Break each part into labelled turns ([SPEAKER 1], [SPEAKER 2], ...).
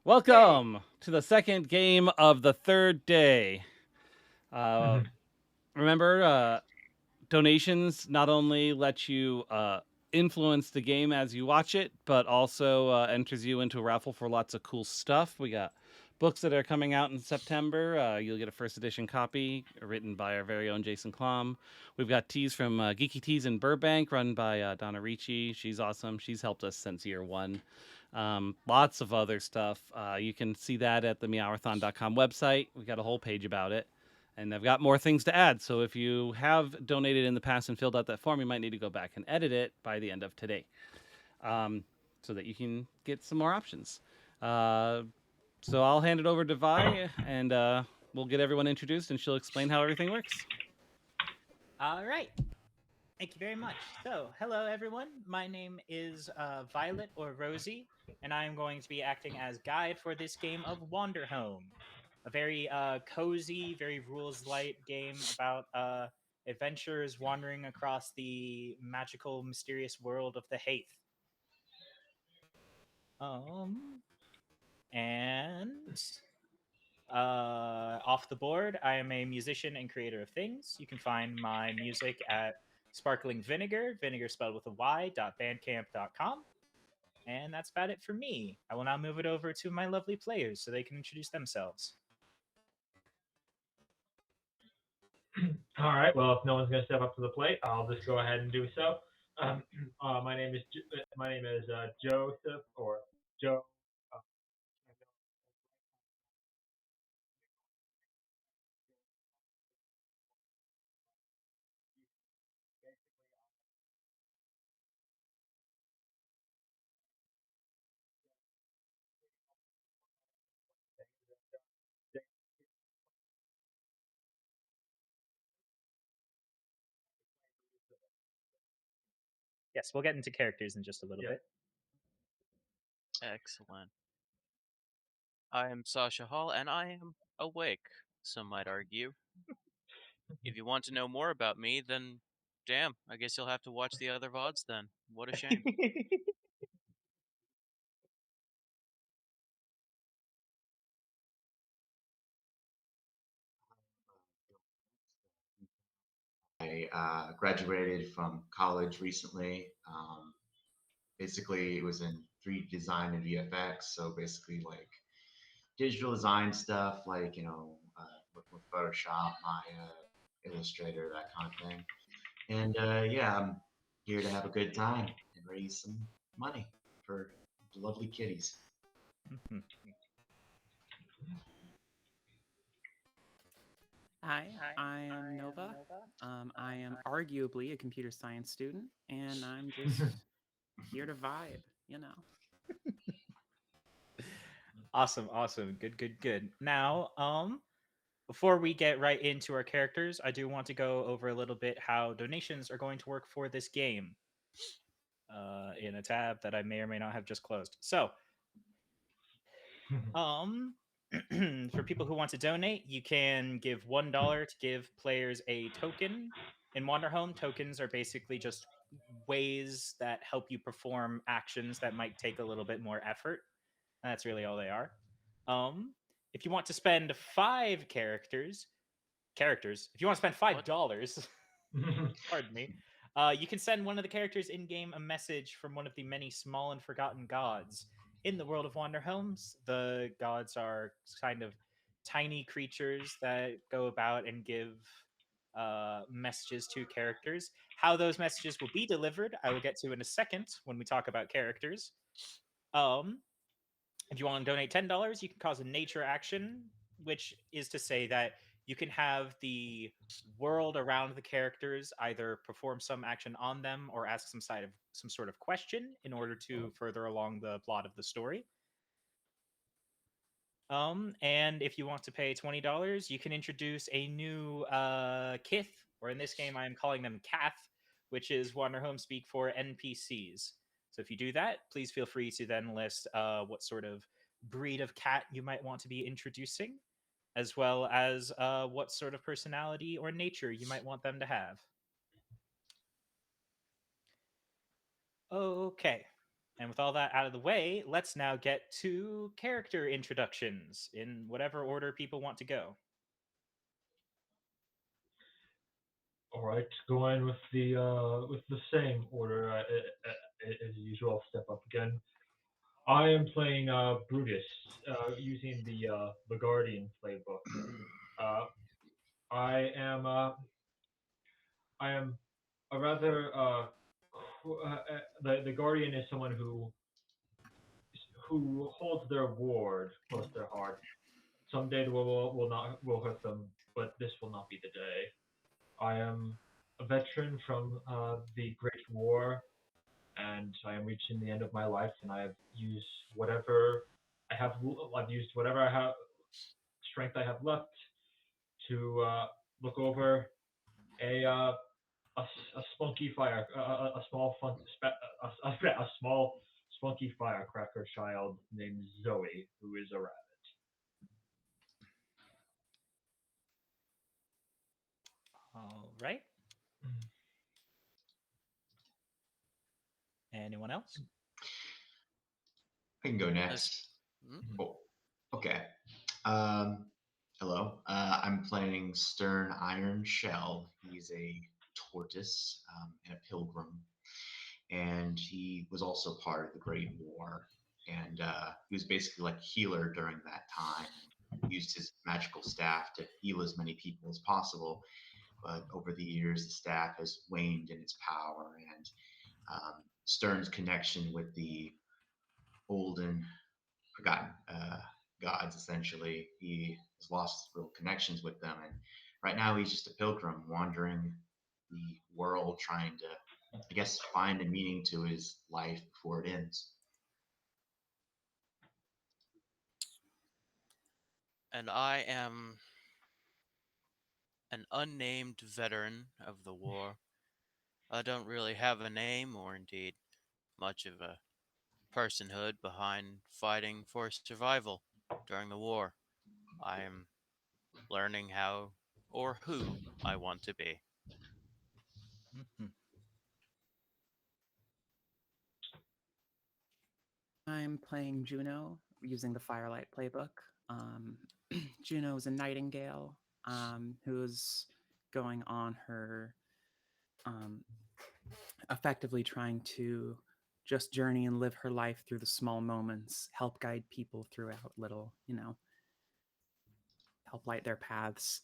[SPEAKER 1] Welcome to the second game of the third day. Remember, donations not only let you influence the game as you watch it, but also enters you into a raffle for lots of cool stuff. We got books that are coming out in September. You'll get a first edition copy written by our very own Jason Klom. We've got teas from Geeky Teas in Burbank, run by Donna Ricci. She's awesome. She's helped us since year one. Lots of other stuff. You can see that at the Meowrathon.com website. We got a whole page about it. And I've got more things to add. So if you have donated in the past and filled out that form, you might need to go back and edit it by the end of today, so that you can get some more options. So I'll hand it over to Vi, and we'll get everyone introduced, and she'll explain how everything works.
[SPEAKER 2] All right. Thank you very much. So, hello everyone. My name is Violet or Rosie, and I am going to be acting as guide for this game of Wanderhome, a very cozy, very rules light game about adventurers wandering across the magical, mysterious world of the Haith. And off the board, I am a musician and creator of things. You can find my music at Sparkling Vinegar, vinegar spelled with a y.bandcamp.com. And that's about it for me. I will now move it over to my lovely players so they can introduce themselves.
[SPEAKER 3] All right. Well, if no one's going to step up to the plate, I'll just go ahead and do so. My name is Joseph or Joe. Uh,
[SPEAKER 2] Yes, we'll get into characters in just a little
[SPEAKER 3] Yeah.
[SPEAKER 2] bit.
[SPEAKER 4] Excellent. I am Sasha Hall, and I am awake, some might argue. If you want to know more about me, then damn, I guess you'll have to watch the other VODs then. What a shame.
[SPEAKER 5] I graduated from college recently. Basically, it was in 3D design and VFX. So basically, like digital design stuff, like with Photoshop, Maya, Illustrator, that kind of thing. And yeah, I'm here to have a good time and raise some money for lovely kitties.
[SPEAKER 6] Hi, I am Nova. I am arguably a computer science student, and I'm just here to vibe, you know.
[SPEAKER 2] Awesome. Good. Now, before we get right into our characters, I do want to go over a little bit how donations are going to work for this game in a tab that I may or may not have just closed. So, for people who want to donate, you can give $1 to give players a token. In Wanderhome, tokens are basically just ways that help you perform actions that might take a little bit more effort. That's really all they are. If you want to spend characters, if you want to spend $5, pardon me, you can send one of the characters in game a message from one of the many small and forgotten gods. In the world of Wanderhomes, the gods are kind of tiny creatures that go about and give messages to characters. How those messages will be delivered, I will get to in a second when we talk about characters. Um, if you want to donate $10, you can cause a nature action, which is to say that you can have the world around the characters either perform some action on them or ask some sort of question in order to further along the plot of the story. And if you want to pay $20, you can introduce a new Kith, or in this game, I'm calling them Kath, which is Wanderhome speak for NPCs. So if you do that, please feel free to then list what sort of breed of cat you might want to be introducing, as well as what sort of personality or nature you might want them to have. Okay. And with all that out of the way, let's now get to character introductions in whatever order people want to go.
[SPEAKER 3] All right, going with the same order as usual. I'll step up again. I am playing Brutus using the Guardian playbook. I am a rather the Guardian is someone who holds their ward close to their heart. Someday will hurt them, but this will not be the day. I am a veteran from the Great War, and I am reaching the end of my life, and I have used whatever I have. I've used whatever I have strength I have left to look over a spunky fire, a small a small spunky firecracker child named Zoe, who is a rabbit.
[SPEAKER 2] All right. Anyone else?
[SPEAKER 5] I can go next. Oh, okay. Hello. I'm playing Stern Iron Shell. He's a tortoise and a pilgrim, and he was also part of the Great War. And he was basically like a healer during that time. Used his magical staff to heal as many people as possible. But over the years, the staff has waned in its power, and Stern's connection with the old and forgotten gods, essentially, he has lost real connections with them, and right now he's just a pilgrim wandering the world, trying to, I guess, find a meaning to his life before it ends.
[SPEAKER 4] And I am an unnamed veteran of the war. I don't really have a name or indeed much of a personhood behind fighting for survival during the war. I am learning how or who I want to be.
[SPEAKER 2] Mm-hmm.
[SPEAKER 6] I'm playing Juno using the Firelight playbook. Juno is a nightingale who's going on her effectively trying to just journey and live her life through the small moments, help guide people throughout little, help light their paths.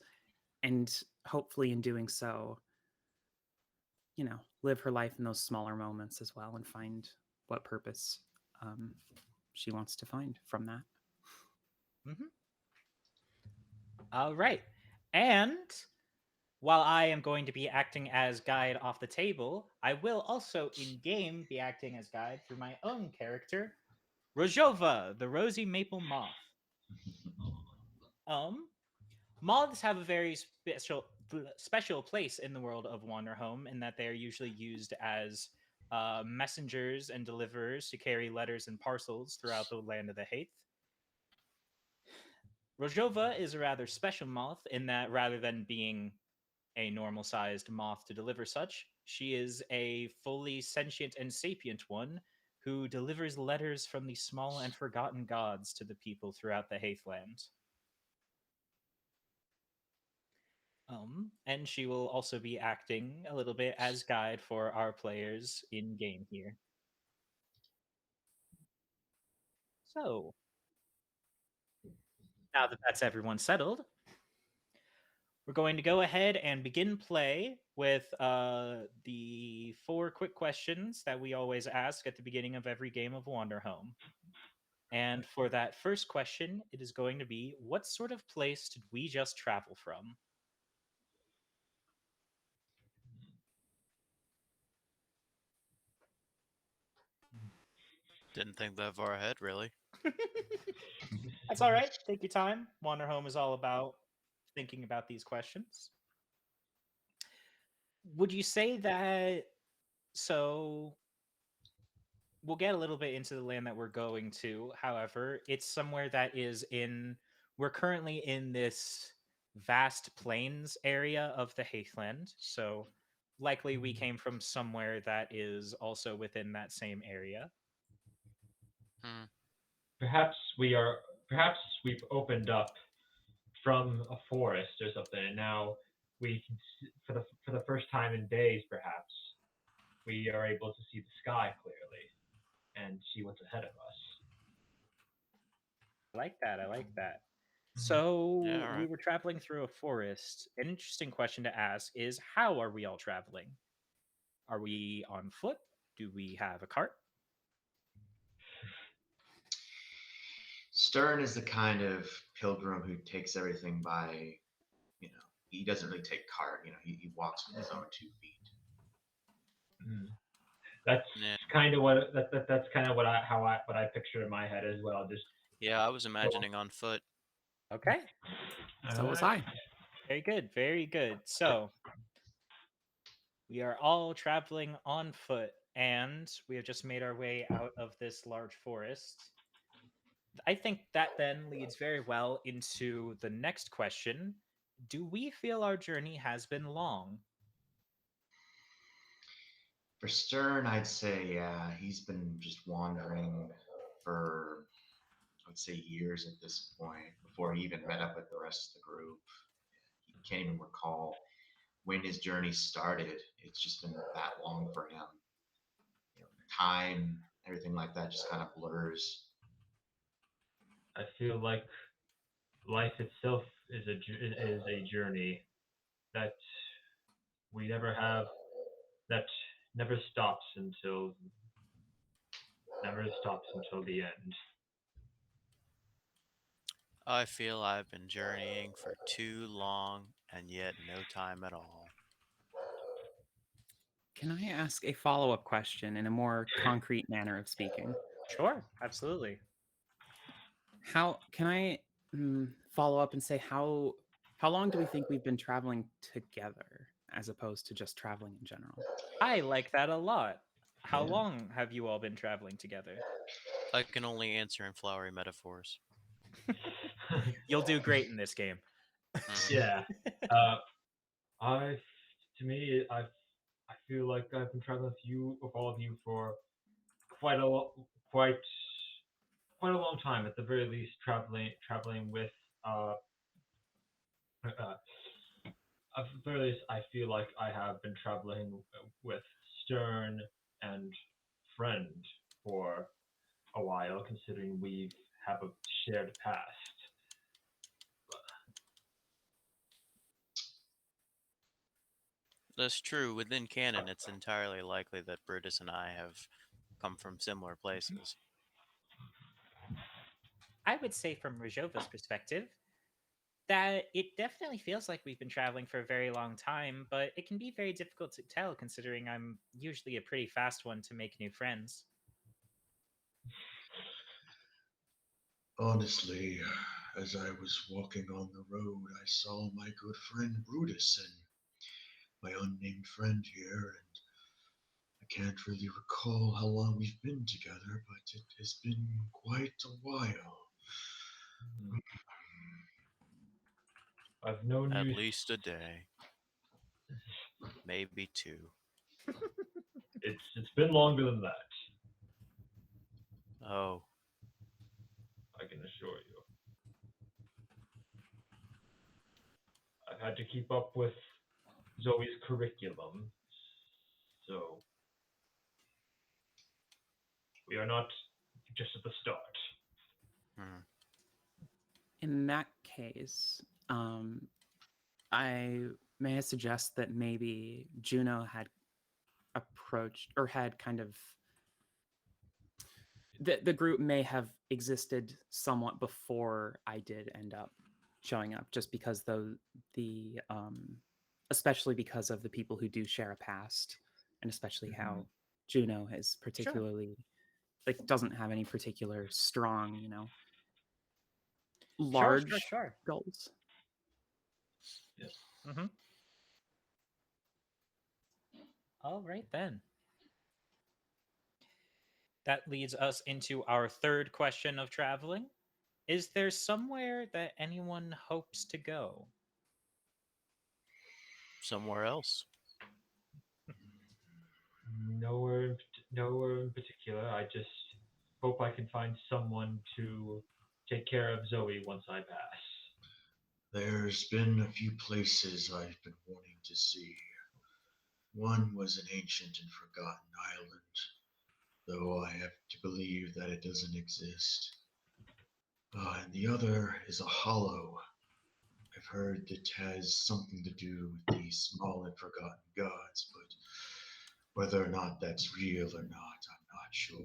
[SPEAKER 6] And hopefully, in doing so, live her life in those smaller moments as well and find what purpose she wants to find from that.
[SPEAKER 2] Mm-hmm. All right. And while I am going to be acting as guide off the table, I will also in game be acting as guide through my own character, Rojova, the rosy maple moth. Moths have a very special place in the world of Wanderhome in that they are usually used as messengers and deliverers to carry letters and parcels throughout the land of the Haith. Rojova is a rather special moth in that rather than being a normal sized moth to deliver such, she is a fully sentient and sapient one who delivers letters from the small and forgotten gods to the people throughout the Haithland. And she will also be acting a little bit as guide for our players in game here. So, now that that's everyone settled, we're going to go ahead and begin play with the 4 quick questions that we always ask at the beginning of every game of Wanderhome. And for that first question, it is going to be, what sort of place did we just travel from?
[SPEAKER 4] Didn't think that far ahead, really.
[SPEAKER 2] That's all right. Take your time. Wanderhome is all about thinking about these questions. Would you say that, so we'll get a little bit into the land that we're going to. However, it's somewhere that is we're currently in this vast plains area of the Haithland. So likely we came from somewhere that is also within that same area.
[SPEAKER 4] Hmm.
[SPEAKER 3] Perhaps perhaps we've opened up from a forest or something, and now we can for the first time in days, perhaps we are able to see the sky clearly and see what's ahead of us.
[SPEAKER 2] I like that. I like that.
[SPEAKER 3] Mhm.
[SPEAKER 4] Yeah,
[SPEAKER 2] So
[SPEAKER 4] all
[SPEAKER 2] we
[SPEAKER 4] right.
[SPEAKER 2] were traveling through a forest. An interesting question to ask is how are we all traveling? Are we on foot? Do we have a cart?
[SPEAKER 5] Stern is the kind of pilgrim who takes everything by, he doesn't really take cart. He walks with his own 2 feet.
[SPEAKER 3] Mhm. That's
[SPEAKER 4] Yeah.
[SPEAKER 3] kind of that's kind of what I picture in my head as well. Just
[SPEAKER 4] Yeah, I was
[SPEAKER 3] go.
[SPEAKER 4] imagining on foot.
[SPEAKER 2] Okay.
[SPEAKER 6] So was
[SPEAKER 3] Alright.
[SPEAKER 6] I.
[SPEAKER 2] Very good. Very good. So we are all traveling on foot and we have just made our way out of this large forest. I think that then leads very well into the next question. Do we feel our journey has been long?
[SPEAKER 5] For Stern, I'd say, yeah, he's been just wandering for, I would say, years at this point before he even met up with the rest of the group. He can't even recall when his journey started. It's just been that long for him. Time, everything like that just kind of blurs.
[SPEAKER 3] I feel like life itself is a journey that we never have that never stops until the end.
[SPEAKER 4] I feel I've been journeying for too long and yet no time at all.
[SPEAKER 6] Can I ask a follow-up question in a more concrete manner of speaking?
[SPEAKER 2] Sure, absolutely.
[SPEAKER 6] How can I follow up and say how long do we think we've been traveling together as opposed to just traveling in general?
[SPEAKER 2] I like that a lot. How
[SPEAKER 5] Yeah.
[SPEAKER 2] long have you all been traveling together?
[SPEAKER 4] I can only answer in flowery metaphors.
[SPEAKER 2] You'll do great in this game.
[SPEAKER 4] Mhm.
[SPEAKER 3] Yeah. Uh, I to me I feel like I've been traveling with all of you for quite a quite quite a long time, at the very least. Traveling with uh, uh at the very least, I feel like I have been traveling with Stern and Friend for a while, considering we have a shared past.
[SPEAKER 4] That's true. Within canon, it's entirely likely that Brutus and I have come from similar places.
[SPEAKER 2] I would say, from Rajova's perspective, that it definitely feels like we've been traveling for a very long time, but it can be very difficult to tell considering I'm usually a pretty fast one to make new friends.
[SPEAKER 5] Honestly, as I was walking on the road, I saw my good friend Brutus and my unnamed friend here, and I can't really recall how long we've been together, but it has been quite a while.
[SPEAKER 3] Mhm. I've known
[SPEAKER 4] At
[SPEAKER 3] you.
[SPEAKER 4] least a day, maybe two.
[SPEAKER 3] It's been longer than that.
[SPEAKER 4] Oh,
[SPEAKER 3] I can assure you. I've had to keep up with Zoe's curriculum, so we are not just at the start.
[SPEAKER 4] hmm.
[SPEAKER 6] In that case, I may I suggest that maybe Juno had approached or had kind of the group may have existed somewhat before I did end up showing up, just because the especially because of the people who do share a past, and especially
[SPEAKER 3] Mhm.
[SPEAKER 6] how Juno is
[SPEAKER 2] Sure.
[SPEAKER 6] particularly like doesn't have any particular strong,
[SPEAKER 2] Sure, sure,
[SPEAKER 6] large
[SPEAKER 2] sure.
[SPEAKER 6] goals.
[SPEAKER 3] Yes.
[SPEAKER 2] Mm-hmm. All right, then. That leads us into our third question of traveling. Is there somewhere that anyone hopes to go?
[SPEAKER 4] Somewhere else.
[SPEAKER 3] Nowhere, nowhere in particular. hope I can find someone to take care of Zoe once I pass.
[SPEAKER 5] There's been a few places I've been wanting to see. One was an ancient and forgotten island, though I have to believe that it doesn't exist. And the other is a hollow. I've heard it has something to do with these small and forgotten gods, but whether or not that's real or not, I'm not sure.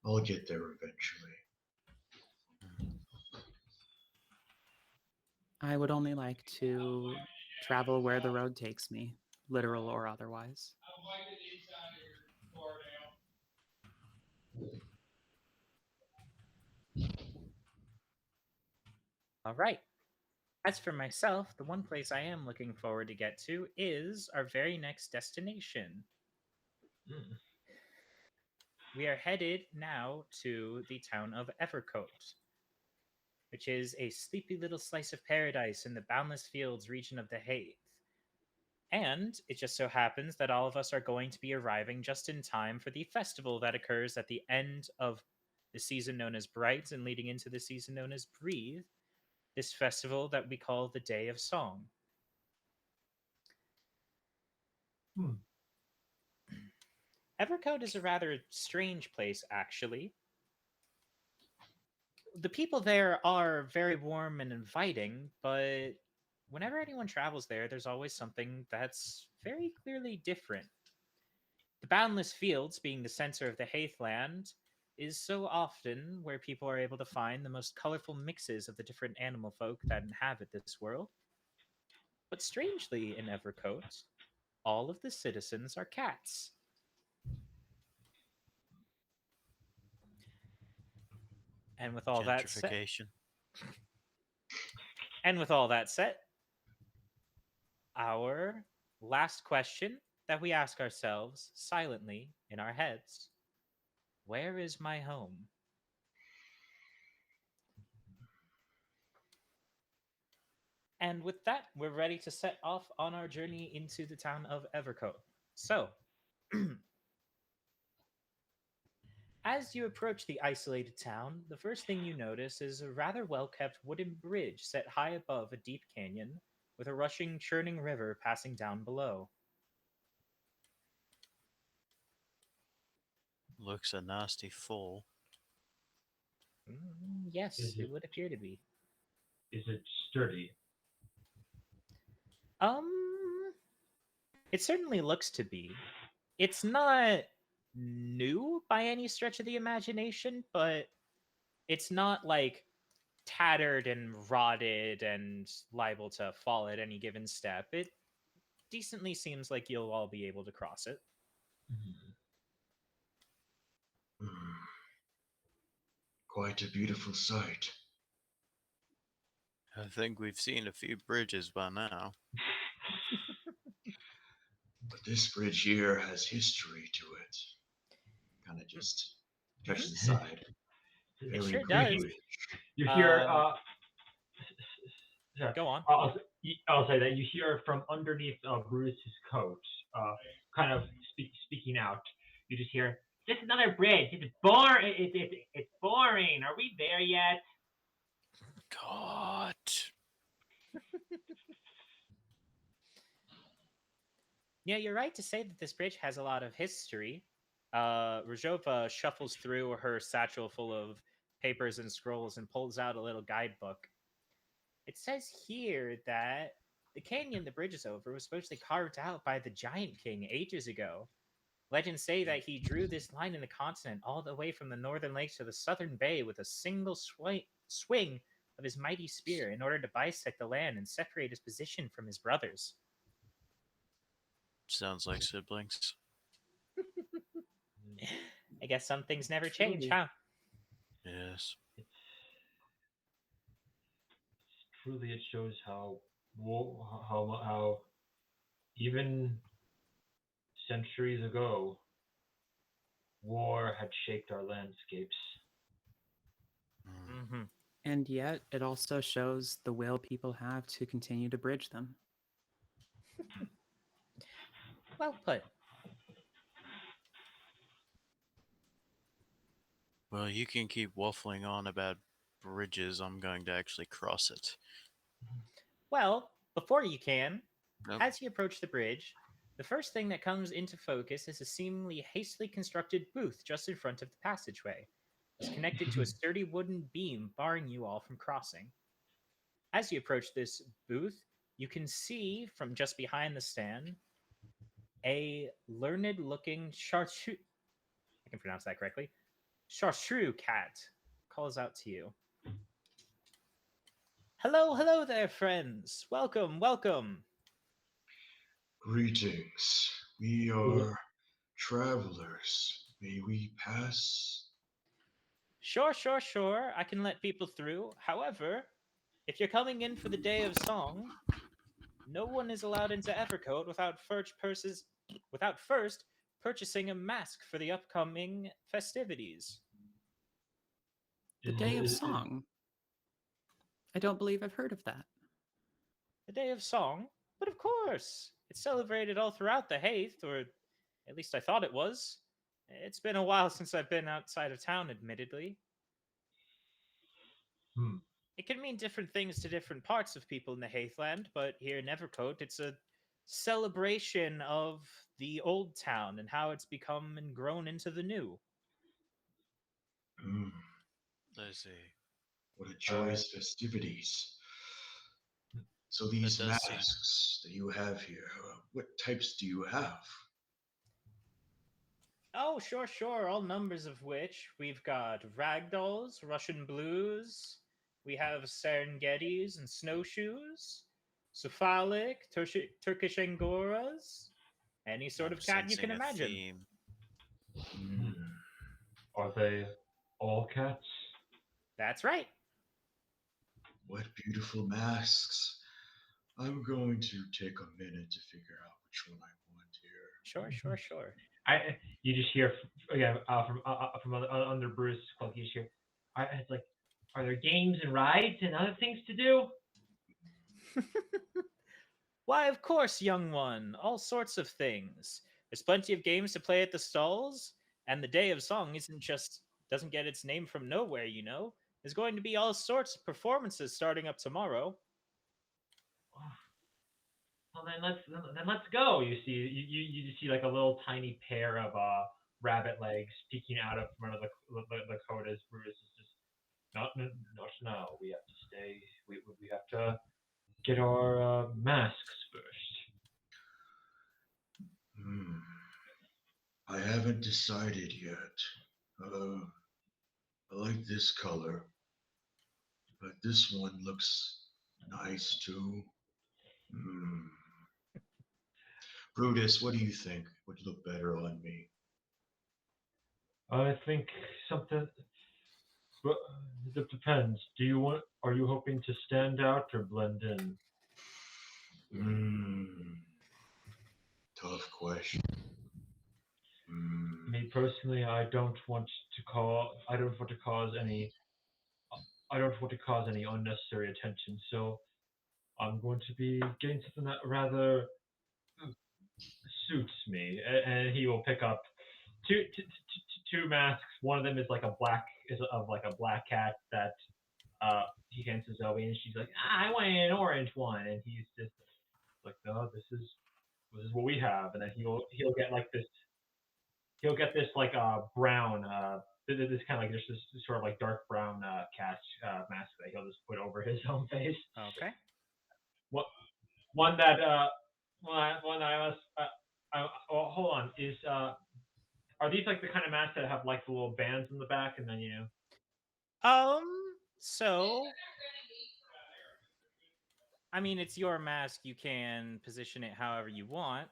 [SPEAKER 5] I'll get there eventually.
[SPEAKER 6] I would only like to travel where the road takes me, literal or otherwise.
[SPEAKER 2] All right. As for myself, the one place I am looking forward to get to is our very next destination.
[SPEAKER 3] Mm.
[SPEAKER 2] We are headed now to the town of Evercote, which is a sleepy little slice of paradise in the Boundless Fields region of the Haith. And it just so happens that all of us are going to be arriving just in time for the festival that occurs at the end of the season known as Bright and leading into the season known as Breathe, this festival that we call the Day of Song. Evercote is a rather strange place, actually. The people there are very warm and inviting, but whenever anyone travels there, there's always something that's very clearly different. The Boundless Fields, being the center of the Haithland, is so often where people are able to find the most colorful mixes of the different animal folk that inhabit this world. But strangely, in Evercote, all of the citizens are cats. And with all that said,
[SPEAKER 4] Gentrification.
[SPEAKER 2] our last question that we ask ourselves silently in our heads: where is my home? And with that, we're ready to set off on our journey into the town of Evercote. So, as you approach the isolated town, the first thing you notice is a rather well kept wooden bridge set high above a deep canyon with a rushing, churning river passing down below.
[SPEAKER 4] Looks a nasty full.
[SPEAKER 2] Yes,
[SPEAKER 3] Is
[SPEAKER 2] it
[SPEAKER 3] it-
[SPEAKER 2] would appear to be.
[SPEAKER 3] Is it sturdy?
[SPEAKER 2] It certainly looks to be. It's not new by any stretch of the imagination, but it's not like tattered and rotted and liable to fall at any given step. It decently seems like you'll all be able to cross it.
[SPEAKER 5] Hmm. Quite a beautiful sight.
[SPEAKER 4] I think we've seen a few bridges by now.
[SPEAKER 5] But this bridge here has history to it. Kind of just touches aside.
[SPEAKER 2] It
[SPEAKER 5] Very
[SPEAKER 2] sure
[SPEAKER 5] creepy.
[SPEAKER 2] does.
[SPEAKER 3] You hear. Sorry.
[SPEAKER 2] Go on.
[SPEAKER 3] I'll say that you hear from underneath Bruce's coat, kind of speaking out. You just hear, "Just another bridge. It's boring. It's boring. Are we there yet?"
[SPEAKER 4] God.
[SPEAKER 2] Yeah, you're right to say that this bridge has a lot of history. Rajova shuffles through her satchel full of papers and scrolls and pulls out a little guidebook. It says here that the canyon the bridge is over was supposedly carved out by the Giant King ages ago. Legends say that he drew this line in the continent all the way from the northern lakes to the southern bay with a single swing of his mighty spear in order to bisect the land and separate his position from his brothers.
[SPEAKER 4] Sounds like siblings.
[SPEAKER 2] I guess some things never change, huh?
[SPEAKER 4] Yes.
[SPEAKER 3] Truly, it shows how even centuries ago, war had shaped our landscapes.
[SPEAKER 2] Mm-hmm.
[SPEAKER 6] And yet, it also shows the will people have to continue to bridge them.
[SPEAKER 2] Well put.
[SPEAKER 4] Well, you can keep waffling on about bridges. I'm going to actually cross it.
[SPEAKER 2] Well, before you can,
[SPEAKER 4] Nope.
[SPEAKER 2] as you approach the bridge, the first thing that comes into focus is a seemingly hastily constructed booth just in front of the passageway. It's connected to a sturdy wooden beam barring you all from crossing. As you approach this booth, you can see from just behind the stand a learned looking chartreuse. I can pronounce that correctly. Chartreuse cat calls out to you. Hello, hello there, friends. Welcome, welcome.
[SPEAKER 5] Greetings. We are travelers. May we pass?
[SPEAKER 2] Sure. I can let people through. However, if you're coming in for the day of song, no one is allowed into Evercoat without first purchasing a mask for the upcoming festivities.
[SPEAKER 6] The Day of Song. I don't believe I've heard of that.
[SPEAKER 2] The day of song? But of course, it's celebrated all throughout the Haith, or at least I thought it was. It's been a while since I've been outside of town, admittedly. It can mean different things to different parts of people in the Haithland, but here in Evercoat, it's a celebration of the old town and how it's become and grown into the new.
[SPEAKER 5] Hmm.
[SPEAKER 4] I see.
[SPEAKER 5] What a joyous festivities. So these
[SPEAKER 4] does seem-
[SPEAKER 5] masks that you have here, what types do you have?
[SPEAKER 2] Oh, sure. All numbers of which we've got ragdolls, Russian blues, we have Serengetis and snowshoes, cephalic, Turkish angoras, any sort
[SPEAKER 4] I'm
[SPEAKER 2] of cat you
[SPEAKER 4] sensing
[SPEAKER 2] can
[SPEAKER 4] a
[SPEAKER 2] imagine.
[SPEAKER 4] theme.
[SPEAKER 3] Are they all cats?
[SPEAKER 2] That's right.
[SPEAKER 5] What beautiful masks. I'm going to take a minute to figure out which one I want here.
[SPEAKER 2] Sure.
[SPEAKER 3] You just hear again from under Bruce. You just hear, it's like, are there games and rides and other things to do?
[SPEAKER 2] Why, of course, young one. All sorts of things. There's plenty of games to play at the stalls, and the Day of Song doesn't get its name from nowhere, you know. There's going to be all sorts of performances starting up tomorrow.
[SPEAKER 3] Well, then let's go. You just see like a little tiny pair of rabbit legs peeking out of one of the coat as Bruce is just not now. We have to stay. We have to get our masks first.
[SPEAKER 5] I haven't decided yet. I like this color, but this one looks nice too. Brutus, what do you think would look better on me?
[SPEAKER 3] I think something. Well, it depends. Are you hoping to stand out or blend in?
[SPEAKER 5] Tough question.
[SPEAKER 3] Me personally, I don't want to cause any unnecessary attention. So I'm going to be getting something that rather suits me, and he will pick up two masks. One of them is of like a black cat that he hands to Zoe, and she's like, I want an orange one, and he's just like, no, this is what we have, and then he'll get this like brown this kind of like this sort of like dark brown cat mask that he'll just put over his own face.
[SPEAKER 2] Okay.
[SPEAKER 3] One that one I was hold on, is are these like the kind of masks that have like the little bands in the back and then
[SPEAKER 2] So I mean, it's your mask. You can position it however you want.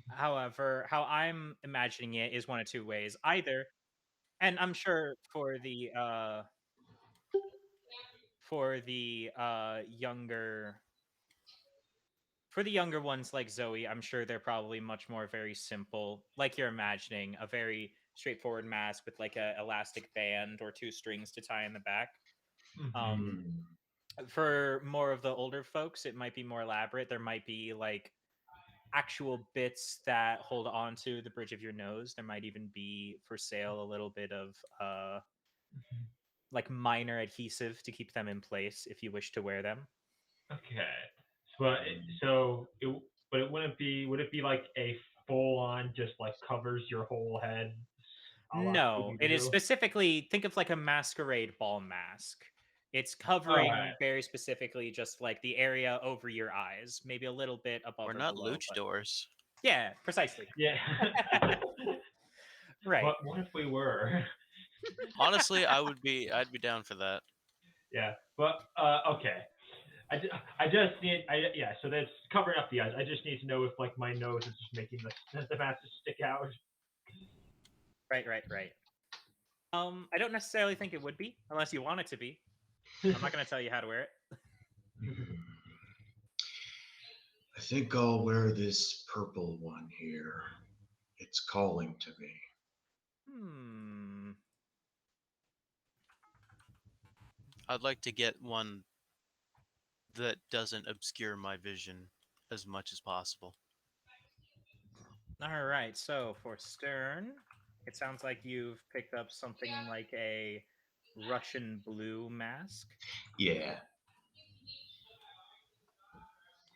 [SPEAKER 2] However, how I'm imagining it is one of two ways. Either, and I'm sure for the younger ones like Zoe, I'm sure they're probably much more very simple, like you're imagining, a very straightforward mask with like a elastic band or two strings to tie in the back. For more of the older folks, it might be more elaborate. There might be like actual bits that hold on to the bridge of your nose. There might even be for sale a little bit of like minor adhesive to keep them in place if you wish to wear them.
[SPEAKER 3] Okay. But it wouldn't be. Would it be like a full on, just like covers your whole head? A la
[SPEAKER 2] No, it is
[SPEAKER 3] Scooby-Doo?
[SPEAKER 2] specifically, think of like a masquerade ball mask. It's covering
[SPEAKER 3] Alright.
[SPEAKER 2] very specifically just like the area over your eyes, maybe a little bit above
[SPEAKER 4] We're
[SPEAKER 2] or
[SPEAKER 4] not
[SPEAKER 2] below. But
[SPEAKER 4] luchadors.
[SPEAKER 2] yeah, precisely.
[SPEAKER 3] Yeah.
[SPEAKER 2] Right.
[SPEAKER 3] What if we were?
[SPEAKER 4] Honestly, I'd be down for that.
[SPEAKER 3] Yeah. But okay. I just need. Yeah. So that's covering up the eyes. I just need to know if like my nose is just making the mask stick out.
[SPEAKER 2] Right. I don't necessarily think it would be, unless you want it to be. I'm not going to tell you how to wear it.
[SPEAKER 5] I think I'll wear this purple one here. It's calling to me.
[SPEAKER 4] I'd like to get one that doesn't obscure my vision as much as possible.
[SPEAKER 2] All right. So for Stern, it sounds like you've picked up something like a Russian blue mask.
[SPEAKER 5] Yeah.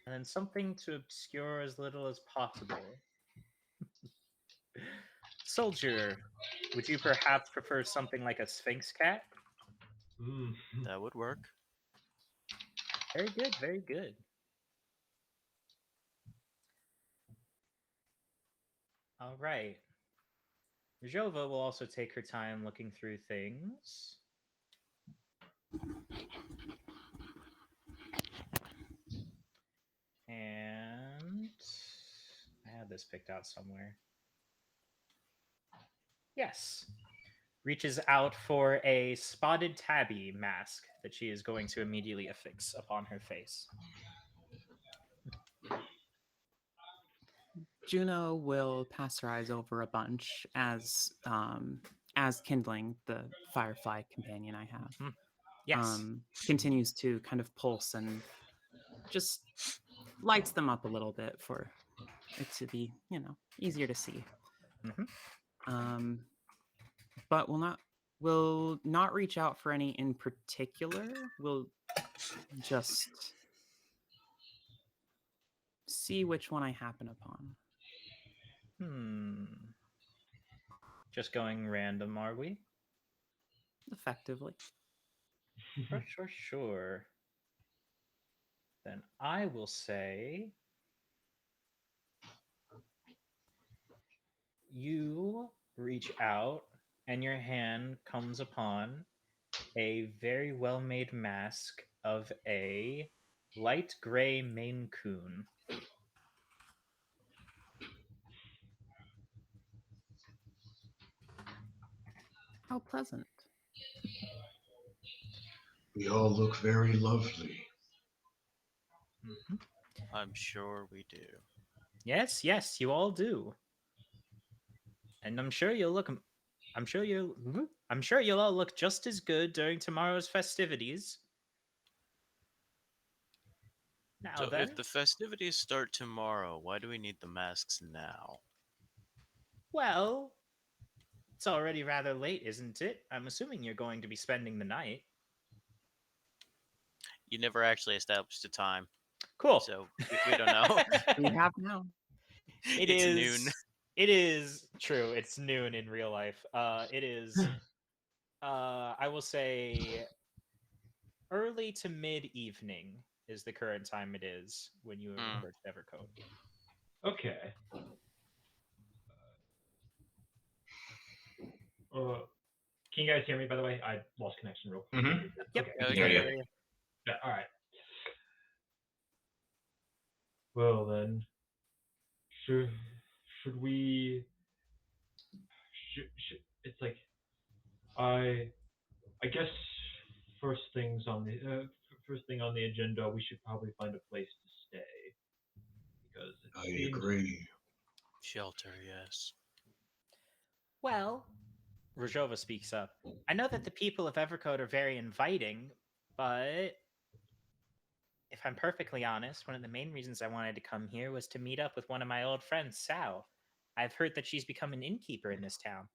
[SPEAKER 2] And then something to obscure as little as possible. Soldier, would you perhaps prefer something like a Sphinx cat?
[SPEAKER 4] That would work.
[SPEAKER 2] Very good, very good. All right. Jova will also take her time looking through things. And I had this picked out somewhere. Yes. Reaches out for a spotted tabby mask that she is going to immediately affix upon her face.
[SPEAKER 6] Juno will pass her eyes over a bunch as kindling, the firefly companion I have,
[SPEAKER 2] Yes.
[SPEAKER 6] continues to kind of pulse and just lights them up a little bit for it to be, easier to see. But will not reach out for any in particular. We'll just see which one I happen upon.
[SPEAKER 2] Just going random, are we?
[SPEAKER 6] Effectively.
[SPEAKER 2] Sure. Then I will say you reach out and your hand comes upon a very well-made mask of a light gray Maine Coon.
[SPEAKER 6] How pleasant.
[SPEAKER 5] We all look very lovely.
[SPEAKER 4] I'm sure we do.
[SPEAKER 2] Yes, you all do. And I'm sure you'll all look just as good during tomorrow's festivities. Now
[SPEAKER 4] So
[SPEAKER 2] then,
[SPEAKER 4] if the festivities start tomorrow, why do we need the masks now?
[SPEAKER 2] well, it's already rather late, isn't it? I'm assuming you're going to be spending the night.
[SPEAKER 4] You never actually established a time.
[SPEAKER 2] Cool.
[SPEAKER 4] So we don't know.
[SPEAKER 6] We have now.
[SPEAKER 4] It's noon.
[SPEAKER 2] It is true. It's noon in real life. It is, I will say, early to mid-evening is the current time it is when you have approached Evercoat.
[SPEAKER 3] Okay. Can you guys hear me, by the way? I lost connection real quick.
[SPEAKER 2] Yep.
[SPEAKER 3] Okay.
[SPEAKER 5] hear you.
[SPEAKER 3] Yeah, all right. Well then, should we? It's like I guess first thing on the agenda, we should probably find a place to stay because
[SPEAKER 5] I agree.
[SPEAKER 4] Shelter, yes.
[SPEAKER 2] Well, Rojova speaks up. I know that the people of Evercoat are very inviting, but if I'm perfectly honest, one of the main reasons I wanted to come here was to meet up with one of my old friends, Sal. I've heard that she's become an innkeeper in this town.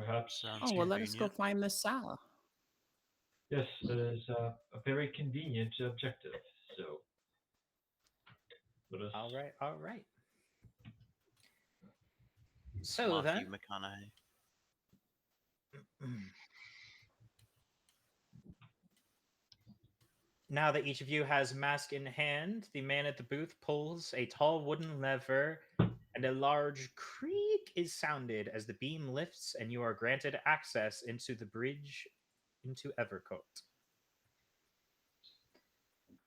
[SPEAKER 3] perhaps.
[SPEAKER 4] Sounds
[SPEAKER 6] Oh, well, let us go
[SPEAKER 4] convenient.
[SPEAKER 6] find Miss Sala.
[SPEAKER 3] Yes, that is a very convenient objective. So let us.
[SPEAKER 2] All right, all right. So
[SPEAKER 4] Matthew
[SPEAKER 2] then,
[SPEAKER 4] McConaughey.
[SPEAKER 2] now that each of you has mask in hand, the man at the booth pulls a tall wooden lever, and a large creak is sounded as the beam lifts, and you are granted access into the bridge into Evercourt.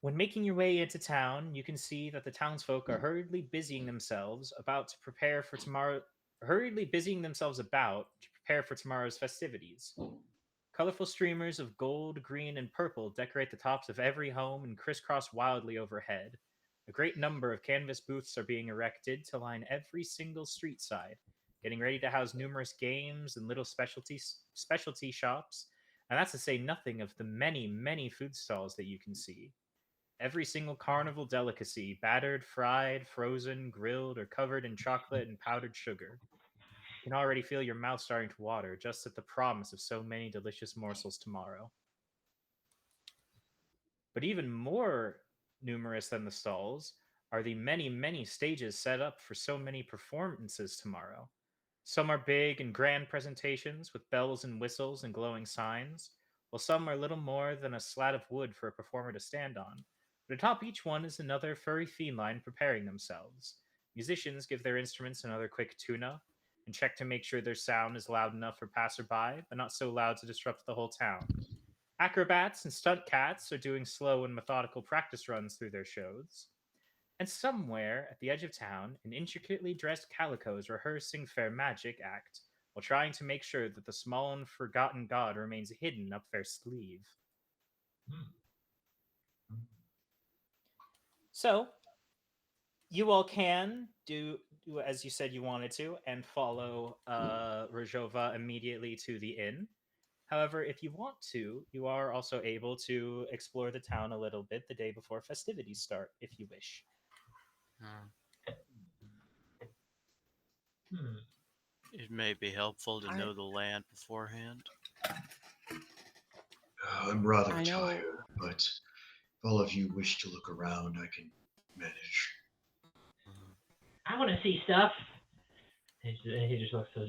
[SPEAKER 2] When making your way into town, you can see that the townsfolk are hurriedly busying themselves about to prepare for tomorrow. Hurriedly busying themselves about to prepare for tomorrow's festivities. Colorful streamers of gold, green, and purple decorate the tops of every home and crisscross wildly overhead. A great number of canvas booths are being erected to line every single street side, getting ready to house numerous games and little specialty shops. And that's to say nothing of the many, many food stalls that you can see. Every single carnival delicacy, battered, fried, frozen, grilled, or covered in chocolate and powdered sugar. You can already feel your mouth starting to water just at the promise of so many delicious morsels tomorrow. But even more numerous than the stalls are the many, many stages set up for so many performances tomorrow. Some are big and grand presentations with bells and whistles and glowing signs, while some are little more than a slat of wood for a performer to stand on. But atop each one is another furry feline preparing themselves. Musicians give their instruments another quick tune-up and check to make sure their sound is loud enough for passerby, but not so loud to disrupt the whole town. Acrobats and stunt cats are doing slow and methodical practice runs through their shows. And somewhere at the edge of town, an intricately dressed calico is rehearsing fair magic act while trying to make sure that the small and forgotten god remains hidden up their sleeve. So, you all can do as you said you wanted to and follow Rojova immediately to the inn. However, if you want to, you are also able to explore the town a little bit the day before festivities start, if you wish.
[SPEAKER 3] Hmm.
[SPEAKER 4] It may be helpful to know the land beforehand.
[SPEAKER 5] I'm rather
[SPEAKER 6] I know.
[SPEAKER 5] tired, but if all of you wish to look around, I can manage.
[SPEAKER 3] I want to see stuff. And he just looks at.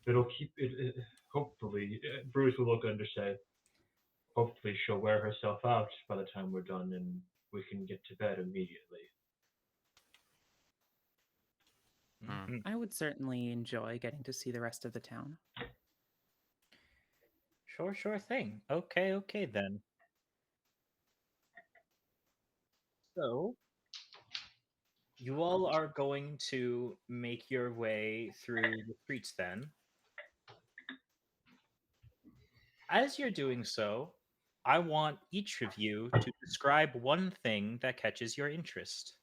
[SPEAKER 3] It'll keep it. Hopefully, Bruce will look under say. Hopefully, she'll wear herself out by the time we're done, and we can get to bed immediately.
[SPEAKER 6] I would certainly enjoy getting to see the rest of the town.
[SPEAKER 2] Sure thing. Okay then. So, you all are going to make your way through the streets then. As you're doing so, I want each of you to describe one thing that catches your interest.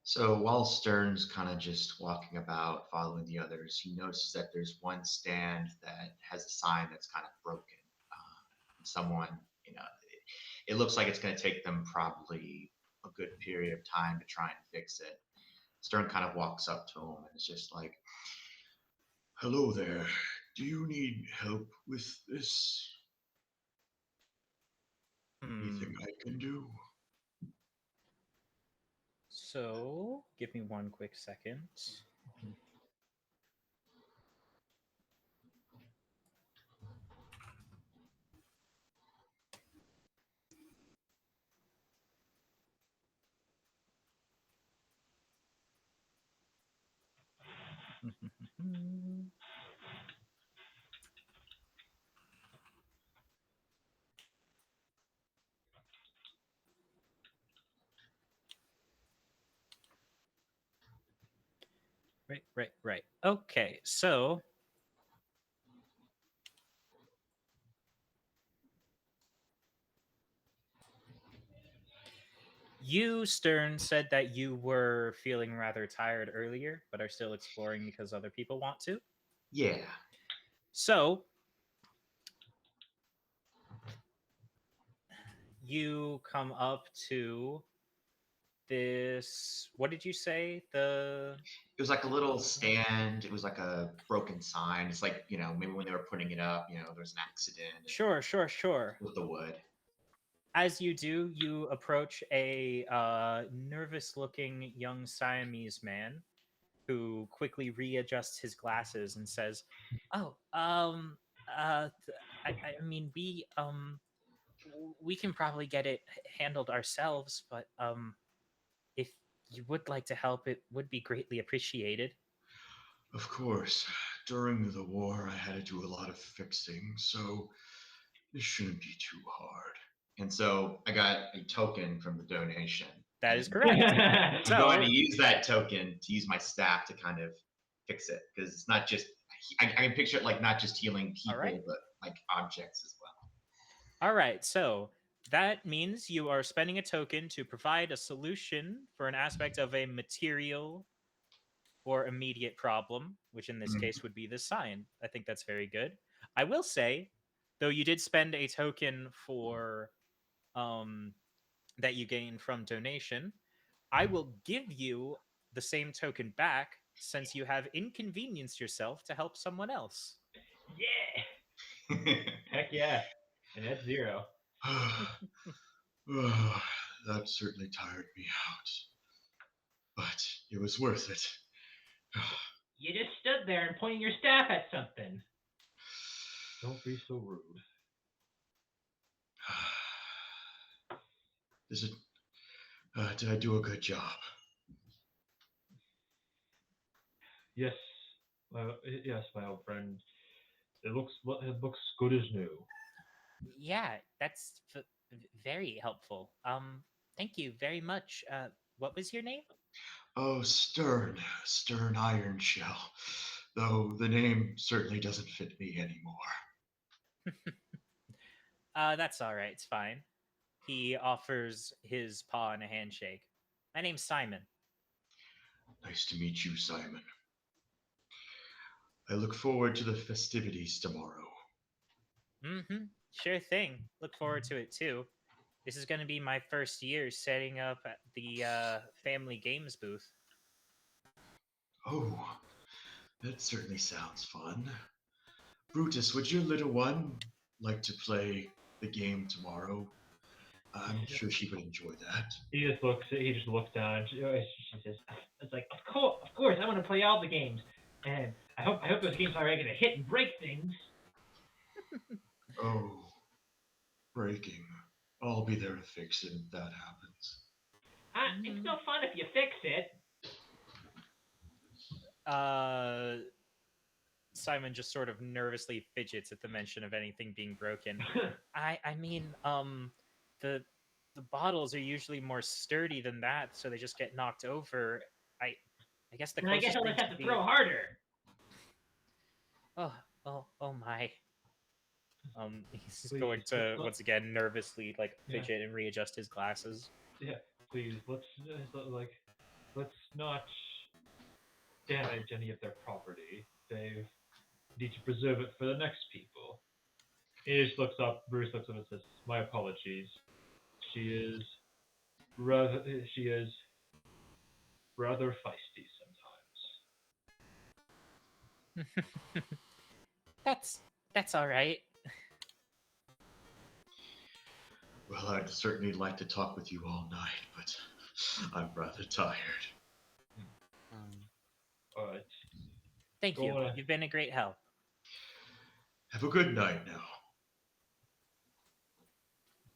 [SPEAKER 5] So while Stern's kind of just walking about, following the others, he notices that there's one stand that has a sign that's kind of broken. Someone, it looks like it's going to take them probably a good period of time to try and fix it. Stern kind of walks up to him and is just like, "Hello there. Do you need help with this? Anything I can do?"
[SPEAKER 2] So, give me one quick second. Right. Okay, so you, Stern, said that you were feeling rather tired earlier, but are still exploring because other people want to.
[SPEAKER 5] Yeah.
[SPEAKER 2] So, you come up to this. What did you say?
[SPEAKER 5] It was like a little stand. It was like a broken sign. It's like, maybe when they were putting it up, there was an accident
[SPEAKER 2] Sure.
[SPEAKER 5] with the wood.
[SPEAKER 2] As you do, you approach a nervous-looking young Siamese man who quickly readjusts his glasses and says, "Oh, I mean, we can probably get it handled ourselves, but if you would like to help, it would be greatly appreciated."
[SPEAKER 5] Of course, during the war, I had to do a lot of fixing, so this shouldn't be too hard. And so I got a token from the donation.
[SPEAKER 2] That is correct.
[SPEAKER 5] I'm
[SPEAKER 2] So-
[SPEAKER 5] going to use that token to use my staff to kind of fix it, because it's not just, I can picture it like not just healing people,
[SPEAKER 2] right.
[SPEAKER 5] but like objects as well.
[SPEAKER 2] All right, so that means you are spending a token to provide a solution for an aspect of a material or immediate problem, which in this case would be the sign. I think that's very good. I will say, though, you did spend a token for that you gained from donation, I will give you the same token back since you have inconvenienced yourself to help someone else.
[SPEAKER 3] Yeah. Heck yeah. And that's 0.
[SPEAKER 5] That certainly tired me out. But it was worth it.
[SPEAKER 3] You just stood there and pointing your staff at something. Don't be so rude.
[SPEAKER 5] Did I do a good job?
[SPEAKER 3] Yes, yes, my old friend. It looks good as new.
[SPEAKER 2] Yeah, that's very helpful. Thank you very much. What was your name?
[SPEAKER 5] Oh, Stern Iron Shell. Though the name certainly doesn't fit me anymore.
[SPEAKER 2] That's all right. It's fine. He offers his paw in a handshake. My name's Simon.
[SPEAKER 5] Nice to meet you, Simon. I look forward to the festivities tomorrow.
[SPEAKER 2] Mm-hmm. Sure thing. Look forward to it too. This is going to be my first year setting up at the family games booth.
[SPEAKER 5] Oh, that certainly sounds fun. Brutus, would your little one like to play the game tomorrow? I'm sure she would enjoy that.
[SPEAKER 3] He just looks down. She says, "It's like, of course, I want to play all the games, and I hope those games are going to hit and break things."
[SPEAKER 5] Oh, breaking. I'll be there to fix it if that happens.
[SPEAKER 3] It's no fun if you fix it.
[SPEAKER 2] Simon just sort of nervously fidgets at the mention of anything being broken. I mean, the bottles are usually more sturdy than that, so they just get knocked over. I guess the closest
[SPEAKER 3] I'll
[SPEAKER 2] thing
[SPEAKER 3] just have to
[SPEAKER 2] be...
[SPEAKER 3] throw harder.
[SPEAKER 2] Oh my. He's going to once again nervously fidget and readjust his glasses.
[SPEAKER 3] Yeah, please, let's not damage any of their property. They need to preserve it for the next people. Bruce looks up and says, "My apologies. She is rather feisty sometimes."
[SPEAKER 2] That's all right.
[SPEAKER 5] Well, I'd certainly like to talk with you all night, but I'm rather tired.
[SPEAKER 3] All right.
[SPEAKER 2] Thank you. You've been a great help.
[SPEAKER 5] Have a good night now.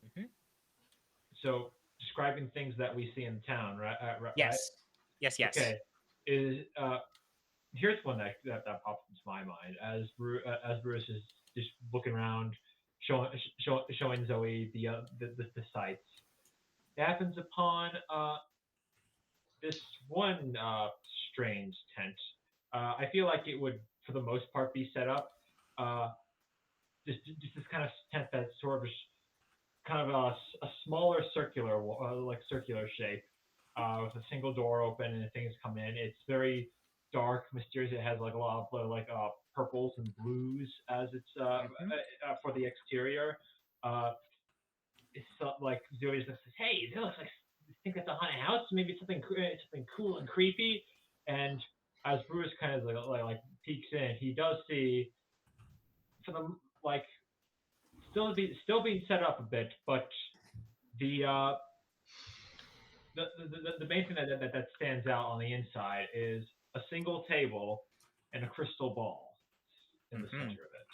[SPEAKER 2] Mm-hmm.
[SPEAKER 3] So, describing things that we see in town, right?
[SPEAKER 2] Yes. Right? Yes.
[SPEAKER 3] Okay. Here's one that pops into my mind as Bruce is just looking around, showing Zoe the sights. It happens upon this one strange tent. I feel like it would, for the most part, be set up just this kind of tent that's sort of kind of a smaller circular shape with a single door open and things come in. It's very dark, mysterious. It has like a lot of purples and blues as it's for the exterior. like Zoe just says, "Hey, that looks like I think that's a haunted house. Maybe it's something cool and creepy." And as Bruce kind of like peeks in, he does see for the like still being set up a bit, but the the main thing that stands out on the inside is a single table and a crystal ball in the center of it.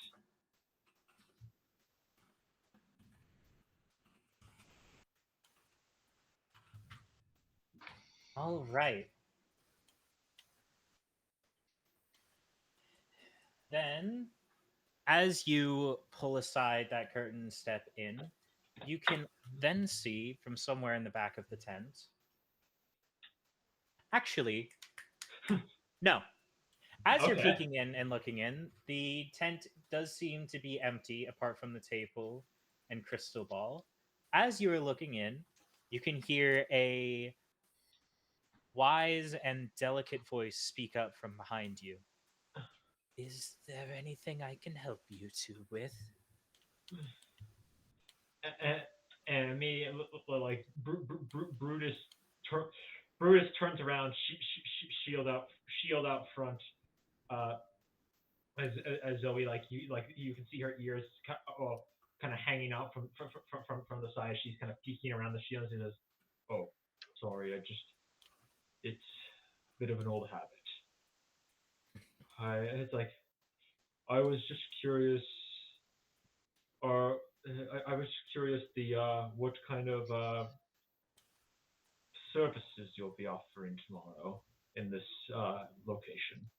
[SPEAKER 2] All right. Then, as you pull aside that curtain and step in, you can then see from somewhere in the back of the tent. Actually, no. As you're
[SPEAKER 3] Okay.
[SPEAKER 2] peeking in and looking in, the tent does seem to be empty apart from the table and crystal ball. As you are looking in, you can hear a wise and delicate voice speak up from behind you. Is there anything I can help you two with?
[SPEAKER 3] And me like Brutus Brutus turns around, shield out front. Uh, as Zoe you can see her ears kind of hanging out from the side. She's kind of peeking around the shield and says, "Oh, sorry, it's a bit of an old habit. It's like I was just curious, or I was curious the what kind of services you'll be offering tomorrow in this location."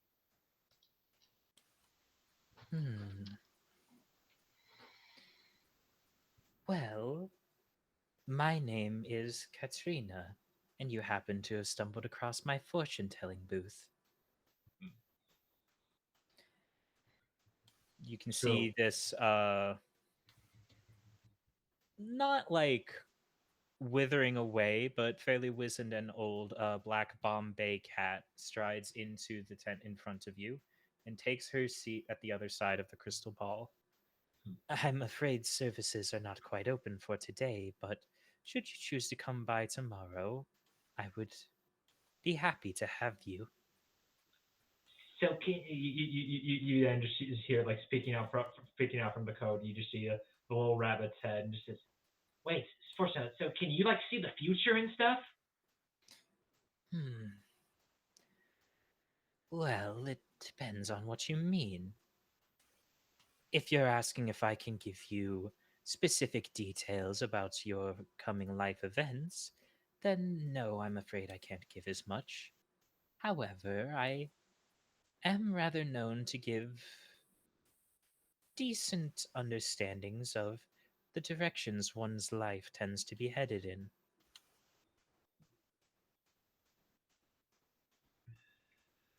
[SPEAKER 2] Well, my name is Katrina, and you happen to have stumbled across my fortune telling booth. You can
[SPEAKER 3] So
[SPEAKER 2] see this not like withering away, but fairly wizened and old black Bombay cat strides into the tent in front of you and takes her seat at the other side of the crystal ball. I'm afraid services are not quite open for today, but should you choose to come by tomorrow, I would be happy to have you.
[SPEAKER 3] So you then just hear like speaking out from the code. You just see the little rabbit's head and just says, "Wait, Fortuna, so can you like see the future and stuff?"
[SPEAKER 2] Well, it depends on what you mean. If you're asking if I can give you specific details about your coming life events, then no, I'm afraid I can't give as much. However, I am rather known to give decent understandings of the directions one's life tends to be headed in.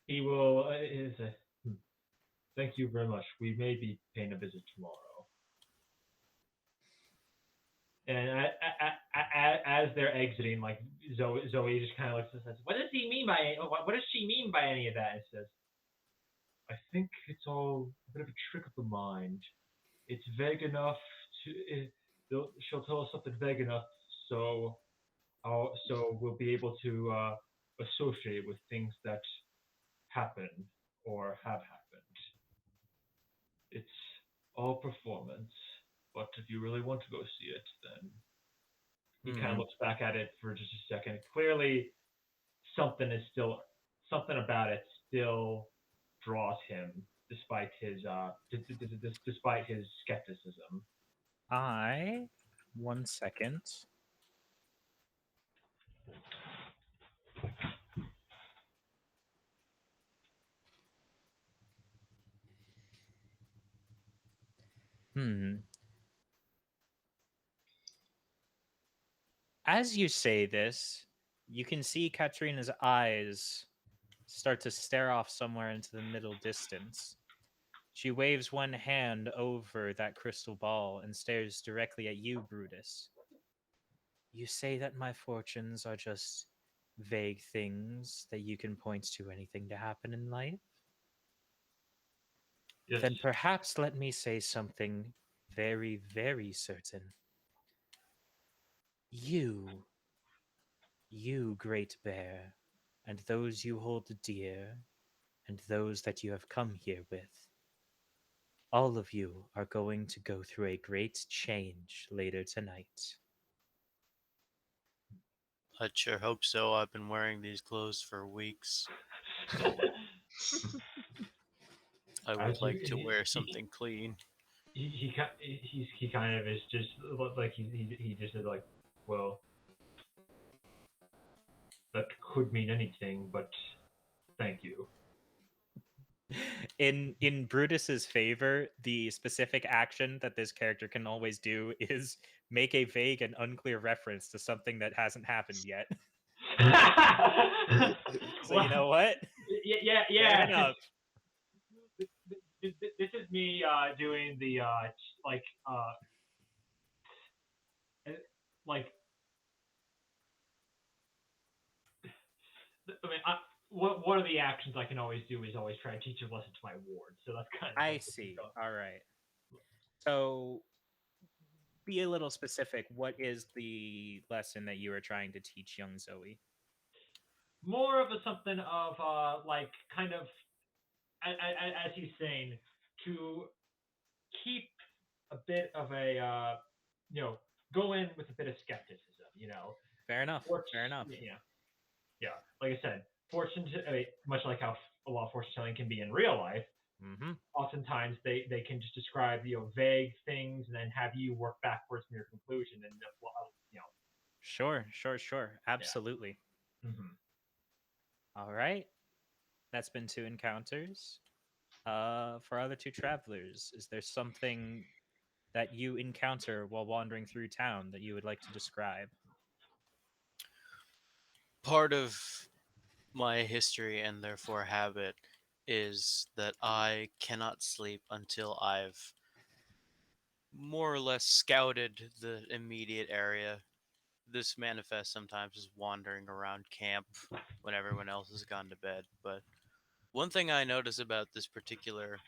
[SPEAKER 3] He will. Thank you very much. We may be paying a visit tomorrow. And as they're exiting, like Zoe just kind of looks and says, "What does he mean by? What does she mean by any of that?" And says, "I think it's all a bit of a trick of the mind. It's vague enough she'll tell us something vague enough, so so we'll be able to associate with things that happen or have happened. It's all performance, but if you really want to go see it, then..." He kind of looks back at it for just a second. Clearly, something about it still draws him, despite his skepticism.
[SPEAKER 2] One second. As you say this, you can see Katrina's eyes start to stare off somewhere into the middle distance. She waves one hand over that crystal ball and stares directly at you, Brutus. You say that my fortunes are just vague things that you can point to anything to happen in life?
[SPEAKER 3] Yes.
[SPEAKER 2] Then perhaps let me say something very, very certain. You, great bear, and those you hold dear, and those that you have come here with, all of you are going to go through a great change later tonight.
[SPEAKER 4] I sure hope so. I've been wearing these clothes for weeks. I would like to wear something clean.
[SPEAKER 3] He kind of is just like he just is like, well, that could mean anything, but thank you.
[SPEAKER 2] In Brutus's favor, the specific action that this character can always do is make a vague and unclear reference to something that hasn't happened yet. So you know what?
[SPEAKER 3] Yeah.
[SPEAKER 2] Fair enough.
[SPEAKER 3] This is me doing the like like. I mean, one of the actions I can always do is always try to teach a lesson to my ward. So that's kind of.
[SPEAKER 2] I see. All right. So be a little specific. What is the lesson that you are trying to teach young Zoe?
[SPEAKER 3] More of something of like kind of as he's saying, to keep a bit of a go in with a bit of skepticism.
[SPEAKER 2] Fair enough. Fair enough.
[SPEAKER 3] Yeah. Like I said, much like how a lot of fortune telling can be in real life.
[SPEAKER 2] Mm-hmm.
[SPEAKER 3] Oftentimes they can just describe vague things and then have you work backwards from your conclusion and
[SPEAKER 2] Sure. Absolutely.
[SPEAKER 3] Yeah. Mm-hmm.
[SPEAKER 2] All right. That's been 2 encounters. For other 2 travelers, is there something that you encounter while wandering through town that you would like to describe?
[SPEAKER 4] Part of my history and therefore habit is that I cannot sleep until I've more or less scouted the immediate area. This manifests sometimes as wandering around camp when everyone else has gone to bed. But one thing I notice about this particular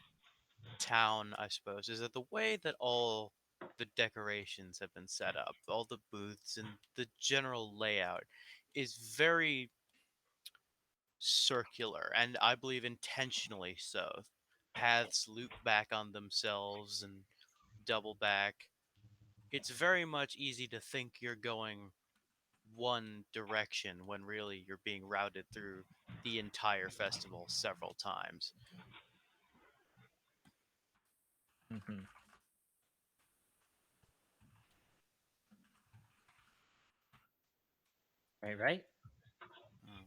[SPEAKER 4] town, I suppose, is that the way that all the decorations have been set up, all the booths and the general layout is very circular, and I believe intentionally so. Paths loop back on themselves and double back. It's very much easy to think you're going one direction when really you're being routed through the entire festival several times.
[SPEAKER 2] Mm-hmm. Right.
[SPEAKER 4] Mm.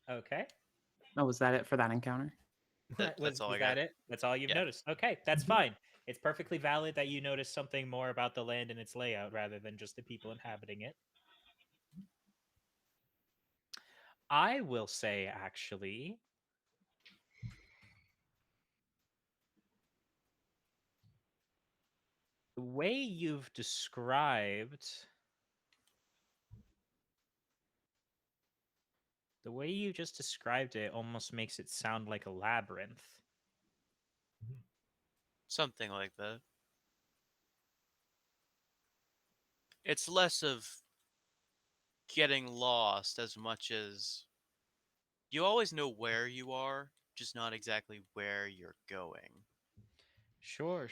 [SPEAKER 2] Okay.
[SPEAKER 6] Oh, was that it for that encounter?
[SPEAKER 4] That's all I
[SPEAKER 2] that
[SPEAKER 4] got.
[SPEAKER 2] it? That's all you've
[SPEAKER 4] Yeah.
[SPEAKER 2] noticed. Okay, that's fine. It's perfectly valid that you noticed something more about the land and its layout rather than just the people inhabiting it. I will say, actually, the way you've described the way you just described it almost makes it sound like a labyrinth.
[SPEAKER 4] Something like that. It's less of getting lost as much as you always know where you are, just not exactly where you're going.
[SPEAKER 2] Sure.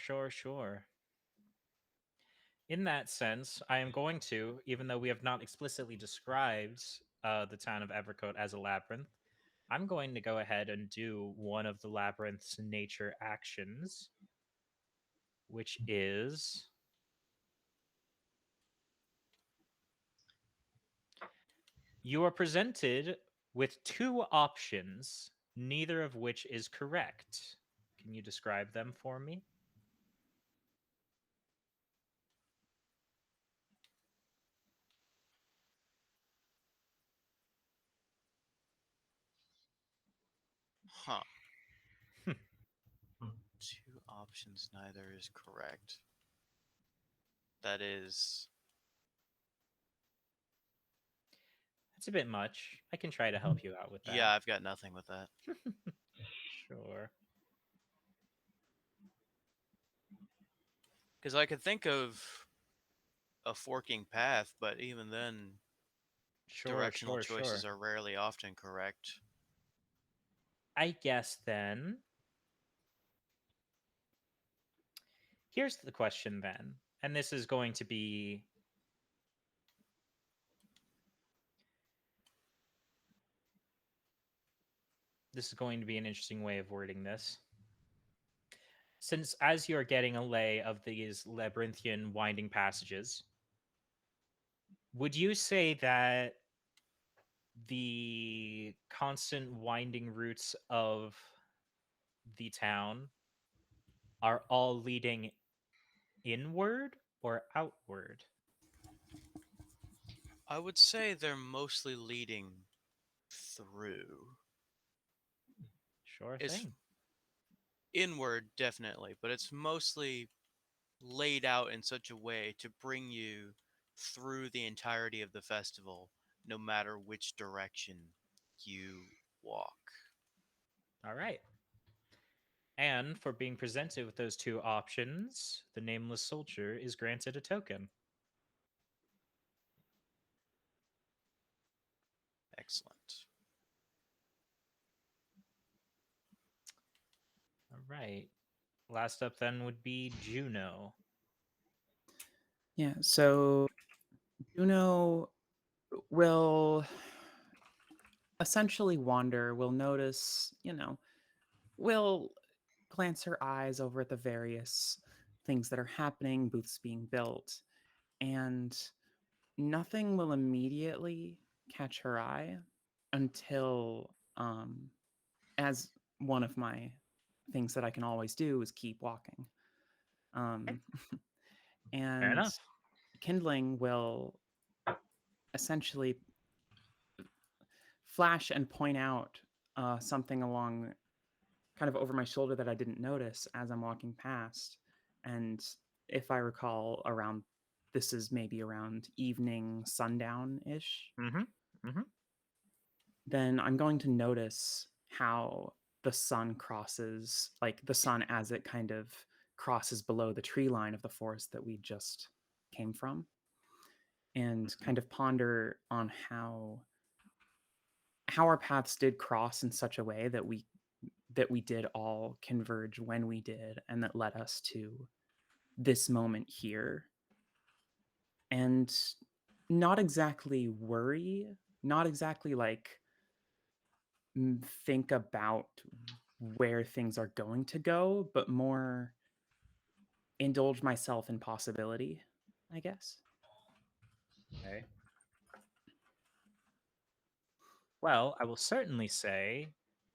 [SPEAKER 2] In that sense, I am going to, even though we have not explicitly described the town of Evercote as a labyrinth, I'm going to go ahead and do one of the labyrinth's nature actions, which is you are presented with 2 options, neither of which is correct. Can you describe them for me?
[SPEAKER 4] Huh. 2 options, neither is correct. That is.
[SPEAKER 2] That's a bit much. I can try to help you out with that.
[SPEAKER 4] Yeah, I've got nothing with that.
[SPEAKER 2] Sure.
[SPEAKER 4] Because I could think of a forking path, but even then, directional choices are rarely often correct.
[SPEAKER 2] I guess then. Here's the question then. And this is going to be an interesting way of wording this. Since as you're getting a lay of these labyrinthian winding passages, would you say that the constant winding routes of the town are all leading inward or outward?
[SPEAKER 4] I would say they're mostly leading through.
[SPEAKER 2] Sure
[SPEAKER 4] It's
[SPEAKER 2] thing.
[SPEAKER 4] inward, definitely, but it's mostly laid out in such a way to bring you through the entirety of the festival, no matter which direction you walk.
[SPEAKER 2] All right. And for being presented with those two options, the nameless soldier is granted a token.
[SPEAKER 4] Excellent.
[SPEAKER 2] All right. Last up then would be Juno.
[SPEAKER 6] Yeah, so Juno will essentially wander, will notice, will glance her eyes over at the various things that are happening, booths being built, and nothing will immediately catch her eye until, as one of my things that I can always do is keep walking.
[SPEAKER 2] Fair
[SPEAKER 6] And
[SPEAKER 2] enough.
[SPEAKER 6] Kindling will essentially flash and point out something along kind of over my shoulder that I didn't notice as I'm walking past. And if I recall, this is maybe around evening sundown ish. Then I'm going to notice how the sun crosses, like the sun as it kind of crosses below the tree line of the forest that we just came from, and kind of ponder on how our paths did cross in such a way that we did all converge when we did, and that led us to this moment here. And not exactly worry, not exactly like think about where things are going to go, but more indulge myself in possibility, I guess.
[SPEAKER 2] Okay. Well, I will certainly say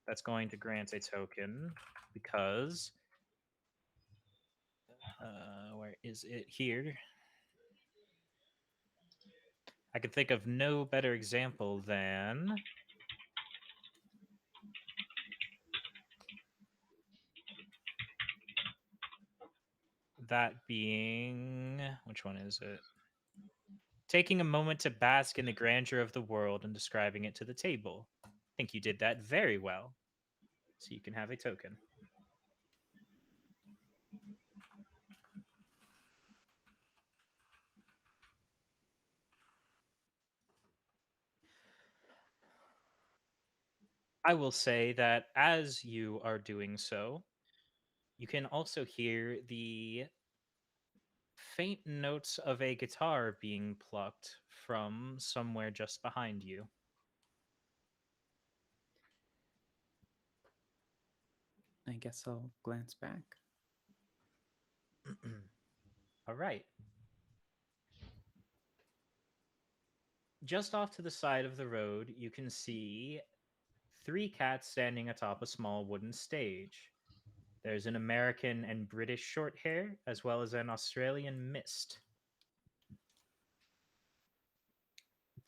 [SPEAKER 2] that's going to grant a token because where is it here? I could think of no better example than that being, which one is it? Taking a moment to bask in the grandeur of the world and describing it to the table. I think you did that very well. So you can have a token. I will say that as you are doing so, you can also hear the faint notes of a guitar being plucked from somewhere just behind you.
[SPEAKER 6] I guess I'll glance back.
[SPEAKER 2] All right. Just off to the side of the road, you can see three cats standing atop a small wooden stage. There's an American and British short hair, as well as an Australian mist.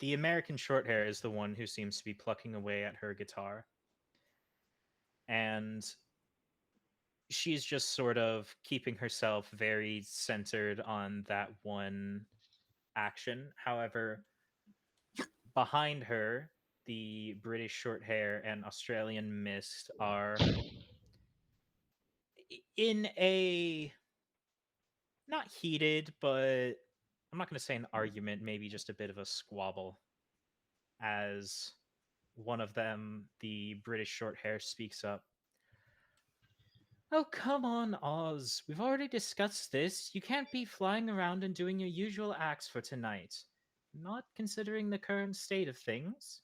[SPEAKER 2] The American short hair is the one who seems to be plucking away at her guitar. And she's just sort of keeping herself very centered on that one action. However, behind her, the British short hair and Australian mist are in a not heated, but I'm not going to say an argument, maybe just a bit of a squabble, as one of them, the British short hair, speaks up. Oh, come on, Oz. We've already discussed this. You can't be flying around and doing your usual acts for tonight. Not considering the current state of things.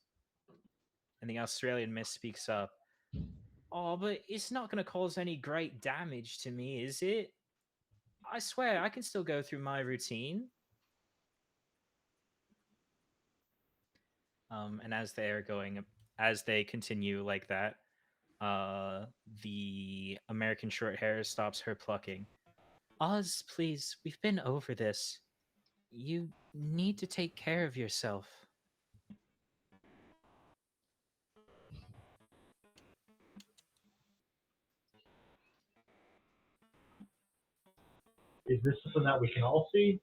[SPEAKER 2] And the Australian Miss speaks up. Oh, but it's not going to cause any great damage to me, is it? I swear, I can still go through my routine. And as they continue like that, the American short hair stops her plucking. Oz, please, we've been over this. You need to take care of yourself.
[SPEAKER 3] Is this something that we can all see?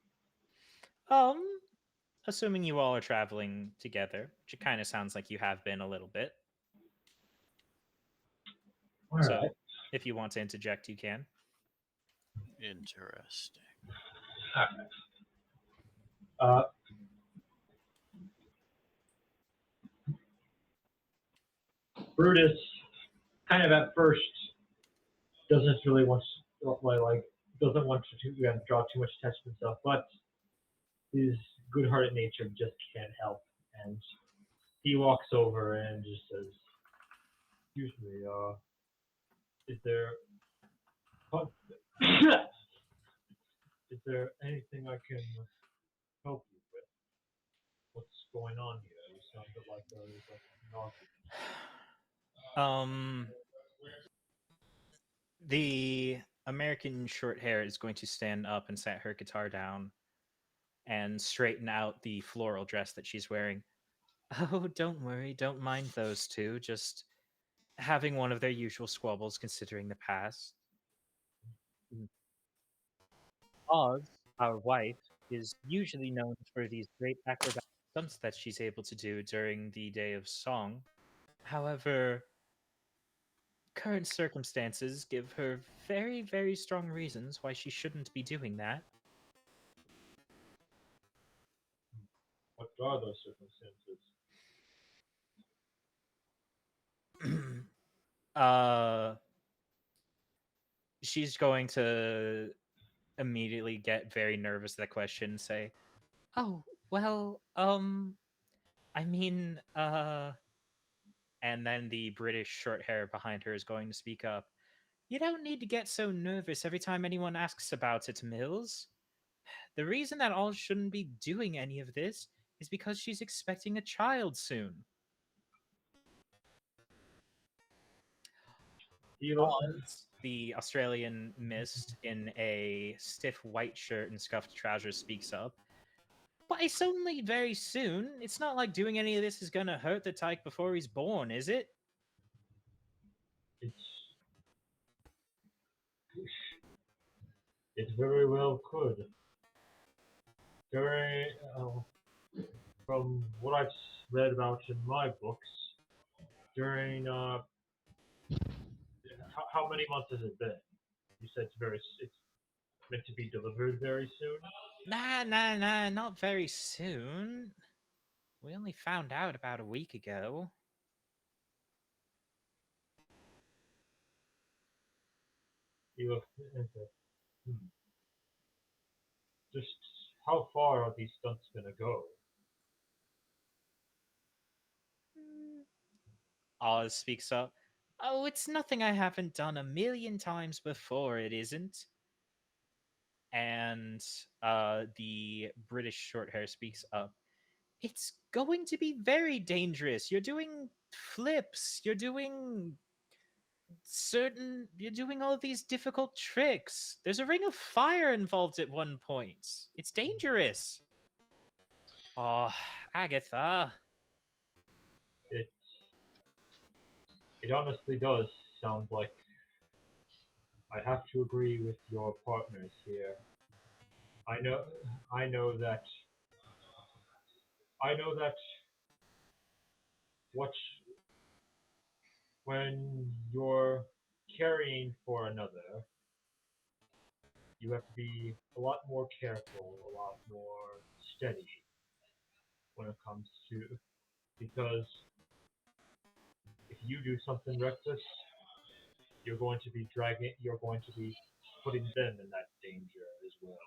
[SPEAKER 2] Assuming you all are traveling together, which it kind of sounds like you have been a little bit.
[SPEAKER 3] All
[SPEAKER 2] So,
[SPEAKER 3] right.
[SPEAKER 2] if you want to interject, you can.
[SPEAKER 4] Interesting.
[SPEAKER 3] Uh, Brutus, kind of at first, doesn't really want doesn't want to draw too much attention to himself, but his good-hearted nature just can't help, and he walks over and just says, "Excuse me, is there is there anything I can help you with? What's going on here? You sounded like there was like an argument."
[SPEAKER 2] The American short hair is going to stand up and set her guitar down and straighten out the floral dress that she's wearing. Oh, don't worry, don't mind those two. Just having one of their usual squabbles considering the past. Oz, our wife, is usually known for these great acrobatic stunts that she's able to do during the day of song. However, current circumstances give her very, very strong reasons why she shouldn't be doing that.
[SPEAKER 3] What are those circumstances?
[SPEAKER 2] uh, she's going to immediately get very nervous at the question and say, "Oh, well, I mean, and then the British short hair behind her is going to speak up. You don't need to get so nervous every time anyone asks about it, Mills. The reason that Oz shouldn't be doing any of this is because she's expecting a child soon. Oz, the Australian Miss in a stiff white shirt and scuffed trousers, speaks up. But it's only very soon. It's not like doing any of this is going to hurt the tyke before he's born, is it?
[SPEAKER 3] It's it very well could. Very from what I've read about in my books, during how many months has it been? You said it's meant to be delivered very soon.
[SPEAKER 2] Nah, not very soon. We only found out about a week ago.
[SPEAKER 3] You hmm. Just how far are these stunts gonna go?
[SPEAKER 2] Oz speaks up. Oh, it's nothing I haven't done a million times before, it isn't. And the British short hair speaks up. It's going to be very dangerous. You're doing flips. You're doing all of these difficult tricks. There's a ring of fire involved at one point. It's dangerous. Oh, Agatha.
[SPEAKER 3] It it honestly does sound like I have to agree with your partners here. I know I know that I know that what when you're caring for another, you have to be a lot more careful, a lot more steady when it comes to, because if you do something reckless, you're going to be putting them in that danger as well.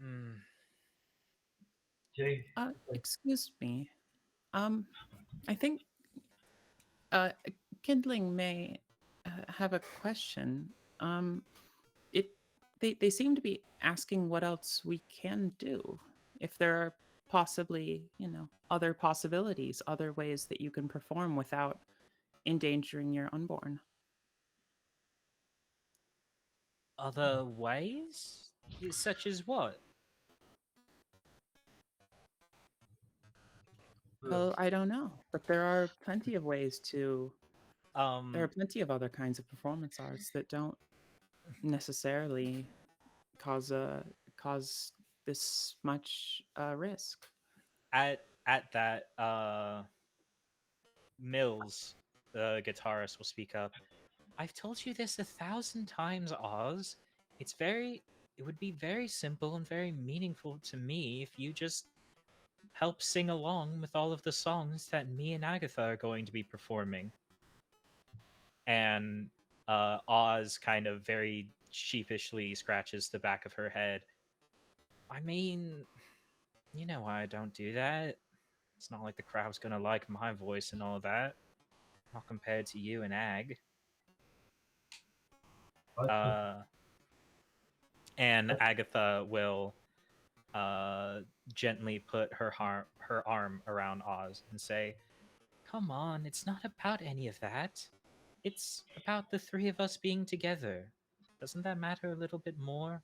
[SPEAKER 2] Hmm.
[SPEAKER 3] Okay?
[SPEAKER 6] Excuse me. I think uh, Kindling may have a question. It they seem to be asking what else we can do. If there are possibly, other possibilities, other ways that you can perform without endangering your unborn.
[SPEAKER 2] Other ways? Such as what?
[SPEAKER 6] Well, I don't know, but there are plenty of ways to. There are plenty of other kinds of performance arts that don't necessarily cause cause this much risk.
[SPEAKER 2] At that, Mills, the guitarist, will speak up. I've told you this 1,000 times, Oz. It would be very simple and very meaningful to me if you just help sing along with all of the songs that me and Agatha are going to be performing. And Oz kind of very sheepishly scratches the back of her head. I mean, you know why I don't do that. It's not like the crowd's gonna like my voice and all that. Not compared to you and Ag. Uh, and Agatha will gently put her arm around Oz and say, "Come on, it's not about any of that. It's about the three of us being together. Doesn't that matter a little bit more?"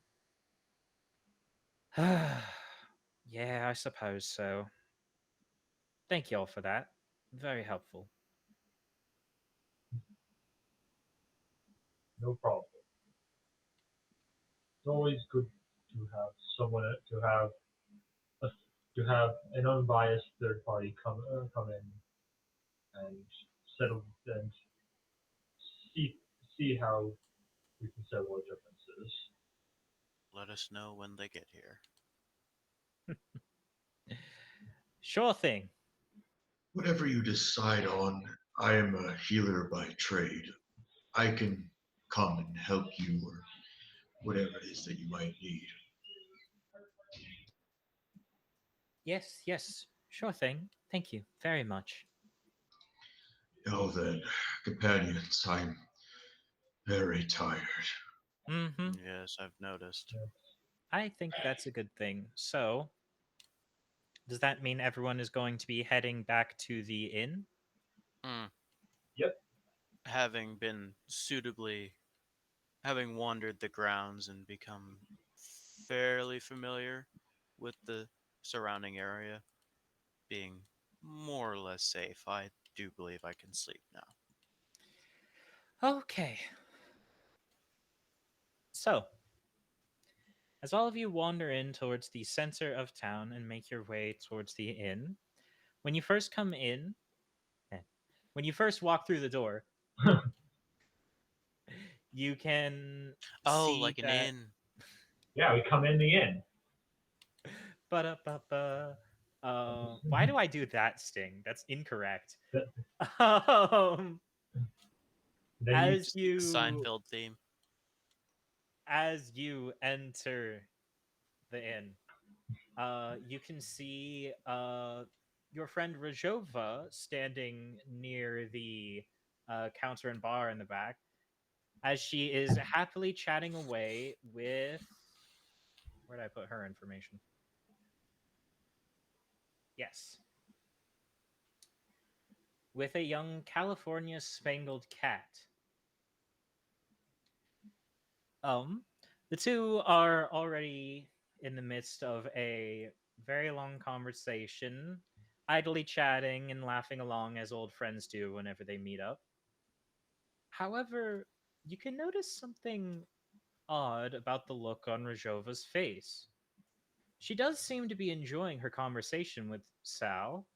[SPEAKER 2] Yeah, I suppose so. Thank you all for that. Very helpful.
[SPEAKER 3] No problem. It's always good to have someone a, to have an unbiased third party come in and settle and see see how we can settle our differences.
[SPEAKER 4] Let us know when they get here.
[SPEAKER 2] Sure thing.
[SPEAKER 5] Whatever you decide on, I am a healer by trade. I can come and help you or whatever it is that you might need.
[SPEAKER 2] Yes, yes, sure thing. Thank you very much.
[SPEAKER 5] Now then, companions, I'm very tired.
[SPEAKER 2] Mm-hmm.
[SPEAKER 4] Yes, I've noticed.
[SPEAKER 2] I think that's a good thing. So, does that mean everyone is going to be heading back to the inn?
[SPEAKER 4] Mm.
[SPEAKER 3] Yep.
[SPEAKER 4] Having wandered the grounds and become fairly familiar with the surrounding area, being more or less safe, I do believe I can sleep now.
[SPEAKER 2] Okay. So, as all of you wander in towards the center of town and make your way towards the inn, when you first come in, when you first walk through the door, you can
[SPEAKER 4] Oh,
[SPEAKER 2] see
[SPEAKER 4] like an
[SPEAKER 2] that.
[SPEAKER 4] inn.
[SPEAKER 3] Yeah, we come in the inn.
[SPEAKER 2] Ba-da-ba-ba. Why do I do that sting? That's incorrect.
[SPEAKER 3] Th-
[SPEAKER 2] Um,
[SPEAKER 3] Then you
[SPEAKER 2] as
[SPEAKER 4] Just the
[SPEAKER 2] you
[SPEAKER 4] Seinfeld theme.
[SPEAKER 2] as you enter the inn, you can see your friend Rajova standing near the counter and bar in the back, as she is happily chatting away with. Where did I put her information? Yes, with a young California Spangled cat. Um, the two are already in the midst of a very long conversation, idly chatting and laughing along as old friends do whenever they meet up. However, you can notice something odd about the look on Rajova's face. She does seem to be enjoying her conversation with Sal,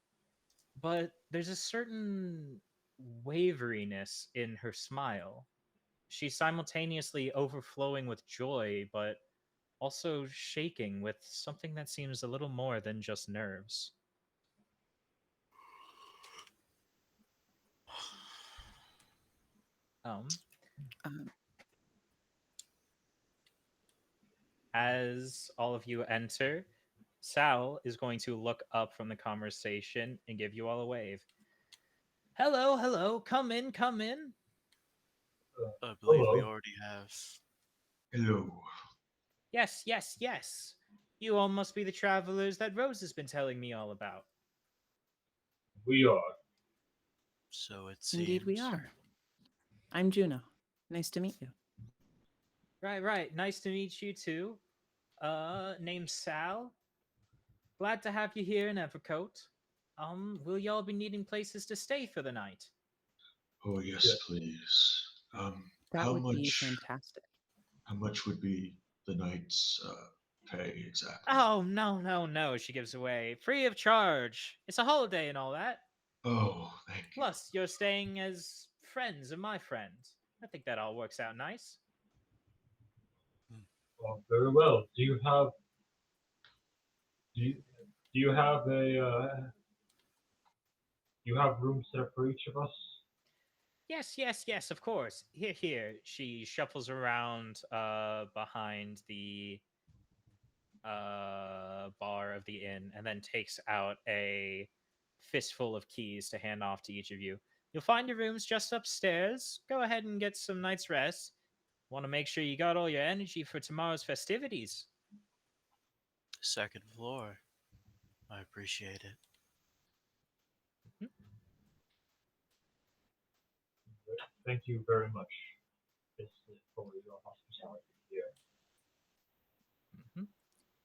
[SPEAKER 2] but there's a certain waveriness in her smile. she's simultaneously overflowing with joy, but also shaking with something that seems a little more than just nerves. Um,
[SPEAKER 6] Um,
[SPEAKER 2] as all of you enter, Sal is going to look up from the conversation and give you all a wave. Hello, hello, come in, come in.
[SPEAKER 4] I believe we
[SPEAKER 3] Hello.
[SPEAKER 4] already have.
[SPEAKER 5] Hello.
[SPEAKER 2] Yes, yes, yes. You all must be the travelers that Rose has been telling me all about.
[SPEAKER 3] We are.
[SPEAKER 4] So it
[SPEAKER 6] Indeed, we
[SPEAKER 4] seems.
[SPEAKER 6] are. I'm Juno. Nice to meet you.
[SPEAKER 2] Right, right. Nice to meet you too. Name's Sal. Glad to have you here in Evercoat. Will y'all be needing places to stay for the night?
[SPEAKER 5] Oh yes,
[SPEAKER 3] Yes.
[SPEAKER 5] please.
[SPEAKER 6] That
[SPEAKER 5] How
[SPEAKER 6] would be
[SPEAKER 5] much?
[SPEAKER 6] fantastic.
[SPEAKER 5] How much would be the night's pay exactly?
[SPEAKER 2] Oh, no, no, no, she gives away. Free of charge. It's a holiday and all that.
[SPEAKER 5] Oh, thank you.
[SPEAKER 2] Plus, you're staying as friends of my friend. I think that all works out nice.
[SPEAKER 3] Well, very well. Do you have you have room set up for each of us?
[SPEAKER 2] Yes, yes, yes, of course. Here, here. She shuffles around behind the bar of the inn and then takes out a fistful of keys to hand off to each of you. You'll find your rooms just upstairs. Go ahead and get some night's rest. Want to make sure you got all your energy for tomorrow's festivities.
[SPEAKER 4] Second floor. I appreciate it.
[SPEAKER 3] Thank you very much. This is for your hospitality here.
[SPEAKER 2] Mm-hmm.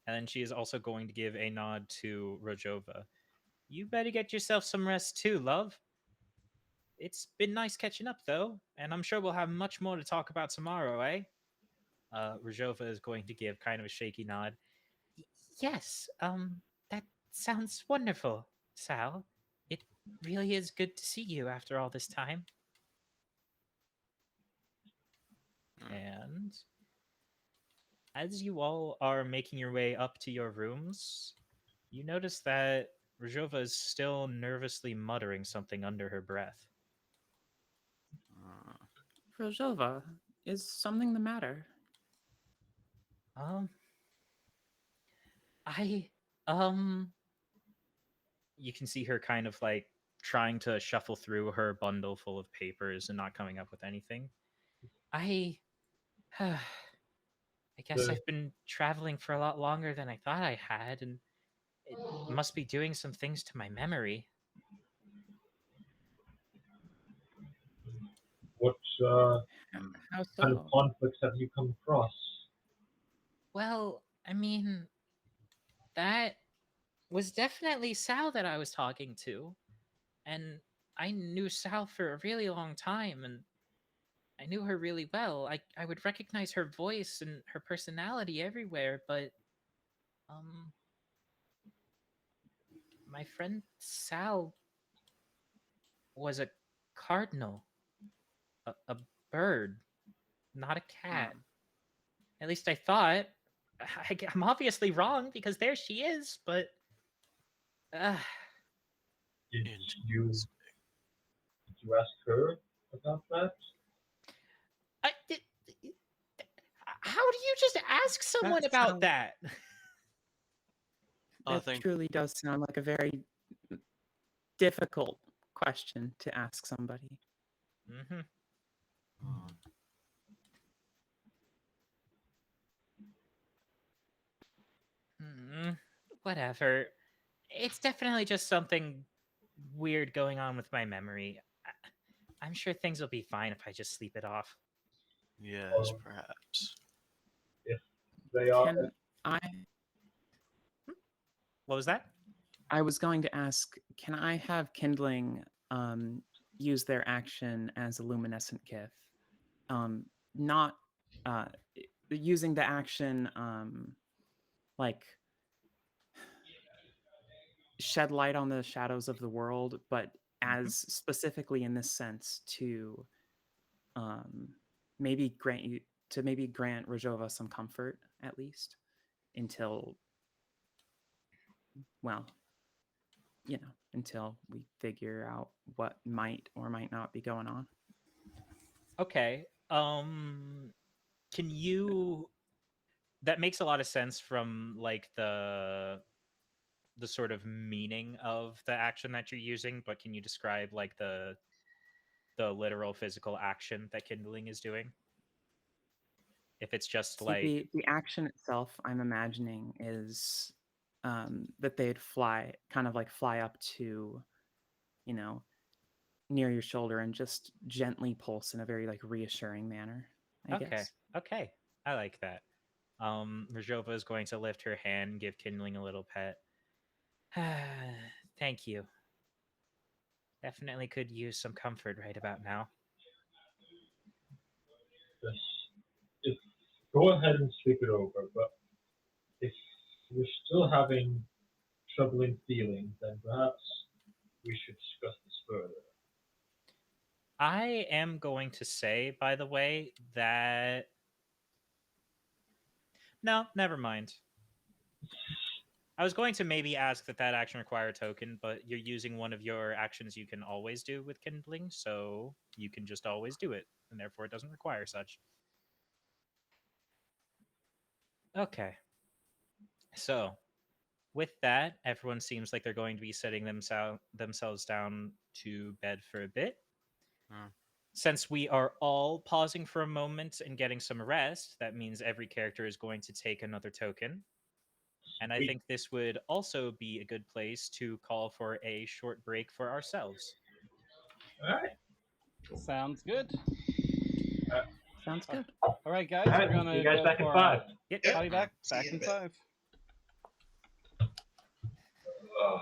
[SPEAKER 2] And then she is also going to give a nod to Rojova. You better get yourself some rest too, love. It's been nice catching up, though, and I'm sure we'll have much more to talk about tomorrow, eh? Rojova is going to give kind of a shaky nod. Yes, that sounds wonderful, Sal. It really is good to see you after all this time. And as you all are making your way up to your rooms, you notice that Rojova is still nervously muttering something under her breath.
[SPEAKER 6] Rojova, is something the matter?
[SPEAKER 2] Um, I, um, you can see her kind of like trying to shuffle through her bundle full of papers and not coming up with anything. I, I guess
[SPEAKER 3] The,
[SPEAKER 2] I've been traveling for a lot longer than I thought I had, and it must be doing some things to my memory.
[SPEAKER 3] what
[SPEAKER 6] How
[SPEAKER 3] kind of
[SPEAKER 6] so?
[SPEAKER 3] conflicts have you come across?
[SPEAKER 2] Well, I mean, that was definitely Sal that I was talking to, and I knew Sal for a really long time, and I knew her really well. I would recognize her voice and her personality everywhere, but um my friend Sal was a cardinal, a bird, not a cat. At least I thought. I'm obviously wrong because there she is, but uh,
[SPEAKER 3] Did you
[SPEAKER 4] Interesting.
[SPEAKER 3] did you ask her about that?
[SPEAKER 2] I, did, how do you just ask someone about
[SPEAKER 6] sounds-
[SPEAKER 2] that?
[SPEAKER 4] Oh,
[SPEAKER 6] That
[SPEAKER 4] thank
[SPEAKER 6] truly does sound like a very difficult question to ask somebody.
[SPEAKER 2] Mm-hmm. Whatever. It's definitely just something weird going on with my memory. I'm sure things will be fine if I just sleep it off.
[SPEAKER 4] Yes,
[SPEAKER 3] Um,
[SPEAKER 4] perhaps.
[SPEAKER 3] if they are,
[SPEAKER 6] Can I?
[SPEAKER 2] What was that?
[SPEAKER 6] I was going to ask, can I have Kindling use their action as a luminescent gift? Not uh, using the action like shed light on the shadows of the world, but as specifically in this sense to maybe grant Rojova some comfort at least until, well, until we figure out what might or might not be going on.
[SPEAKER 2] Okay. Can you? That makes a lot of sense from like the sort of meaning of the action that you're using, but can you describe like the literal physical action that kindling is doing? If it's just
[SPEAKER 6] See,
[SPEAKER 2] like
[SPEAKER 6] the action itself, I'm imagining, is that they'd fly up to, near your shoulder and just gently pulse in a very like reassuring manner, I
[SPEAKER 2] okay,
[SPEAKER 6] guess.
[SPEAKER 2] okay, I like that. Rajova is going to lift her hand, give kindling a little pet. Thank you. Definitely could use some comfort right about now.
[SPEAKER 3] Yes. If, go ahead and sleep it over, but if you're still having troubling feelings, then perhaps we should discuss this further.
[SPEAKER 2] I am going to say, by the way, that no, never mind. I was going to maybe ask that action require a token, but you're using one of your actions you can always do with kindling, so you can just always do it, and therefore it doesn't require such. Okay. So, with that, everyone seems like they're going to be setting themselves down to bed for a bit. Since we are all pausing for a moment and getting some rest, that means every character is going to take another token. And I
[SPEAKER 3] Sweet.
[SPEAKER 2] think this would also be a good place to call for a short break for ourselves.
[SPEAKER 3] All right.
[SPEAKER 1] Sounds good.
[SPEAKER 6] Sounds good.
[SPEAKER 1] All right, guys,
[SPEAKER 3] All
[SPEAKER 1] we're
[SPEAKER 3] right.
[SPEAKER 1] gonna
[SPEAKER 3] See you guys
[SPEAKER 1] go
[SPEAKER 3] back in
[SPEAKER 1] for
[SPEAKER 3] 5.
[SPEAKER 2] Yep,
[SPEAKER 5] Yep.
[SPEAKER 1] I'll be back
[SPEAKER 5] See you in a
[SPEAKER 1] in
[SPEAKER 5] bit.
[SPEAKER 1] 5.
[SPEAKER 3] Ugh.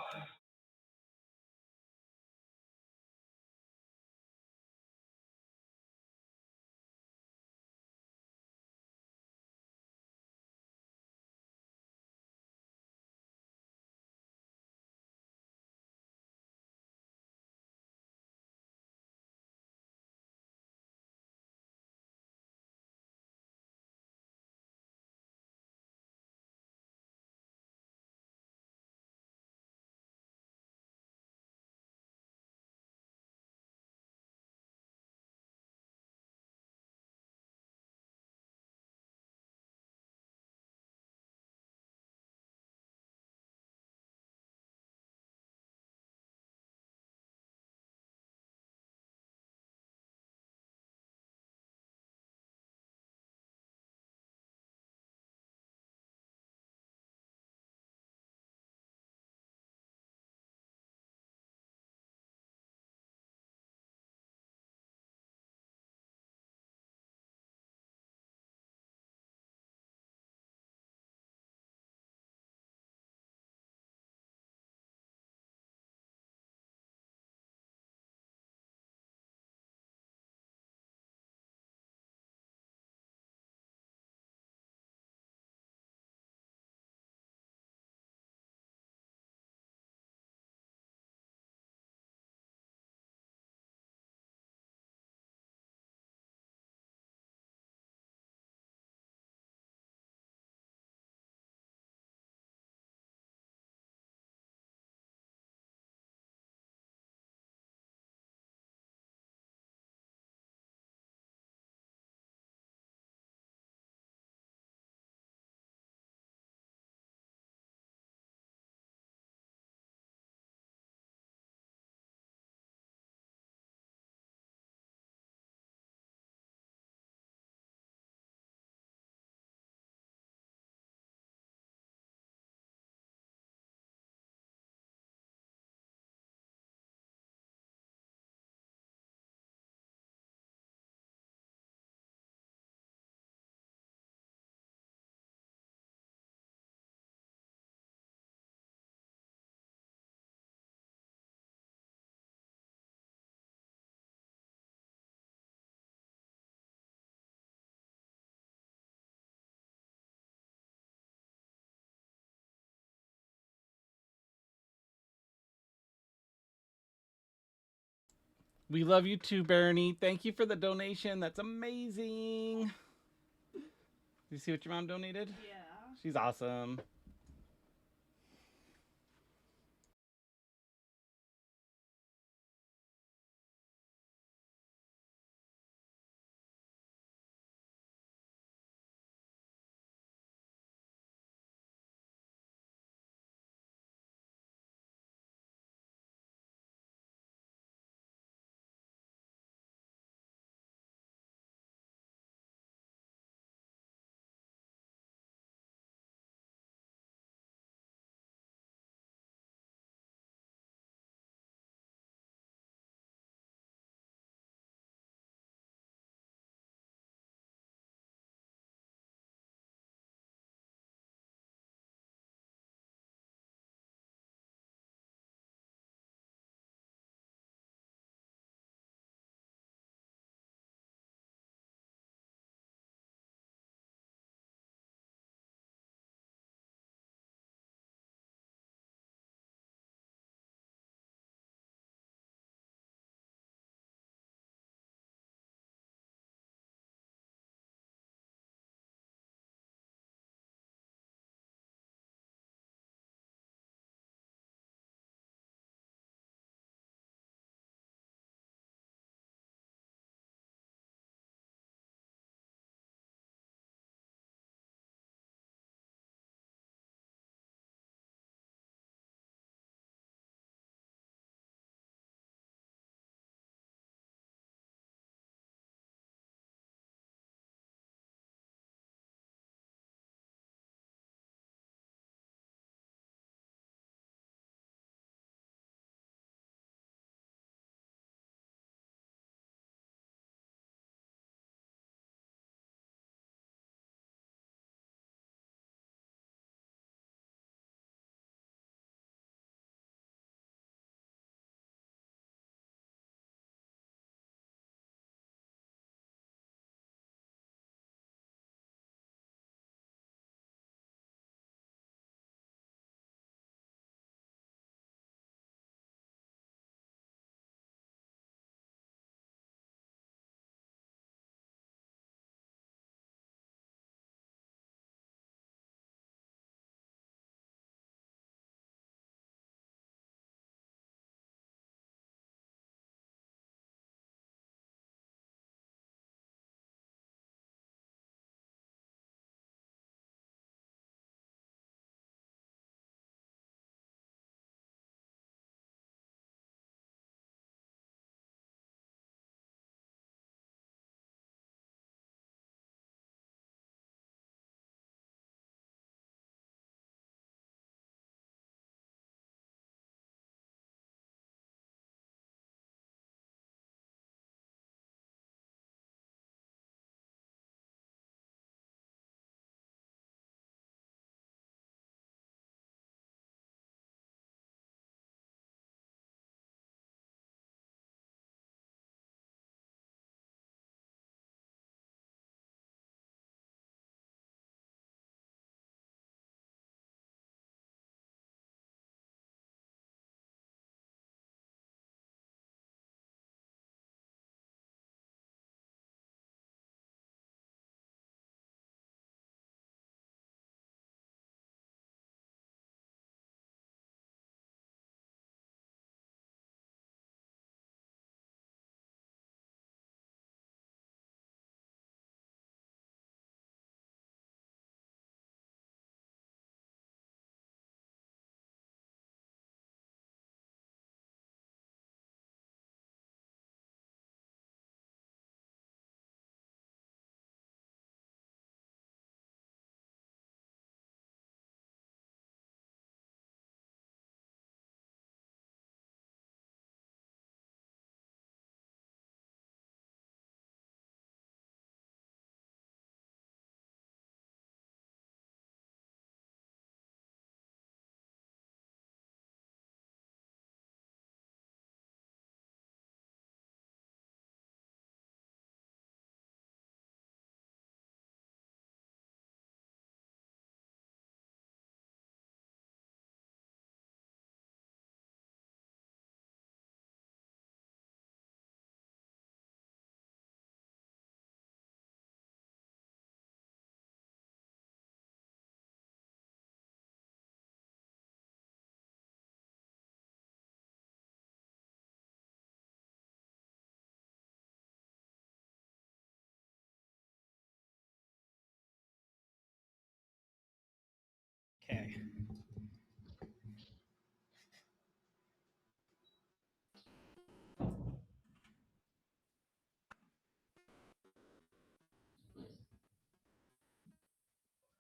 [SPEAKER 1] We love you too, Bernie. Thank you for the donation. That's amazing. Did you see what your mom donated?
[SPEAKER 7] Yeah.
[SPEAKER 1] She's awesome.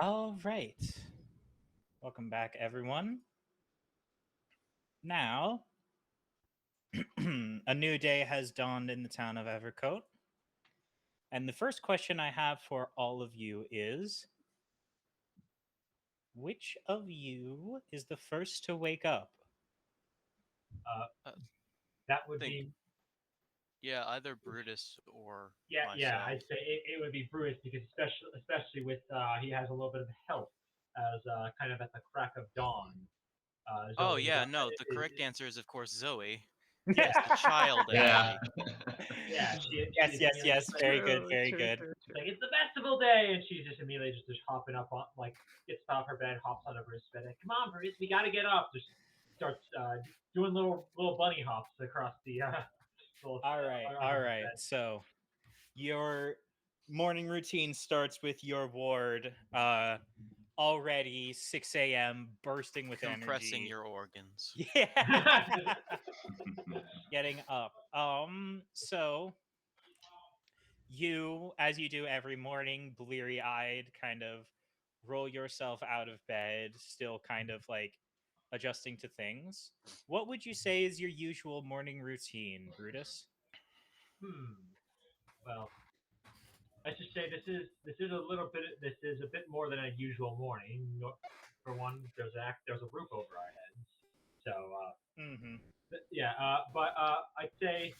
[SPEAKER 2] All right. Welcome back, everyone. Now, a new day has dawned in the town of Evercote. And the first question I have for all of you is, which of you is the first to wake up?
[SPEAKER 3] That would
[SPEAKER 4] think-
[SPEAKER 3] be
[SPEAKER 4] Yeah, either Brutus or
[SPEAKER 3] yeah,
[SPEAKER 4] myself.
[SPEAKER 3] I'd say it would be Brutus because especially with he has a little bit of help as kind of at the crack of dawn.
[SPEAKER 4] Oh
[SPEAKER 3] Zoe
[SPEAKER 4] yeah,
[SPEAKER 3] got-
[SPEAKER 4] no. The
[SPEAKER 3] is-
[SPEAKER 4] correct answer is of course Zoe.
[SPEAKER 3] Yeah.
[SPEAKER 4] It's the child in
[SPEAKER 5] Yeah.
[SPEAKER 4] me.
[SPEAKER 3] Yeah,
[SPEAKER 2] Yes,
[SPEAKER 3] she's
[SPEAKER 2] yes,
[SPEAKER 3] immediately
[SPEAKER 2] yes.
[SPEAKER 3] just like,
[SPEAKER 2] Very good, very good.
[SPEAKER 3] like it's the festival day, and she's just immediately just hopping up on like gets off her bed, hops on Bruce's bed, like, come on, Bruce, we gotta get up. Just starts doing little bunny hops across the. Little,
[SPEAKER 2] All right,
[SPEAKER 3] on
[SPEAKER 2] all
[SPEAKER 3] her
[SPEAKER 2] right.
[SPEAKER 3] bed.
[SPEAKER 2] So, your morning routine starts with your ward already 6 a.m. bursting with
[SPEAKER 4] Compressing
[SPEAKER 2] energy.
[SPEAKER 4] your organs.
[SPEAKER 2] Yeah. Getting up. So you, as you do every morning, bleary-eyed, kind of roll yourself out of bed, still kind of like adjusting to things. What would you say is your usual morning routine, Brutus?
[SPEAKER 3] Well, I should say this is a bit more than a usual morning. For one, there's a roof over our heads, so but I'd say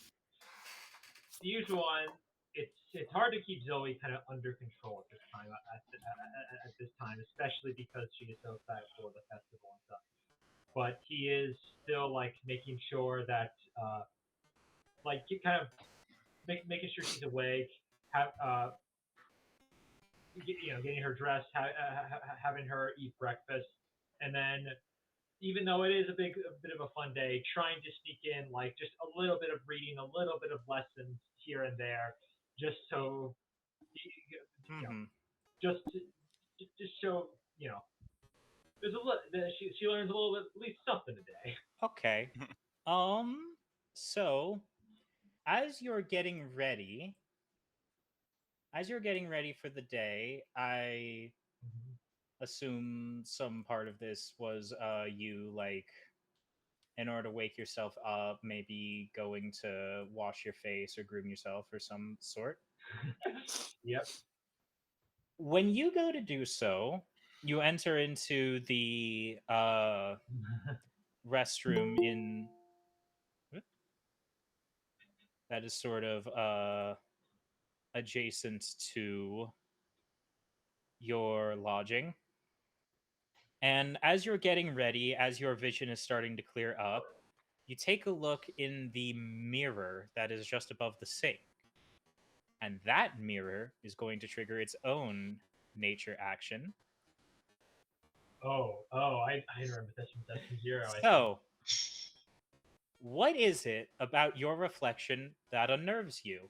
[SPEAKER 3] the usual one. It's hard to keep Zoe kind of under control at this time at this time, especially because she is so excited for the festival and stuff. But he is still like making sure that like you kind of making sure she's awake, have getting her dressed, having her eat breakfast, and then even though it is a bit of a fun day, trying to sneak in like just a little bit of reading, a little bit of lessons here and there, just so just to show there's a little she learns a little bit, at least something a day.
[SPEAKER 2] Okay. So as you're getting ready for the day, I assume some part of this was you like in order to wake yourself up, maybe going to wash your face or groom yourself or some sort.
[SPEAKER 3] Yep.
[SPEAKER 2] When you go to do so, you enter into the restroom in that is sort of adjacent to your lodging. And as you're getting ready, as your vision is starting to clear up, you take a look in the mirror that is just above the sink. And that mirror is going to trigger its own nature action.
[SPEAKER 3] I remember this from Session Zero.
[SPEAKER 2] So, what is it about your reflection that unnerves you?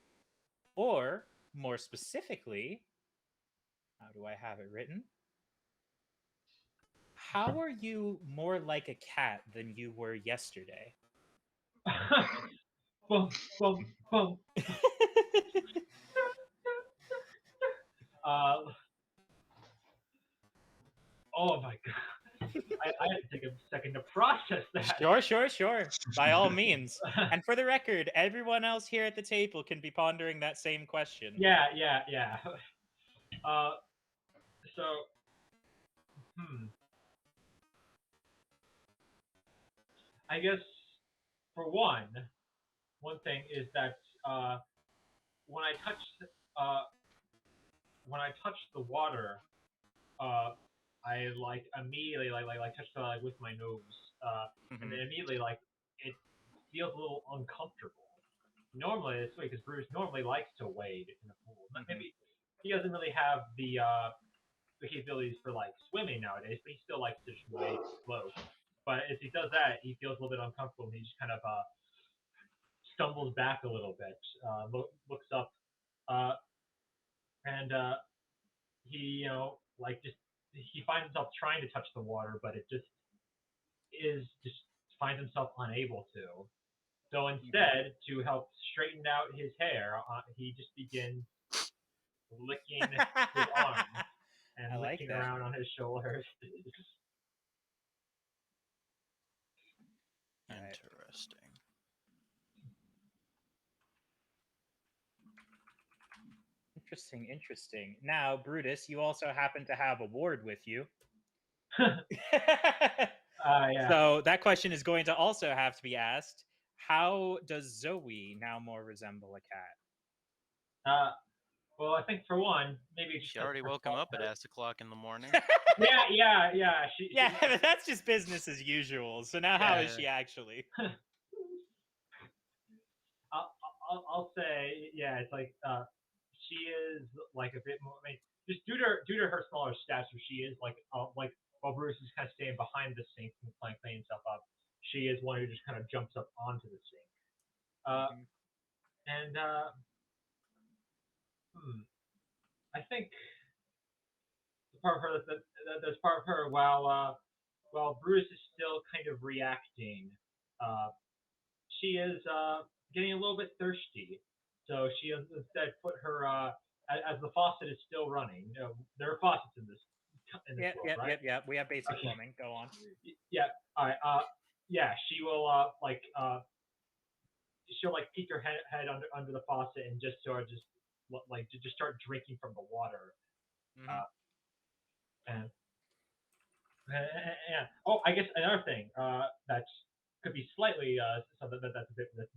[SPEAKER 2] Or, more specifically, how do I have it written? How are you more like a cat than you were yesterday?
[SPEAKER 3] Boom, boom, boom. Oh my god. I had to take a second to process that.
[SPEAKER 2] Sure. By all means. And for the record, everyone else here at the table can be pondering that same question.
[SPEAKER 3] Yeah. So, I guess for one thing is that when I touched the water, I like immediately like touched it like with my nose, and then immediately like it feels a little uncomfortable. Normally this way because Bruce normally likes to wade in a pool. Maybe he doesn't really have the capabilities for like swimming nowadays, but he still likes to just wade and float. But if he does that, he feels a little bit uncomfortable, and he just kind of stumbles back a little bit, looks up, and he like just he finds himself trying to touch the water, but it just finds himself unable to. So instead, to help straighten out his hair, he just begins licking his arms and
[SPEAKER 2] I like
[SPEAKER 3] licking
[SPEAKER 2] that.
[SPEAKER 3] around on his shoulders.
[SPEAKER 4] Interesting.
[SPEAKER 2] Interesting. Now, Brutus, you also happen to have a ward with you.
[SPEAKER 3] Yeah.
[SPEAKER 2] So that question is going to also have to be asked. How does Zoe now more resemble a cat?
[SPEAKER 3] Well, I think for one, maybe
[SPEAKER 4] She already woke him up at ass o'clock in the morning.
[SPEAKER 3] Yeah.
[SPEAKER 2] Yeah, but that's just business as usual. So now, how is she actually?
[SPEAKER 3] I'll say, yeah, it's like she is like a bit more. I mean, just due to her smaller stature, she is like while Bruce is kind of staying behind the sink and cleaning himself up, she is one who just kind of jumps up onto the sink. And I think the part of her there's part of her while Bruce is still kind of reacting, she is getting a little bit thirsty. So she instead put her as the faucet is still running. There are faucets in this world, right?
[SPEAKER 2] Yep. We have basic plumbing. Go on.
[SPEAKER 3] Yeah. All right. Yeah. She will she'll like peek her head under the faucet and just sort of just start drinking from the water. And yeah. Oh, I guess another thing that could be slightly something that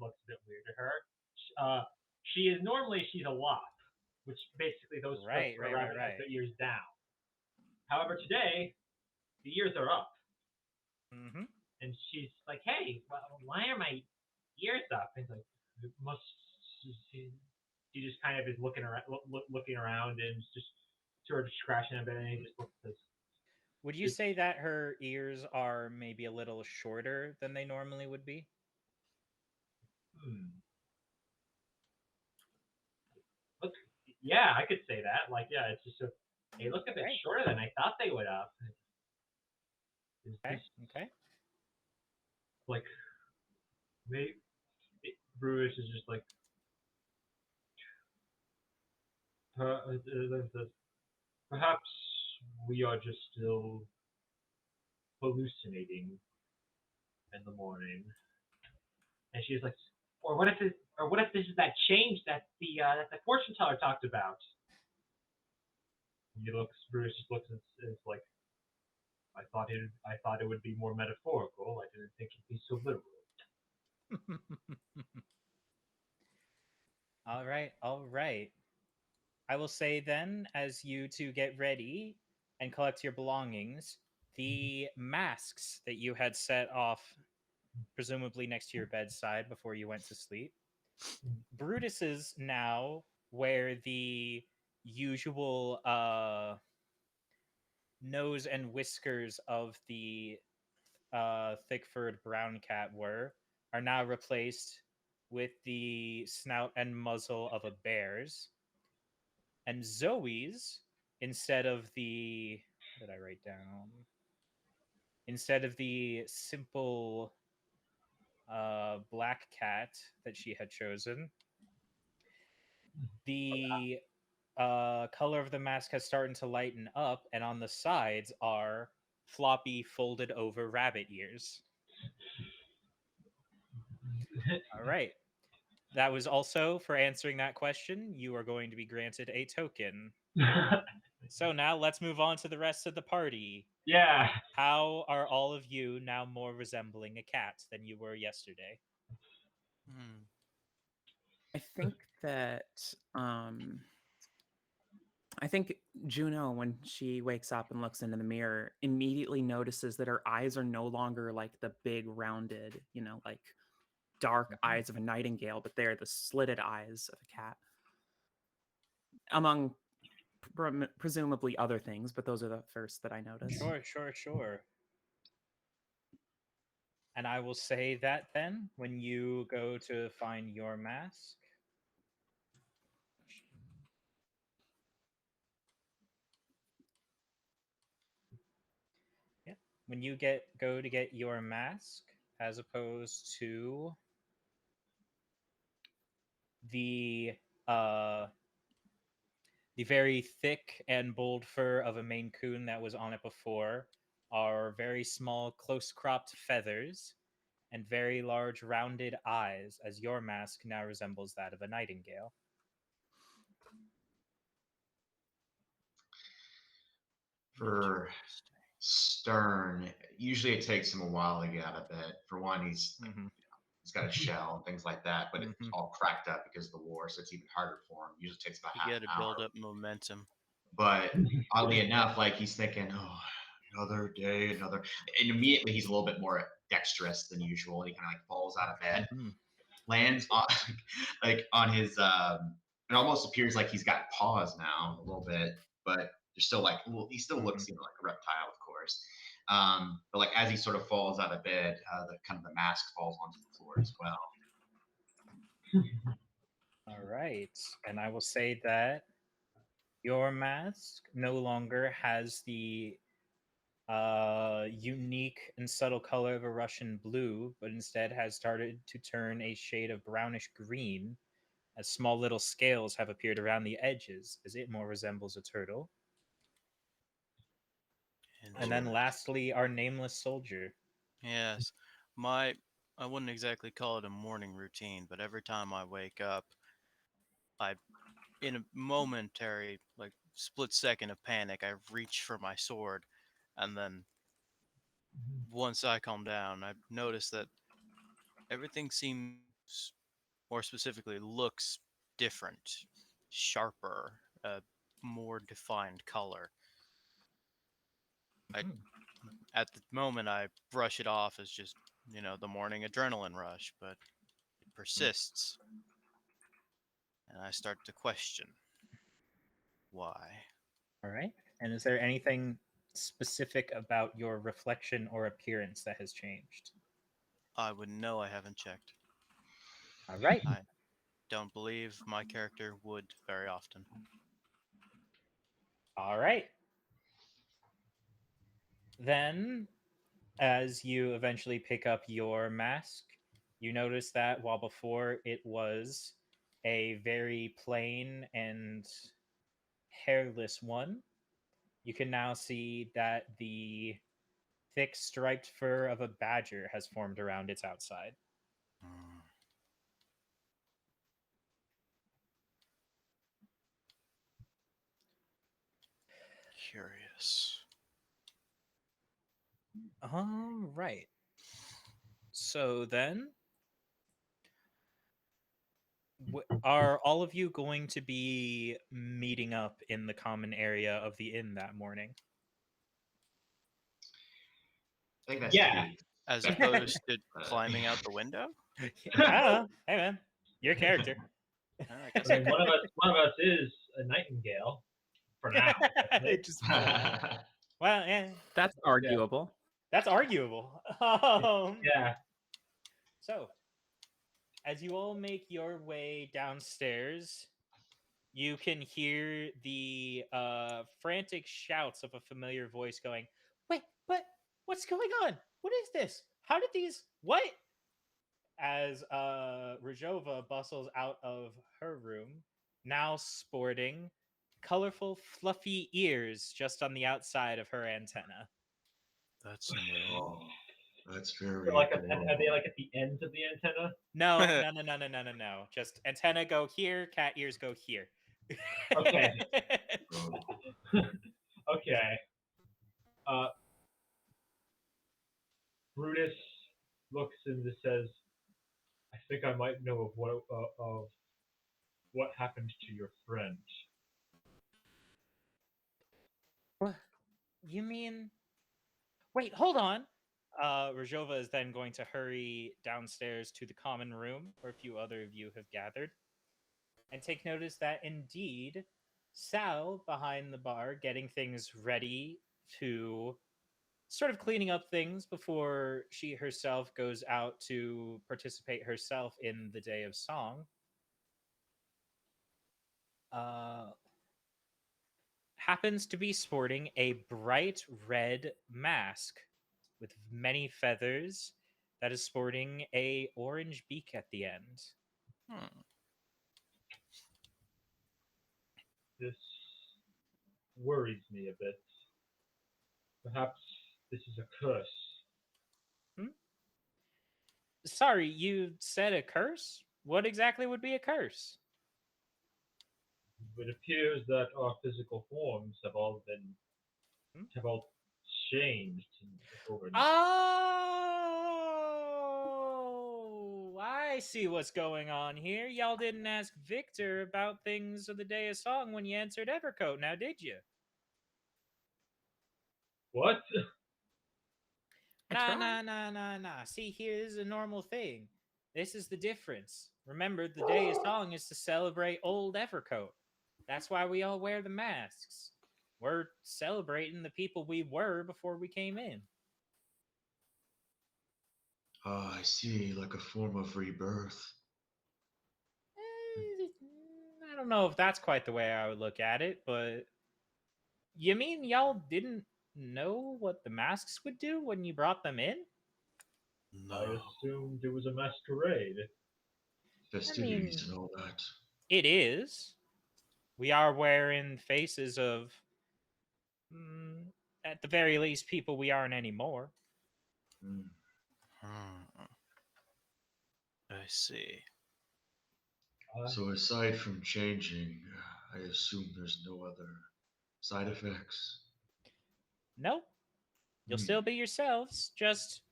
[SPEAKER 3] looks a bit weird to her. She's a lop, which basically those
[SPEAKER 2] right.
[SPEAKER 3] the ears down. However, today the ears are up, and she's like, "Hey, why are my ears up?" And it's like, she just kind of is looking around and just sort of scratching a bit, and he just looks at this.
[SPEAKER 2] Would you say that her ears are maybe a little shorter than they normally would be?
[SPEAKER 3] Look, yeah, I could say that. Like, yeah, it's just they look a bit shorter than I thought they would have.
[SPEAKER 2] Okay.
[SPEAKER 3] Like, maybe Bruce is just like, perhaps we are just still hallucinating in the morning. And she's like, or what if this is that change that the fortune teller talked about? Bruce just looks and is like, I thought it would be more metaphorical. I didn't think it'd be so literal.
[SPEAKER 2] All right. I will say then, as you two get ready and collect your belongings, the masks that you had set off, presumably next to your bedside before you went to sleep, Brutus's now wear the usual nose and whiskers of the thick-furred brown cat are now replaced with the snout and muzzle of a bear's. And Zoe's, instead of the what did I write down? Instead of the simple black cat that she had chosen, the color of the mask has started to lighten up, and on the sides are floppy, folded over rabbit ears. All right. That was also for answering that question. You are going to be granted a token. So now let's move on to the rest of the party.
[SPEAKER 3] Yeah.
[SPEAKER 2] How are all of you now more resembling a cat than you were yesterday?
[SPEAKER 6] I think that I think Juno, when she wakes up and looks into the mirror, immediately notices that her eyes are no longer like the big rounded, like dark eyes of a nightingale, but they're the slitted eyes of a cat. Among presumably other things, but those are the first that I noticed.
[SPEAKER 2] Sure. And I will say that then, when you go to find your mask. when you go to get your mask, as opposed to the very thick and bold fur of a Maine Coon that was on it before, are very small, close-cropped feathers and very large, rounded eyes, as your mask now resembles that of a nightingale.
[SPEAKER 5] For Stern, usually it takes him a while to get out of bed. For one, he's got a shell and things like that, but it's all cracked up because of the war, so it's even harder for him. Usually takes about half
[SPEAKER 4] You
[SPEAKER 5] an
[SPEAKER 4] got to
[SPEAKER 5] hour.
[SPEAKER 4] build up momentum.
[SPEAKER 5] But oddly enough, like he's thinking, oh, another day, another, and immediately he's a little bit more dexterous than usual. He kind of like falls out of bed, lands on like on his. It almost appears like he's got paws now a little bit, but they're still like, well, he still looks like a reptile, of course. But like as he sort of falls out of bed, the kind of the mask falls onto the floor as well.
[SPEAKER 2] All right, and I will say that your mask no longer has the unique and subtle color of a Russian blue, but instead has started to turn a shade of brownish green, as small little scales have appeared around the edges, as it more resembles a turtle. And then lastly, our nameless soldier.
[SPEAKER 4] Yes. I wouldn't exactly call it a morning routine, but every time I wake up, in a momentary, like, split second of panic, I reach for my sword, and then once I calm down, I notice that everything seems, more specifically, looks different, sharper, more defined color. At the moment, I brush it off as just, the morning adrenaline rush, but it persists, and I start to question why.
[SPEAKER 2] All right. And is there anything specific about your reflection or appearance that has changed?
[SPEAKER 4] I would know. I haven't checked.
[SPEAKER 2] All right.
[SPEAKER 4] I don't believe my character would very often.
[SPEAKER 2] All right. Then, as you eventually pick up your mask, you notice that while before it was a very plain and hairless one, you can now see that the thick striped fur of a badger has formed around its outside.
[SPEAKER 4] Curious.
[SPEAKER 2] All right. So then, are all of you going to be meeting up in the common area of the inn that morning?
[SPEAKER 5] I think that's
[SPEAKER 3] Yeah.
[SPEAKER 4] As opposed to climbing out the window?
[SPEAKER 2] I don't know. Hey, man, your character.
[SPEAKER 4] I guess
[SPEAKER 3] I mean, one of us is a nightingale for now.
[SPEAKER 2] It just well, yeah,
[SPEAKER 6] That's arguable.
[SPEAKER 2] that's arguable.
[SPEAKER 3] Yeah.
[SPEAKER 2] So, as you all make your way downstairs, you can hear the frantic shouts of a familiar voice going, "Wait, but what's going on? What is this? How did these? What?" As Rajova bustles out of her room, now sporting colorful, fluffy ears just on the outside of her antenna.
[SPEAKER 4] that's new.
[SPEAKER 5] Oh, that's very
[SPEAKER 3] Are they like at the ends of the antenna?
[SPEAKER 2] No. Just antenna go here, cat ears go here.
[SPEAKER 3] Okay. Okay. Brutus looks and just says, "I think I might know of what happened to your friend."
[SPEAKER 2] What? You mean? Wait, hold on. Rajova is then going to hurry downstairs to the common room where a few other of you have gathered and take notice that indeed Sal behind the bar getting things ready to sort of cleaning up things before she herself goes out to participate herself in the day of song. Happens to be sporting a bright red mask with many feathers that is sporting a orange beak at the end.
[SPEAKER 4] Hmm.
[SPEAKER 3] This worries me a bit. Perhaps this is a curse.
[SPEAKER 2] Sorry, you said a curse? What exactly would be a curse?
[SPEAKER 3] It appears that our physical forms have all changed over.
[SPEAKER 2] Oh, I see what's going on here. Y'all didn't ask Victor about things of the Day of Song when you answered Evercoat, now did you?
[SPEAKER 3] What?
[SPEAKER 6] I
[SPEAKER 2] Nah,
[SPEAKER 6] tried.
[SPEAKER 2] nah. See, here's a normal thing. This is the difference. Remember, the Day of Song is to celebrate old Evercoat. That's why we all wear the masks. We're celebrating the people we were before we came in.
[SPEAKER 5] Ah, I see, like a form of rebirth.
[SPEAKER 2] Eh, I don't know if that's quite the way I would look at it, but you mean y'all didn't know what the masks would do when you brought them in?
[SPEAKER 3] I
[SPEAKER 4] No.
[SPEAKER 3] assumed it was a masquerade.
[SPEAKER 5] Festivities and all that.
[SPEAKER 2] It is. We are wearing faces of, mm, at the very least, people we aren't anymore.
[SPEAKER 5] Hmm.
[SPEAKER 4] Hmm. I see.
[SPEAKER 5] So aside from changing, I assume there's no other side effects.
[SPEAKER 2] Nope. You'll
[SPEAKER 5] Hmm.
[SPEAKER 2] still be yourselves, just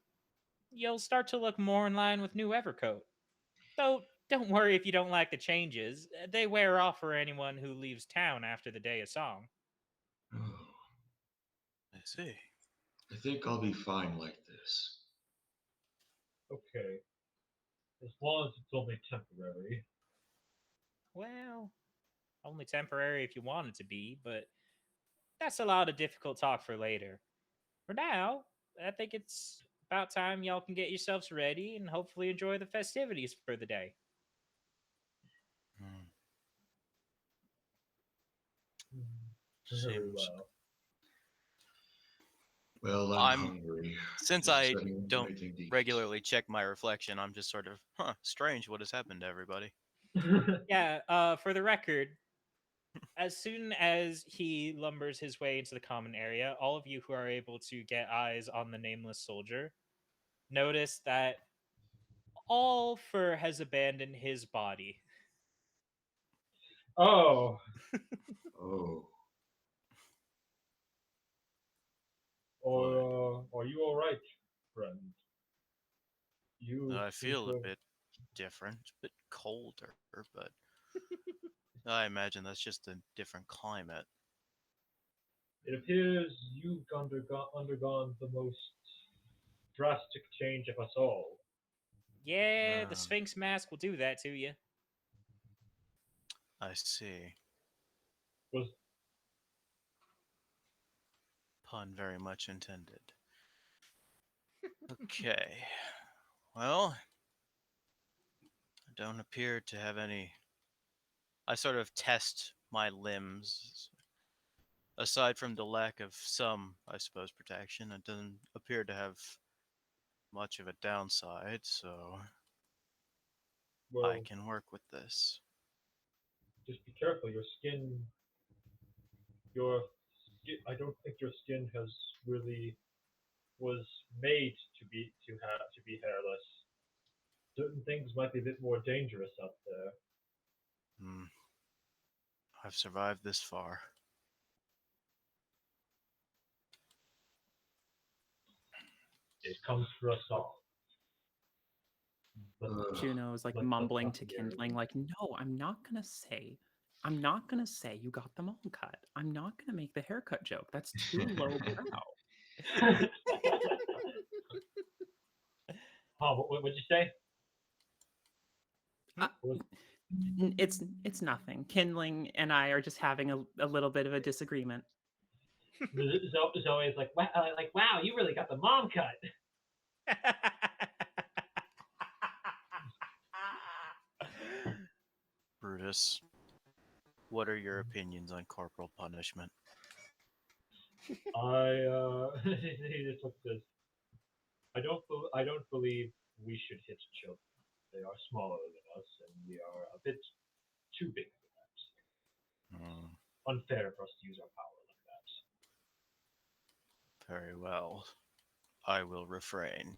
[SPEAKER 2] you'll start to look more in line with new Evercoat. Though, don't worry if you don't like the changes. They wear off for anyone who leaves town after the Day of Song.
[SPEAKER 5] Oh,
[SPEAKER 4] I see.
[SPEAKER 5] I think I'll be fine like this.
[SPEAKER 3] Okay, as long as it's only temporary.
[SPEAKER 2] Well, only temporary if you want it to be, but that's a lot of difficult talk for later. For now, I think it's about time y'all can get yourselves ready and hopefully enjoy the festivities for the day.
[SPEAKER 4] Hmm.
[SPEAKER 3] Very
[SPEAKER 4] Seems.
[SPEAKER 3] well.
[SPEAKER 5] Well, I'm
[SPEAKER 4] I'm
[SPEAKER 5] hungry.
[SPEAKER 4] Since
[SPEAKER 5] Does
[SPEAKER 4] I
[SPEAKER 5] anyone have
[SPEAKER 4] don't
[SPEAKER 5] anything to eat?
[SPEAKER 4] regularly check my reflection, I'm just sort of, strange what has happened to everybody.
[SPEAKER 2] Yeah, for the record, as soon as he lumbers his way into the common area, all of you who are able to get eyes on the nameless soldier notice that all fur has abandoned his body.
[SPEAKER 3] Oh,
[SPEAKER 5] Oh,
[SPEAKER 3] are you all right, friend? You
[SPEAKER 4] I
[SPEAKER 3] seem
[SPEAKER 4] feel a
[SPEAKER 3] to.
[SPEAKER 4] bit different, a bit colder, but I imagine that's just a different climate.
[SPEAKER 3] It appears you've undergone the most drastic change of us all.
[SPEAKER 2] Yeah, the
[SPEAKER 4] Uh,
[SPEAKER 2] Sphinx mask will do that to you.
[SPEAKER 4] I see.
[SPEAKER 3] Was
[SPEAKER 4] Pun very much intended. Okay. Well, I don't appear to have any. I sort of test my limbs. Aside from the lack of some, I suppose, protection, it doesn't appear to have much of a downside, so I
[SPEAKER 3] well.
[SPEAKER 4] can work with this.
[SPEAKER 3] Just be careful. Your skin. I don't think your skin has really was made to be hairless. Certain things might be a bit more dangerous out there.
[SPEAKER 4] Hmm. I've survived this far.
[SPEAKER 3] It comes for us all. But
[SPEAKER 5] ugh.
[SPEAKER 6] Juno is like
[SPEAKER 3] let's
[SPEAKER 6] mumbling
[SPEAKER 3] not
[SPEAKER 6] to
[SPEAKER 3] be
[SPEAKER 6] Kindling,
[SPEAKER 3] arrogant.
[SPEAKER 6] like, no, I'm not gonna say you got them all cut. I'm not gonna make the haircut joke. That's too lowbrow.
[SPEAKER 3] Oh, what'd you say?
[SPEAKER 6] Uh,
[SPEAKER 3] What was-
[SPEAKER 6] it's nothing. Kindling and I are just having a little bit of a disagreement.
[SPEAKER 3] Zoe's like, wow, you really got the mom cut.
[SPEAKER 4] Brutus, what are your opinions on corporal punishment?
[SPEAKER 3] He just looks at this. I don't believe we should hit children. They are smaller than us, and we are a bit too big for that.
[SPEAKER 4] Hmm,
[SPEAKER 3] Unfair for us to use our power like that.
[SPEAKER 4] very well. I will refrain.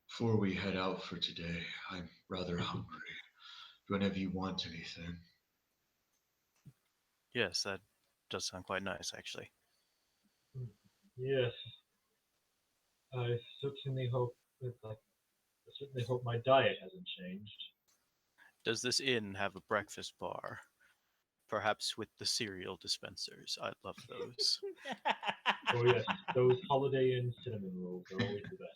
[SPEAKER 5] Before we head out for today, I'm rather hungry. Do any of you want anything?
[SPEAKER 4] Yes, that does sound quite nice, actually.
[SPEAKER 3] Yes, I certainly hope that I certainly hope my diet hasn't changed.
[SPEAKER 4] Does this inn have a breakfast bar? Perhaps with the cereal dispensers. I'd love those.
[SPEAKER 3] Oh yes, those Holiday Inn cinnamon rolls are always the best.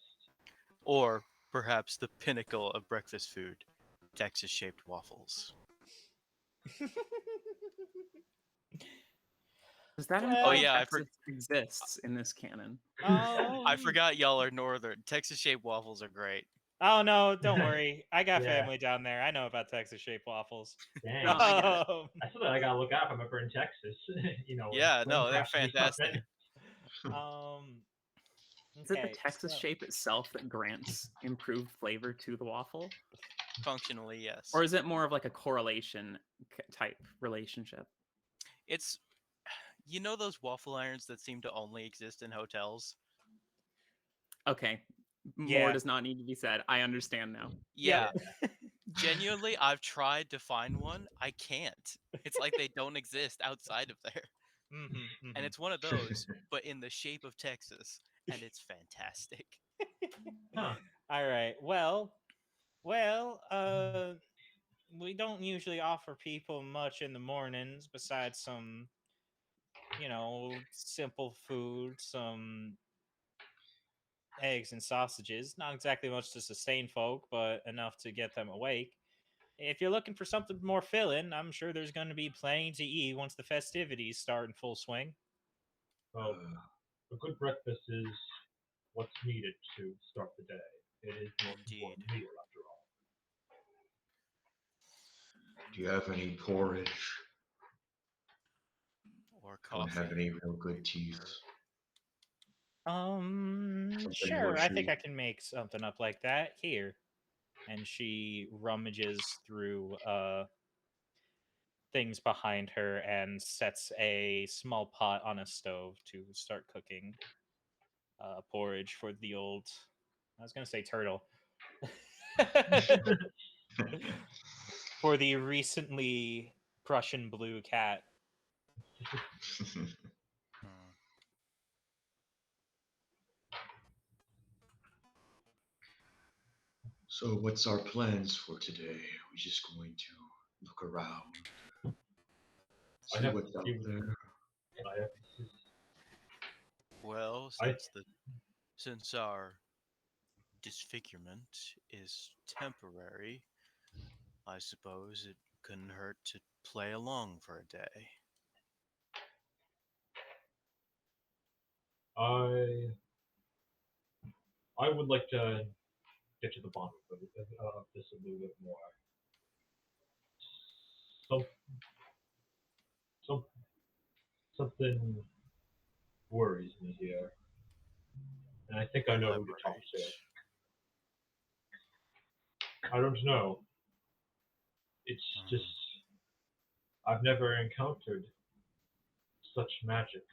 [SPEAKER 4] Or perhaps the pinnacle of breakfast food, Texas shaped waffles.
[SPEAKER 6] Does that
[SPEAKER 4] Oh,
[SPEAKER 6] imply
[SPEAKER 4] yeah,
[SPEAKER 6] Texas exists in this canon?
[SPEAKER 4] I forgot y'all are northern. Texas shaped waffles are great.
[SPEAKER 2] Oh no, don't worry. I got
[SPEAKER 3] Yeah.
[SPEAKER 2] family down there. I know about Texas shaped waffles.
[SPEAKER 3] Dang.
[SPEAKER 6] No, I get it.
[SPEAKER 3] That's something I gotta look out. If I'm ever in Texas, you know.
[SPEAKER 4] Yeah,
[SPEAKER 3] plane
[SPEAKER 4] no, they're
[SPEAKER 3] crashes or something.
[SPEAKER 4] fantastic.
[SPEAKER 6] Is it the
[SPEAKER 2] Okay,
[SPEAKER 6] Texas
[SPEAKER 2] so-
[SPEAKER 6] shape itself that grants improved flavor to the waffle?
[SPEAKER 4] Functionally, yes.
[SPEAKER 6] Or is it more of like a correlation type relationship?
[SPEAKER 4] It's, you know, those waffle irons that seem to only exist in hotels?
[SPEAKER 6] Okay.
[SPEAKER 2] Yeah.
[SPEAKER 6] More does not need to be said. I understand now.
[SPEAKER 4] Yeah. Genuinely, I've tried to find one. I can't. It's like they don't exist outside of there. And it's one of those, but in the shape of Texas, and it's fantastic.
[SPEAKER 3] Huh.
[SPEAKER 2] All right. Well, we don't usually offer people much in the mornings besides some, simple food, some eggs and sausages. Not exactly much to sustain folk, but enough to get them awake. If you're looking for something more filling, I'm sure there's going to be plenty to eat once the festivities start in full swing.
[SPEAKER 3] Well, a good breakfast is what's needed to start the day. It is the most important meal, after all.
[SPEAKER 5] Do you have any porridge?
[SPEAKER 4] Or
[SPEAKER 5] Don't
[SPEAKER 4] coffee.
[SPEAKER 5] have any real good teas. Something
[SPEAKER 2] Sure. I think
[SPEAKER 5] mushy.
[SPEAKER 2] I can make something up like that. Here. And she rummages through things behind her and sets a small pot on a stove to start cooking porridge for the old. I was gonna say turtle. For the recently Prussian blue cat.
[SPEAKER 5] So, what's our plans for today? We're just going to look around, see what's out there.
[SPEAKER 3] I have to see.
[SPEAKER 4] Well, since our disfigurement is temporary, I suppose it couldn't hurt to play along for a day.
[SPEAKER 3] I would like to get to the bottom of this a little bit more. Some, something worries me here, and I think I know who to talk to. I don't know. It's just I've never encountered such magic,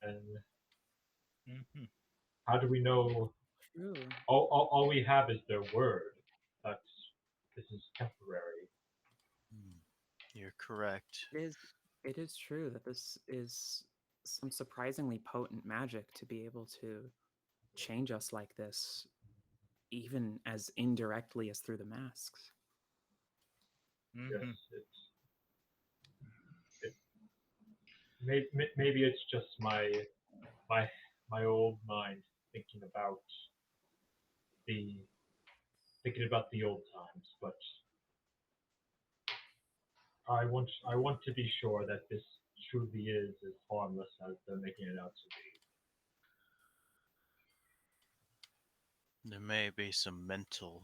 [SPEAKER 3] and how do we know?
[SPEAKER 6] True.
[SPEAKER 3] All we have is their word that this is temporary.
[SPEAKER 4] You're correct.
[SPEAKER 6] It is true that this is some surprisingly potent magic to be able to change us like this, even as indirectly as through the masks.
[SPEAKER 3] Yes, maybe it's just my old mind thinking about the old times, but I want to be sure that this truly is as harmless as they're making it out to be.
[SPEAKER 4] There may be some mental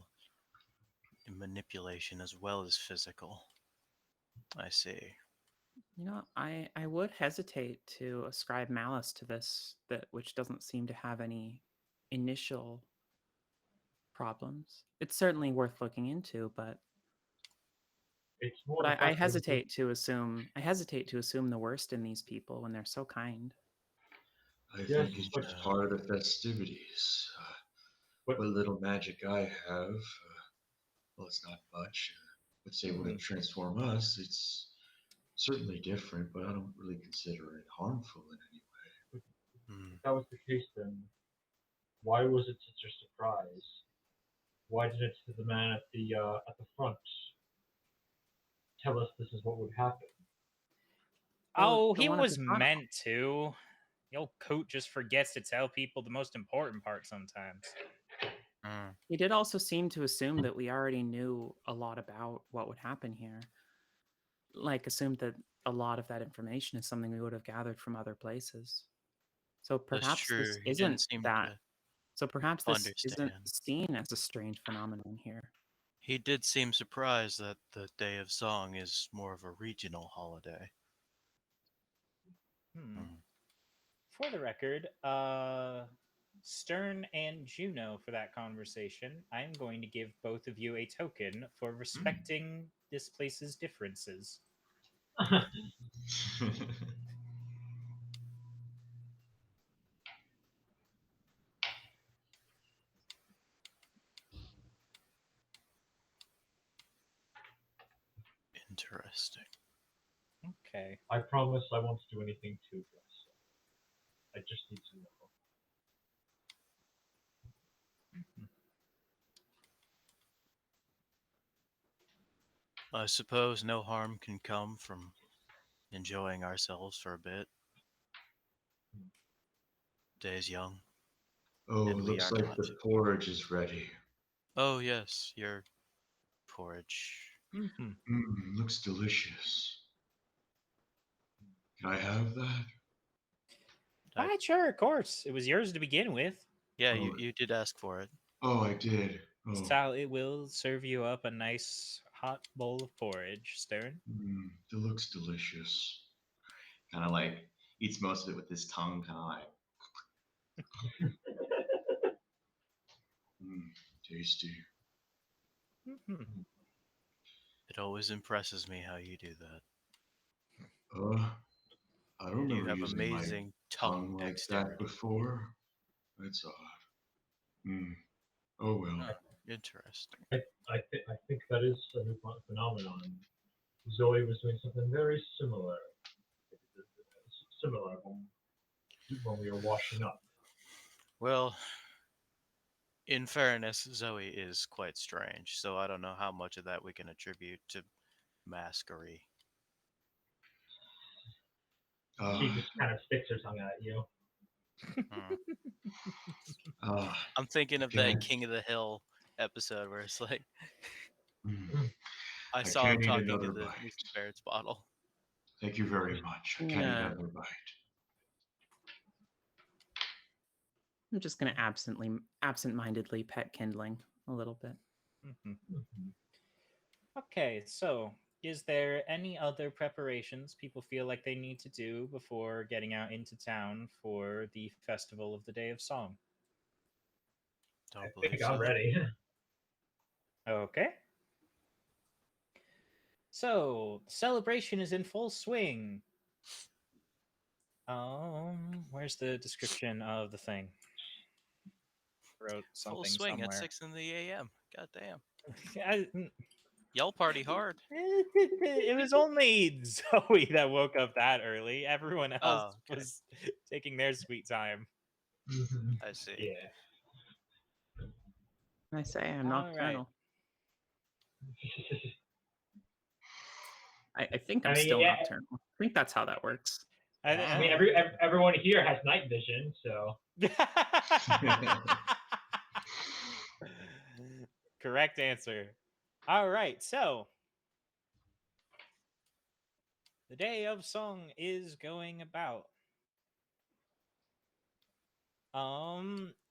[SPEAKER 4] manipulation as well as physical. I see.
[SPEAKER 6] You know, I would hesitate to ascribe malice to this, which doesn't seem to have any initial problems. It's certainly worth looking into, but
[SPEAKER 3] It's more
[SPEAKER 6] but
[SPEAKER 3] the
[SPEAKER 6] I
[SPEAKER 3] fact that
[SPEAKER 6] hesitate to assume the worst in these people when they're so kind.
[SPEAKER 5] I
[SPEAKER 3] Yes,
[SPEAKER 5] think it's
[SPEAKER 3] but
[SPEAKER 5] just part of the festivities.
[SPEAKER 3] But-
[SPEAKER 5] What little magic I have, well, it's not much. But say would it transform us? It's certainly different, but I don't really consider it harmful in any way.
[SPEAKER 3] if that was the case, then why was it such a surprise? Why didn't the man at the front tell us this is what would happen?
[SPEAKER 6] Well,
[SPEAKER 2] Oh,
[SPEAKER 6] the
[SPEAKER 2] he
[SPEAKER 6] one at
[SPEAKER 2] was
[SPEAKER 6] the front-
[SPEAKER 2] meant to. The old coat just forgets to tell people the most important part sometimes.
[SPEAKER 6] He did also seem to assume that we already knew a lot about what would happen here. Like, assumed that a lot of that information is something we would have gathered from other places. So
[SPEAKER 4] That's
[SPEAKER 6] perhaps
[SPEAKER 4] true.
[SPEAKER 6] this
[SPEAKER 4] He didn't
[SPEAKER 6] isn't
[SPEAKER 4] seem
[SPEAKER 6] that.
[SPEAKER 4] to
[SPEAKER 6] So perhaps this isn't
[SPEAKER 4] understand.
[SPEAKER 6] seen as a strange phenomenon here.
[SPEAKER 4] He did seem surprised that the Day of Song is more of a regional holiday.
[SPEAKER 2] For the record, Stern and Juno for that conversation, I'm going to give both of you a token for respecting this place's differences.
[SPEAKER 4] Interesting.
[SPEAKER 2] Okay.
[SPEAKER 3] I promise I won't do anything too aggressive. I just need to know.
[SPEAKER 4] I suppose no harm can come from enjoying ourselves for a bit. Day's young.
[SPEAKER 5] Oh,
[SPEAKER 4] And we
[SPEAKER 5] looks
[SPEAKER 4] are
[SPEAKER 5] like
[SPEAKER 4] not.
[SPEAKER 5] the porridge is ready.
[SPEAKER 4] Oh yes, your porridge.
[SPEAKER 5] Looks delicious. Can I have that?
[SPEAKER 2] Sure, of course. It was yours to begin with.
[SPEAKER 4] Yeah,
[SPEAKER 5] Oh.
[SPEAKER 4] you did ask for it.
[SPEAKER 5] Oh, I did. Oh.
[SPEAKER 2] Sal, it will serve you up a nice hot bowl of porridge, Stern.
[SPEAKER 5] It looks delicious. Kind of like eats most of it with his tongue, kind of like. Tasty.
[SPEAKER 4] It always impresses me how you do that.
[SPEAKER 5] I don't
[SPEAKER 4] You
[SPEAKER 5] remember
[SPEAKER 4] have
[SPEAKER 5] using my
[SPEAKER 4] amazing
[SPEAKER 5] tongue like
[SPEAKER 4] dexterity.
[SPEAKER 5] that before. That's odd. Oh well.
[SPEAKER 4] Interesting.
[SPEAKER 3] I think that is a new phenomenon. Zoe was doing something very similar. Similar when we were washing up.
[SPEAKER 4] Well, in fairness, Zoe is quite strange, so I don't know how much of that we can attribute to maskery.
[SPEAKER 3] She just kind of sticks her tongue at you.
[SPEAKER 4] I'm thinking of that King of the Hill episode where it's like, I saw him talking to the Mr. Barrett's bottle.
[SPEAKER 5] Thank you very much. I can't eat another bite.
[SPEAKER 6] I'm just going to absent-mindedly pet Kindling a little bit.
[SPEAKER 2] Okay, so is there any other preparations people feel like they need to do before getting out into town for the Festival of the Day of Song?
[SPEAKER 4] Don't
[SPEAKER 3] I think I'm
[SPEAKER 4] so.
[SPEAKER 3] ready.
[SPEAKER 2] Okay. So, celebration is in full swing. Where's the description of the thing? Wrote something
[SPEAKER 4] Full swing
[SPEAKER 2] somewhere.
[SPEAKER 4] at 6 in the a.m. God damn.
[SPEAKER 2] I,
[SPEAKER 4] Y'all party hard.
[SPEAKER 2] it was only Zoe that woke up that early. Everyone else was taking their sweet time.
[SPEAKER 4] I see.
[SPEAKER 3] Yeah.
[SPEAKER 6] I say I'm nocturnal.
[SPEAKER 2] Right.
[SPEAKER 6] I think I'm still nocturnal. I think that's how that works.
[SPEAKER 3] I mean, everyone here has night vision, so.
[SPEAKER 2] Correct answer. All right, so the Day of Song is going about.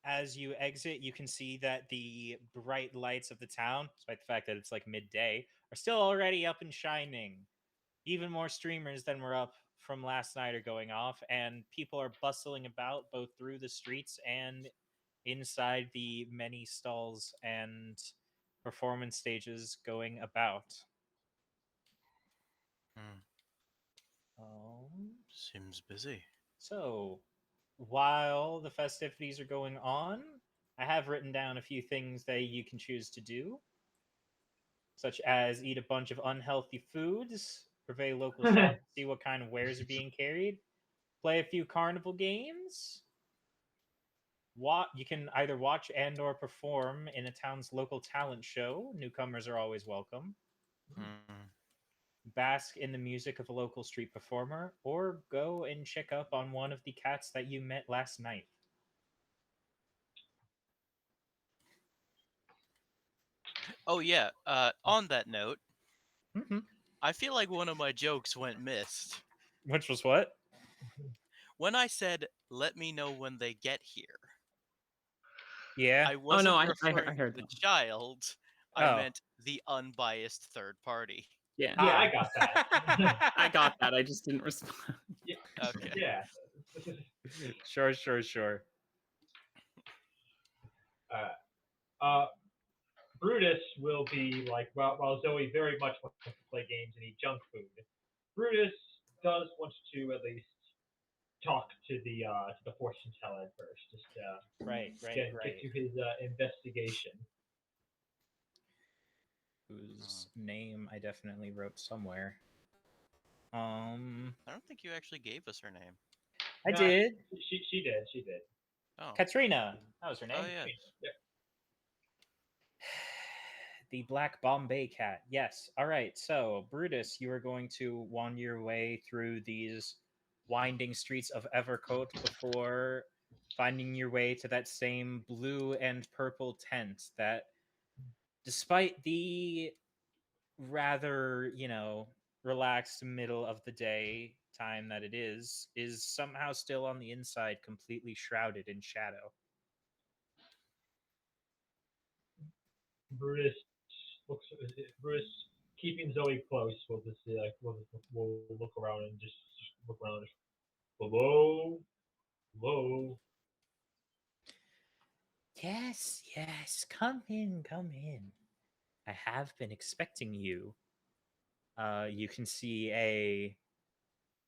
[SPEAKER 2] As you exit, you can see that the bright lights of the town, despite the fact that it's like midday, are still already up and shining. even more streamers than were up from last night are going off, and people are bustling about both through the streets and inside the many stalls and performance stages going about.
[SPEAKER 4] Hmm. Seems busy.
[SPEAKER 2] So, while the festivities are going on, I have written down a few things that you can choose to do, such as eat a bunch of unhealthy foods, survey local shops, see what kind of wares are being carried, play a few carnival games. You can either watch and or perform in a town's local talent show. Newcomers are always welcome.
[SPEAKER 4] Hmm.
[SPEAKER 2] Bask in the music of a local street performer, or go and check up on one of the cats that you met last night.
[SPEAKER 4] Oh yeah. On that note,
[SPEAKER 2] Mm-hmm.
[SPEAKER 4] I feel like one of my jokes went missed.
[SPEAKER 2] Which was what?
[SPEAKER 4] When I said, "Let me know when they get here,"
[SPEAKER 2] Yeah.
[SPEAKER 4] I
[SPEAKER 6] Oh no,
[SPEAKER 4] wasn't
[SPEAKER 6] I
[SPEAKER 4] referring to
[SPEAKER 6] heard
[SPEAKER 4] the
[SPEAKER 6] that.
[SPEAKER 4] child. I
[SPEAKER 2] Oh.
[SPEAKER 4] meant the unbiased third party.
[SPEAKER 6] Yeah,
[SPEAKER 3] Yeah, I
[SPEAKER 2] Ah.
[SPEAKER 3] got that.
[SPEAKER 6] I got that. I just didn't respond.
[SPEAKER 3] Yeah.
[SPEAKER 4] Okay.
[SPEAKER 3] Yeah.
[SPEAKER 2] Sure.
[SPEAKER 3] Uh, Brutus will be like, while Zoe very much wants to play games and eat junk food, Brutus does want to at least talk to the fortune teller first, just
[SPEAKER 2] Right.
[SPEAKER 3] get to his investigation.
[SPEAKER 2] Whose name I definitely wrote somewhere.
[SPEAKER 4] I don't think you actually gave us her name.
[SPEAKER 2] I
[SPEAKER 3] Nah,
[SPEAKER 2] did.
[SPEAKER 3] She did.
[SPEAKER 4] Oh.
[SPEAKER 2] Katrina. That was her name.
[SPEAKER 4] Oh yeah.
[SPEAKER 3] Yeah.
[SPEAKER 2] The Black Bombay Cat. Yes. All right. So, Brutus, you are going to wander your way through these winding streets of Evercote before finding your way to that same blue and purple tent that, despite the rather, relaxed middle of the day time that it is somehow still on the inside, completely shrouded in shadow.
[SPEAKER 3] Brutus looks. Brutus keeping Zoe close will just be like, we'll look around and just look around. Hello, hello.
[SPEAKER 2] Yes. Come in. I have been expecting you. You can see a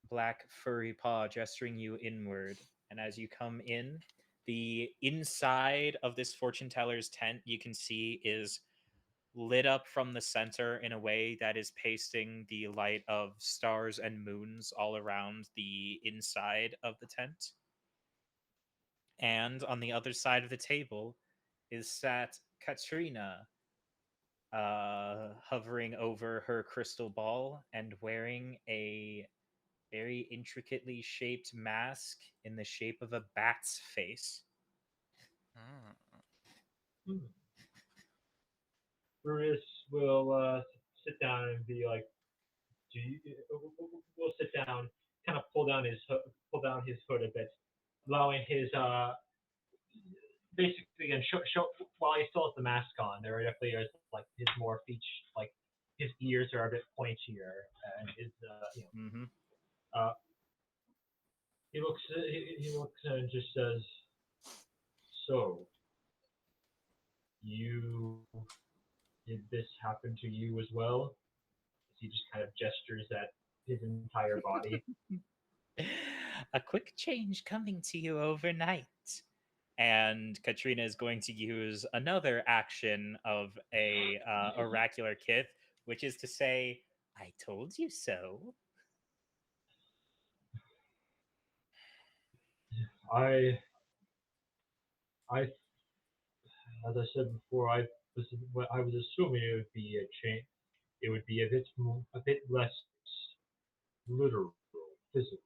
[SPEAKER 2] black furry paw gesturing you inward. And as you come in, the inside of this fortune teller's tent you can see is lit up from the center in a way that is pasting the light of stars and moons all around the inside of the tent. And on the other side of the table is sat Katrina, hovering over her crystal ball and wearing a very intricately shaped mask in the shape of a bat's face.
[SPEAKER 4] Hmm.
[SPEAKER 3] Brutus will sit down and be like, "Do you?" We'll sit down, kind of pull down his hood a bit, allowing his basically and show while he still has the mask on. There definitely is like his more feature, like his ears are a bit pointier and his
[SPEAKER 2] Mm-hmm.
[SPEAKER 3] uh he looks and just says, "So you did this happen to you as well?" He just kind of gestures at his entire body.
[SPEAKER 2] A quick change coming to you overnight. And Katrina is going to use another action of a oracular kith, which is to say, "I told you so."
[SPEAKER 3] I, I, as I said before, was, I was assuming it would be a change. It would be a bit less literal, physical.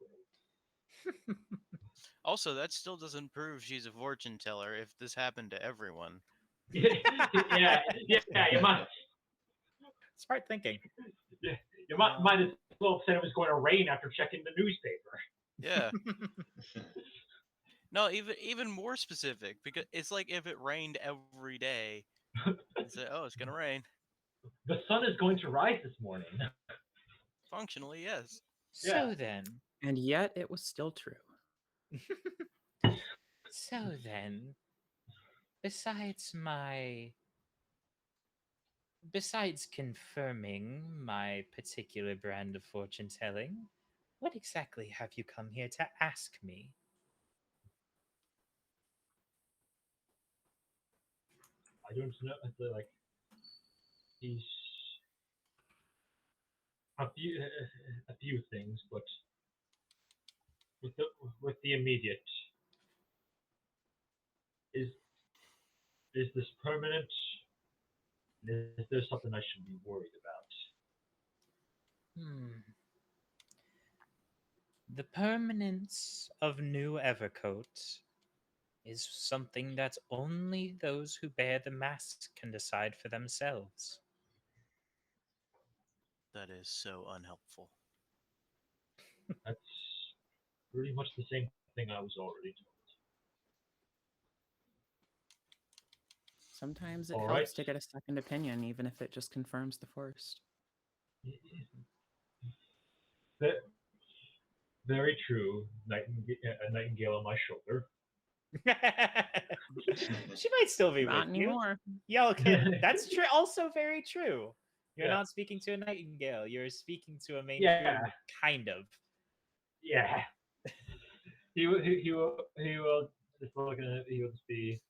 [SPEAKER 4] Also, that still doesn't prove she's a fortune teller if this happened to everyone.
[SPEAKER 3] yeah. You might,
[SPEAKER 2] Smart thinking.
[SPEAKER 3] might as well have said it was going to rain after checking the newspaper.
[SPEAKER 4] Yeah. No, even more specific, because it's like if it rained every day, you'd say, "Oh, it's gonna rain."
[SPEAKER 3] The sun is going to rise this morning.
[SPEAKER 4] Functionally, yes.
[SPEAKER 2] So then,
[SPEAKER 6] And yet it was still true.
[SPEAKER 2] so then, besides my besides confirming my particular brand of fortune telling, what exactly have you come here to ask me?
[SPEAKER 3] I don't know. It's like he's a few things, but with the immediate, is is this permanent? Is there something I should be worried about?
[SPEAKER 2] Hmm. The permanence of New Evercoat is something that only those who bear the mask can decide for themselves.
[SPEAKER 4] That is so unhelpful.
[SPEAKER 3] That's pretty much the same thing I was already
[SPEAKER 6] Sometimes it
[SPEAKER 3] All
[SPEAKER 6] helps
[SPEAKER 3] right.
[SPEAKER 6] to get a second opinion, even if it just confirms the first.
[SPEAKER 3] Ve- Very true. A nightingale on my shoulder.
[SPEAKER 2] She might still be
[SPEAKER 6] Not
[SPEAKER 2] with you.
[SPEAKER 6] anymore.
[SPEAKER 2] Y'all could. That's true. Also very true. You're
[SPEAKER 3] Yeah.
[SPEAKER 2] not speaking to a nightingale. You're speaking to a main
[SPEAKER 3] Yeah.
[SPEAKER 2] queen, kind of.
[SPEAKER 3] Yeah. He will just looking at it, he will just be.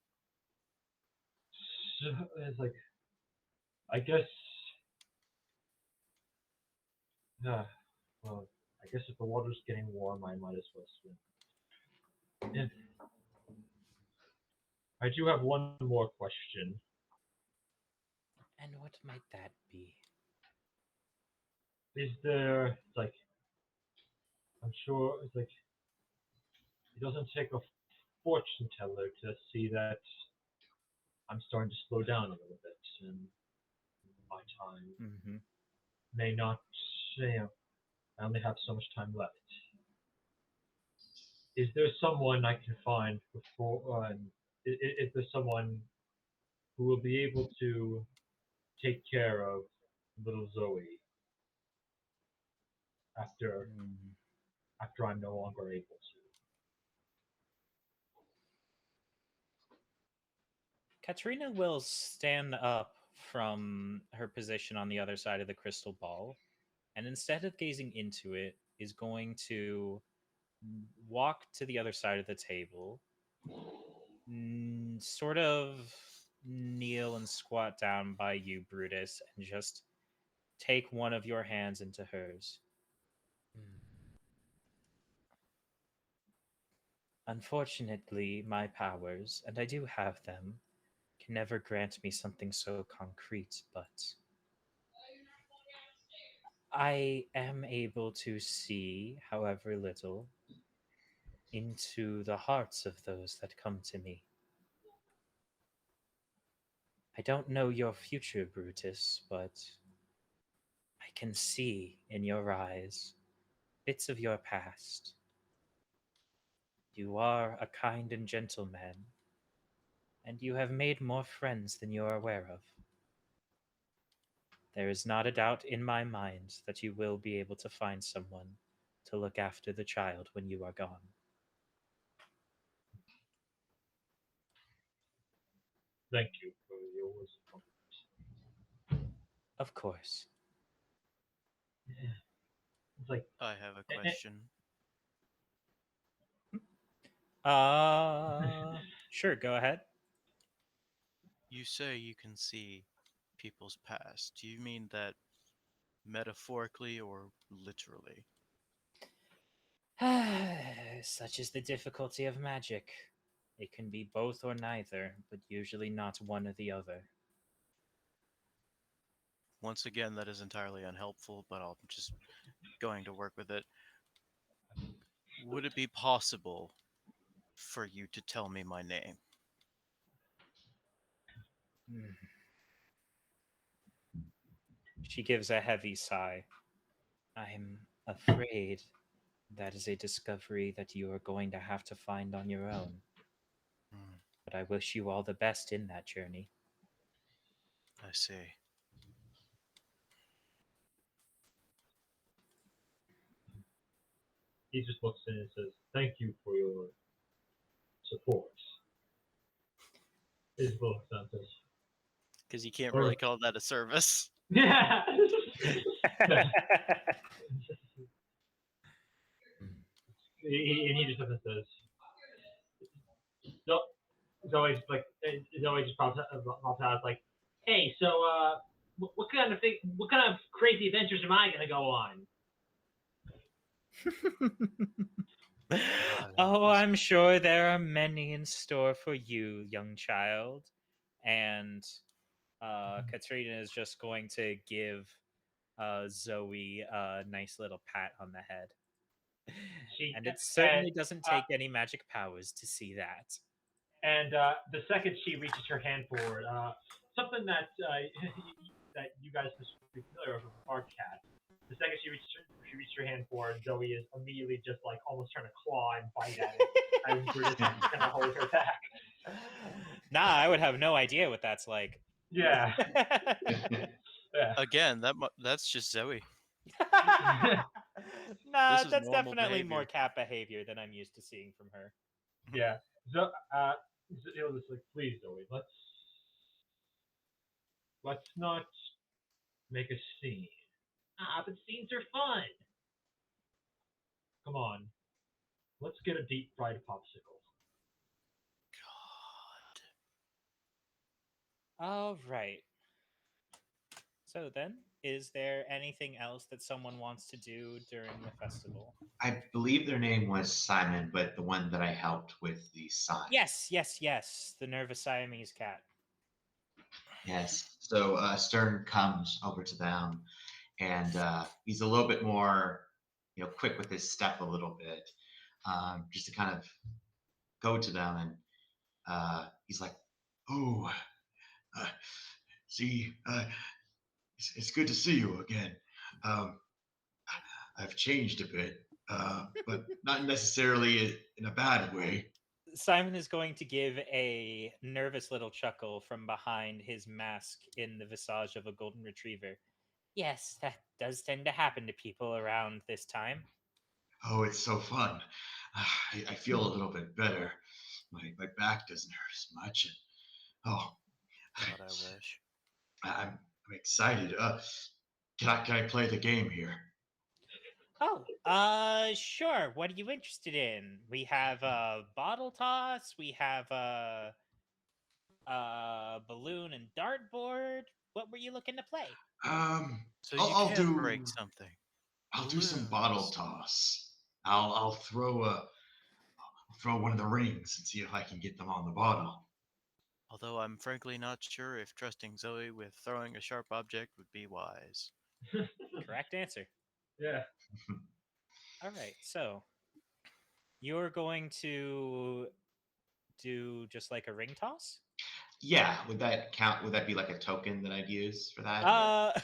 [SPEAKER 3] It's like, I guess. Well, I guess if the water's getting warm, I might as well swim. And I do have one more question.
[SPEAKER 2] And what might that be?
[SPEAKER 3] Is there, it's like, I'm sure, it's like, it doesn't take a fortune teller to see that I'm starting to slow down a little bit, and my time
[SPEAKER 2] Mm-hmm.
[SPEAKER 3] may not, I only have so much time left. Is there someone I can find before, is there someone who will be able to take care of little Zoe after
[SPEAKER 2] Mm.
[SPEAKER 3] after I'm no longer able to?
[SPEAKER 2] Katrina will stand up from her position on the other side of the crystal ball, and instead of gazing into it, is going to walk to the other side of the table, sort of kneel and squat down by you, Brutus, and just take one of your hands into hers. Unfortunately, my powers, and I do have them, can never grant me something so concrete, but I am able to see, however little, into the hearts of those that come to me. I don't know your future, Brutus, but I can see in your eyes bits of your past. You are a kind and gentle man, and you have made more friends than you are aware of. There is not a doubt in my mind that you will be able to find someone to look after the child when you are gone.
[SPEAKER 3] Thank you for your wisdom.
[SPEAKER 2] Of course.
[SPEAKER 3] It's like,
[SPEAKER 4] I have a question.
[SPEAKER 2] Sure, go ahead.
[SPEAKER 4] You say you can see people's past. Do you mean that metaphorically or literally?
[SPEAKER 2] Such is the difficulty of magic. It can be both or neither, but usually not one or the other.
[SPEAKER 4] Once again, that is entirely unhelpful, but I'm just going to work with it. Would it be possible for you to tell me my name?
[SPEAKER 2] Hmm. She gives a heavy sigh. I'm afraid that is a discovery that you are going to have to find on your own.
[SPEAKER 4] Hmm,
[SPEAKER 2] But I wish you all the best in that journey.
[SPEAKER 4] I see.
[SPEAKER 3] he just looks in and says, "Thank you for your support." His little sentence.
[SPEAKER 4] Because you can't really call that a service.
[SPEAKER 3] Yeah. he just looks and says, "So." Zoe's like, Zoe just pops out like, "Hey, so what kind of crazy adventures am I gonna go on?"
[SPEAKER 2] Oh, I'm sure there are many in store for you, young child. And Katrina is just going to give Zoe a nice little pat on the head. And it certainly doesn't take any magic powers to see that.
[SPEAKER 3] And the second she reaches her hand forward, something that that you guys must be familiar with our cat. The second she reaches her hand forward, Zoe is immediately just like almost trying to claw and bite at it, as Brutus is going to hold her back.
[SPEAKER 2] Nah, I would have no idea what that's like.
[SPEAKER 3] Yeah.
[SPEAKER 4] Yeah. Again, that's just Zoe.
[SPEAKER 2] Nah, that's definitely more cat behavior than I'm used to seeing from her.
[SPEAKER 3] Yeah. So, he'll just like, "Please, Zoe, let's not make a scene." But scenes are fun. Come on, let's get a deep fried popsicle.
[SPEAKER 2] God. All right. So then, is there anything else that someone wants to do during the festival?
[SPEAKER 5] I believe their name was Simon, but the one that I helped with the sign.
[SPEAKER 2] Yes. The nervous Siamese cat.
[SPEAKER 5] Yes. So Stern comes over to them, and he's a little bit more, quick with his step a little bit, just to kind of go to them, and he's like, "Oh, see, it's good to see you again. I've changed a bit, but not necessarily in a bad way."
[SPEAKER 2] Simon is going to give a nervous little chuckle from behind his mask in the visage of a golden retriever. Yes, that does tend to happen to people around this time.
[SPEAKER 5] Oh, it's so fun. I feel a little bit better. My back doesn't hurt as much. And,
[SPEAKER 4] God, I wish.
[SPEAKER 5] I'm excited. Can I play the game here?
[SPEAKER 2] Oh, sure. What are you interested in? We have a bottle toss. We have a balloon and dartboard. What were you looking to play?
[SPEAKER 4] So I'll break something.
[SPEAKER 5] I'll do some bottle toss. I'll throw one of the rings and see if I can get them on the bottle.
[SPEAKER 4] Although I'm frankly not sure if trusting Zoe with throwing a sharp object would be wise.
[SPEAKER 2] Correct answer.
[SPEAKER 3] Yeah.
[SPEAKER 2] All right, so you're going to do just like a ring toss?
[SPEAKER 5] Yeah, would that count? Would that be like a token that I'd use for that?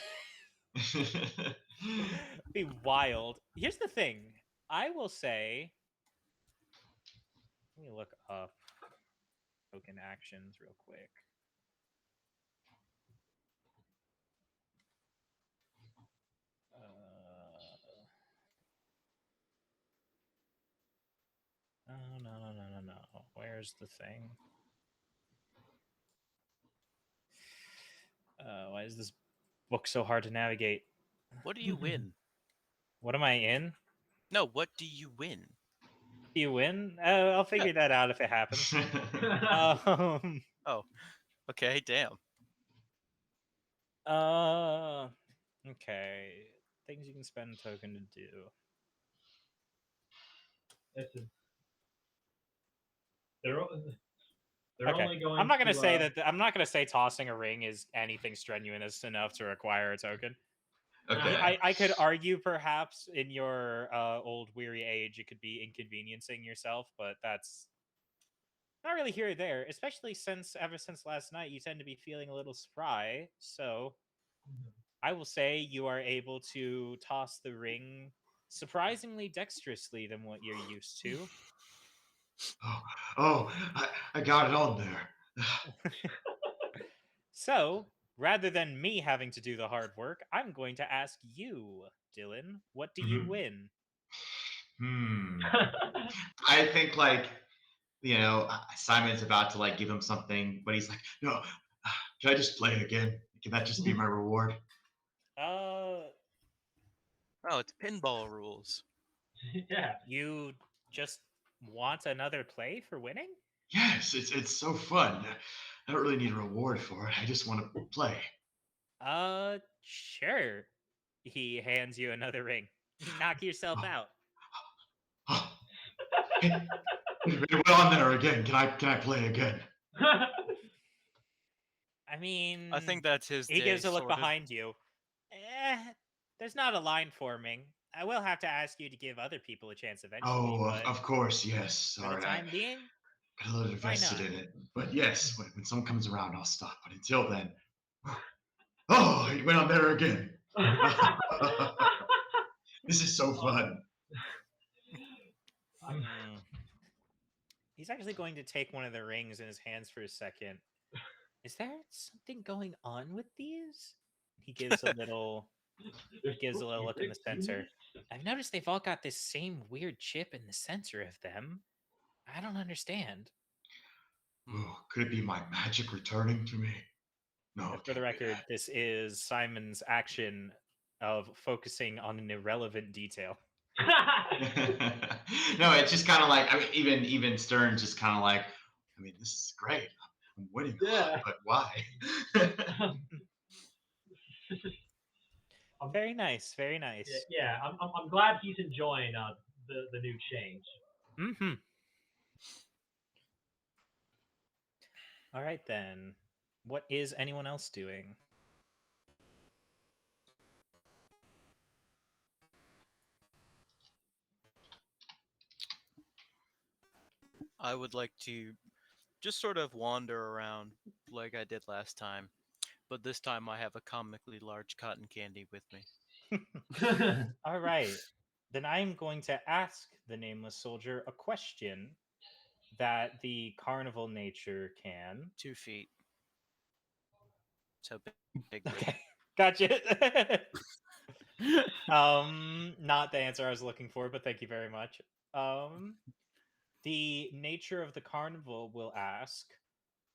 [SPEAKER 2] Be wild. Here's the thing. I will say, let me look up token actions real quick. No. Where's the thing? Why is this book so hard to navigate?
[SPEAKER 4] What do you win?
[SPEAKER 2] What am I in?
[SPEAKER 4] No, what do you win?
[SPEAKER 2] Do you win? I'll figure that out if it happens.
[SPEAKER 4] Oh, okay, damn.
[SPEAKER 2] Okay. Things you can spend token to do.
[SPEAKER 3] They're
[SPEAKER 2] okay.
[SPEAKER 3] only going.
[SPEAKER 2] I'm not gonna say that. I'm not gonna say tossing a ring is anything strenuous enough to require a token.
[SPEAKER 5] Okay.
[SPEAKER 2] I could argue perhaps in your old weary age it could be inconveniencing yourself, but that's not really here or there. Especially since ever since last night you tend to be feeling a little spry. So I will say you are able to toss the ring surprisingly dexterously than what you're used to.
[SPEAKER 5] I got it on there.
[SPEAKER 2] So, rather than me having to do the hard work, I'm going to ask you, Dylan, what do you win?
[SPEAKER 5] I think like, Simon's about to like give him something, but he's like, no, can I just play again? Can that just be my reward?
[SPEAKER 2] Uh,
[SPEAKER 4] Oh, it's pinball rules.
[SPEAKER 3] Yeah.
[SPEAKER 2] you just want another play for winning?
[SPEAKER 5] Yes, it's so fun. I don't really need a reward for it. I just want to play.
[SPEAKER 2] Sure. He hands you another ring. Knock yourself out.
[SPEAKER 5] Oh, hey, we're on there again. Can I play again?
[SPEAKER 2] I mean,
[SPEAKER 4] I think that's his
[SPEAKER 2] he
[SPEAKER 4] day,
[SPEAKER 2] gives a look
[SPEAKER 4] sorted.
[SPEAKER 2] behind you. There's not a line forming. I will have to ask you to give other people a chance eventually.
[SPEAKER 5] Oh,
[SPEAKER 2] but
[SPEAKER 5] of course, yes.
[SPEAKER 2] for the
[SPEAKER 5] Sorry,
[SPEAKER 2] time being,
[SPEAKER 5] got a little invested
[SPEAKER 2] not?
[SPEAKER 5] in it. But yes, when someone comes around, I'll stop. But until then, oh, it went on there again. This is so fun.
[SPEAKER 2] He's actually going to take one of the rings in his hands for a second. Is there something going on with these? He gives a little. He gives a little look in the sensor. I've noticed they've all got this same weird chip in the center of them. I don't understand.
[SPEAKER 5] Oh, could it be my magic returning to me? No.
[SPEAKER 2] And for the record, this is Simon's action of focusing on an irrelevant detail.
[SPEAKER 5] No, it's just kind of like, I mean, even Stern's just kind of like, I mean, this is great. I'm winning a lot, but why?
[SPEAKER 2] Very nice, very nice.
[SPEAKER 3] Yeah, I'm glad he's enjoying the new change.
[SPEAKER 2] Mm-hmm. All right then. What is anyone else doing?
[SPEAKER 4] I would like to just sort of wander around like I did last time, but this time I have a comically large cotton candy with me.
[SPEAKER 2] All right. Then I'm going to ask the nameless soldier a question that the carnival nature can.
[SPEAKER 4] 2 feet. So big.
[SPEAKER 2] Okay. Gotcha. Not the answer I was looking for, but thank you very much. The nature of the carnival will ask,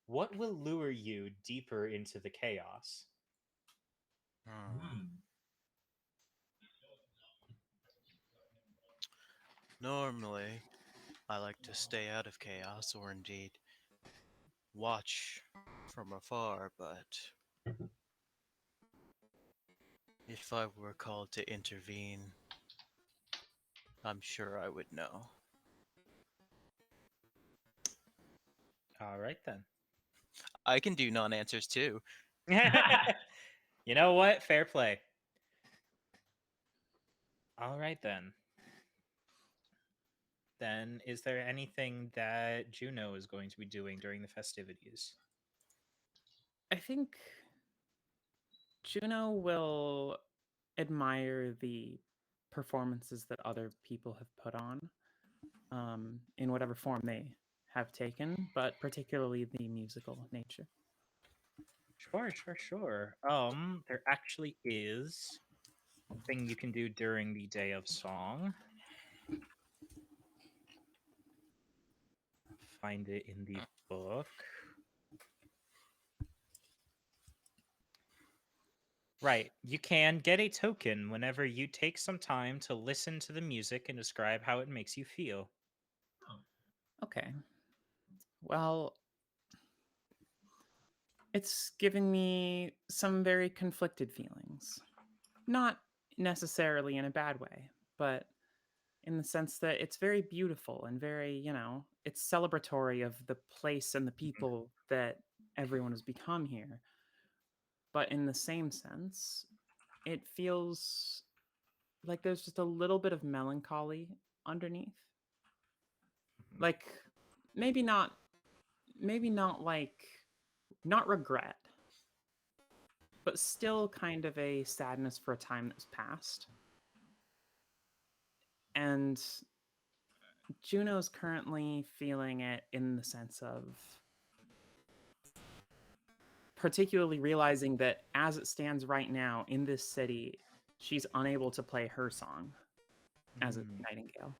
[SPEAKER 2] what will lure you deeper into the chaos?
[SPEAKER 4] Normally, I like to stay out of chaos, or indeed watch from afar, but if I were called to intervene, I'm sure I would know.
[SPEAKER 2] All right, then.
[SPEAKER 4] I can do non-answers too.
[SPEAKER 2] You know what? Fair play. All right, then. Then, is there anything that Juno is going to be doing during the festivities?
[SPEAKER 6] I think Juno will admire the performances that other people have put on, in whatever form they have taken, but particularly the musical nature.
[SPEAKER 2] Sure. There actually is a thing you can do during the day of song. Find it in the book. Right. You can get a token whenever you take some time to listen to the music and describe how it makes you feel.
[SPEAKER 6] Okay. Well, it's giving me some very conflicted feelings. Not necessarily in a bad way, but in the sense that it's very beautiful and very, it's celebratory of the place and the people that everyone has become here. But in the same sense, it feels like there's just a little bit of melancholy underneath. Like maybe not like not regret, but still kind of a sadness for a time that's passed. And Juno's currently feeling it in the sense of particularly realizing that as it stands right now in this city, she's unable to play her song as a nightingale.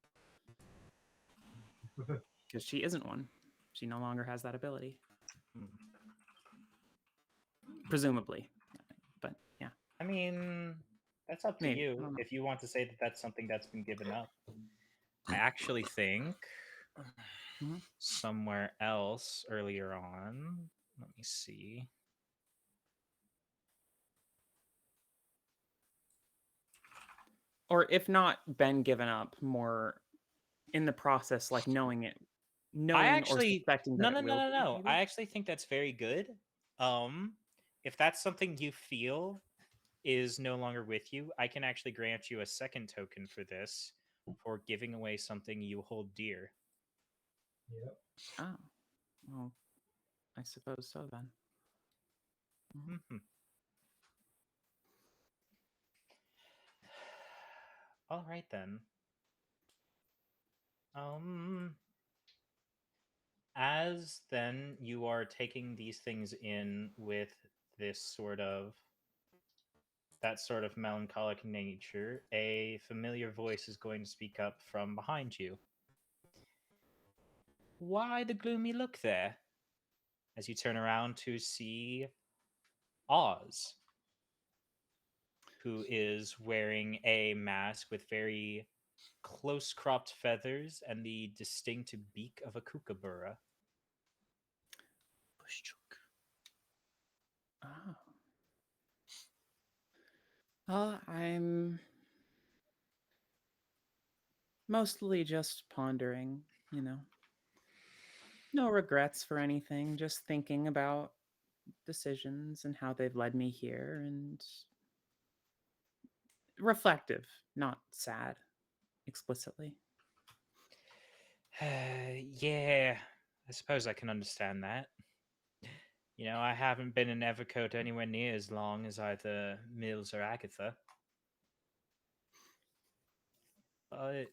[SPEAKER 6] because she isn't one. She no longer has that ability,
[SPEAKER 2] Hmm.
[SPEAKER 6] presumably. But yeah,
[SPEAKER 2] I mean, that's up to
[SPEAKER 6] maybe. I
[SPEAKER 2] you
[SPEAKER 6] don't know.
[SPEAKER 2] if you want to say that that's something that's been given up. I actually think
[SPEAKER 6] Mhm.
[SPEAKER 2] somewhere else earlier on. Let me see.
[SPEAKER 6] Or if not been given up, more in the process, like knowing it,
[SPEAKER 2] I
[SPEAKER 6] knowing or
[SPEAKER 2] actually
[SPEAKER 6] suspecting
[SPEAKER 2] no
[SPEAKER 6] that
[SPEAKER 2] no
[SPEAKER 6] it
[SPEAKER 2] no
[SPEAKER 6] will
[SPEAKER 2] no
[SPEAKER 6] be.
[SPEAKER 2] no.
[SPEAKER 6] Maybe?
[SPEAKER 2] I actually think that's very good. If that's something you feel is no longer with you, I can actually grant you a second token for this for giving away something you hold dear.
[SPEAKER 3] Yep.
[SPEAKER 6] Oh, well, I suppose so then. Mhm.
[SPEAKER 2] Mhm. All right then. Um, as then you are taking these things in with this sort of that sort of melancholic nature, a familiar voice is going to speak up from behind you. Why the gloomy look there? As you turn around to see Oz, who is wearing a mask with very close cropped feathers and the distinct beak of a kookaburra.
[SPEAKER 6] Oh. Well, I'm mostly just pondering, you know. No regrets for anything, just thinking about decisions and how they've led me here and reflective, not sad explicitly.
[SPEAKER 2] Yeah, I suppose I can understand that. You know, I haven't been in Evercote anywhere near as long as either Mills or Agatha. But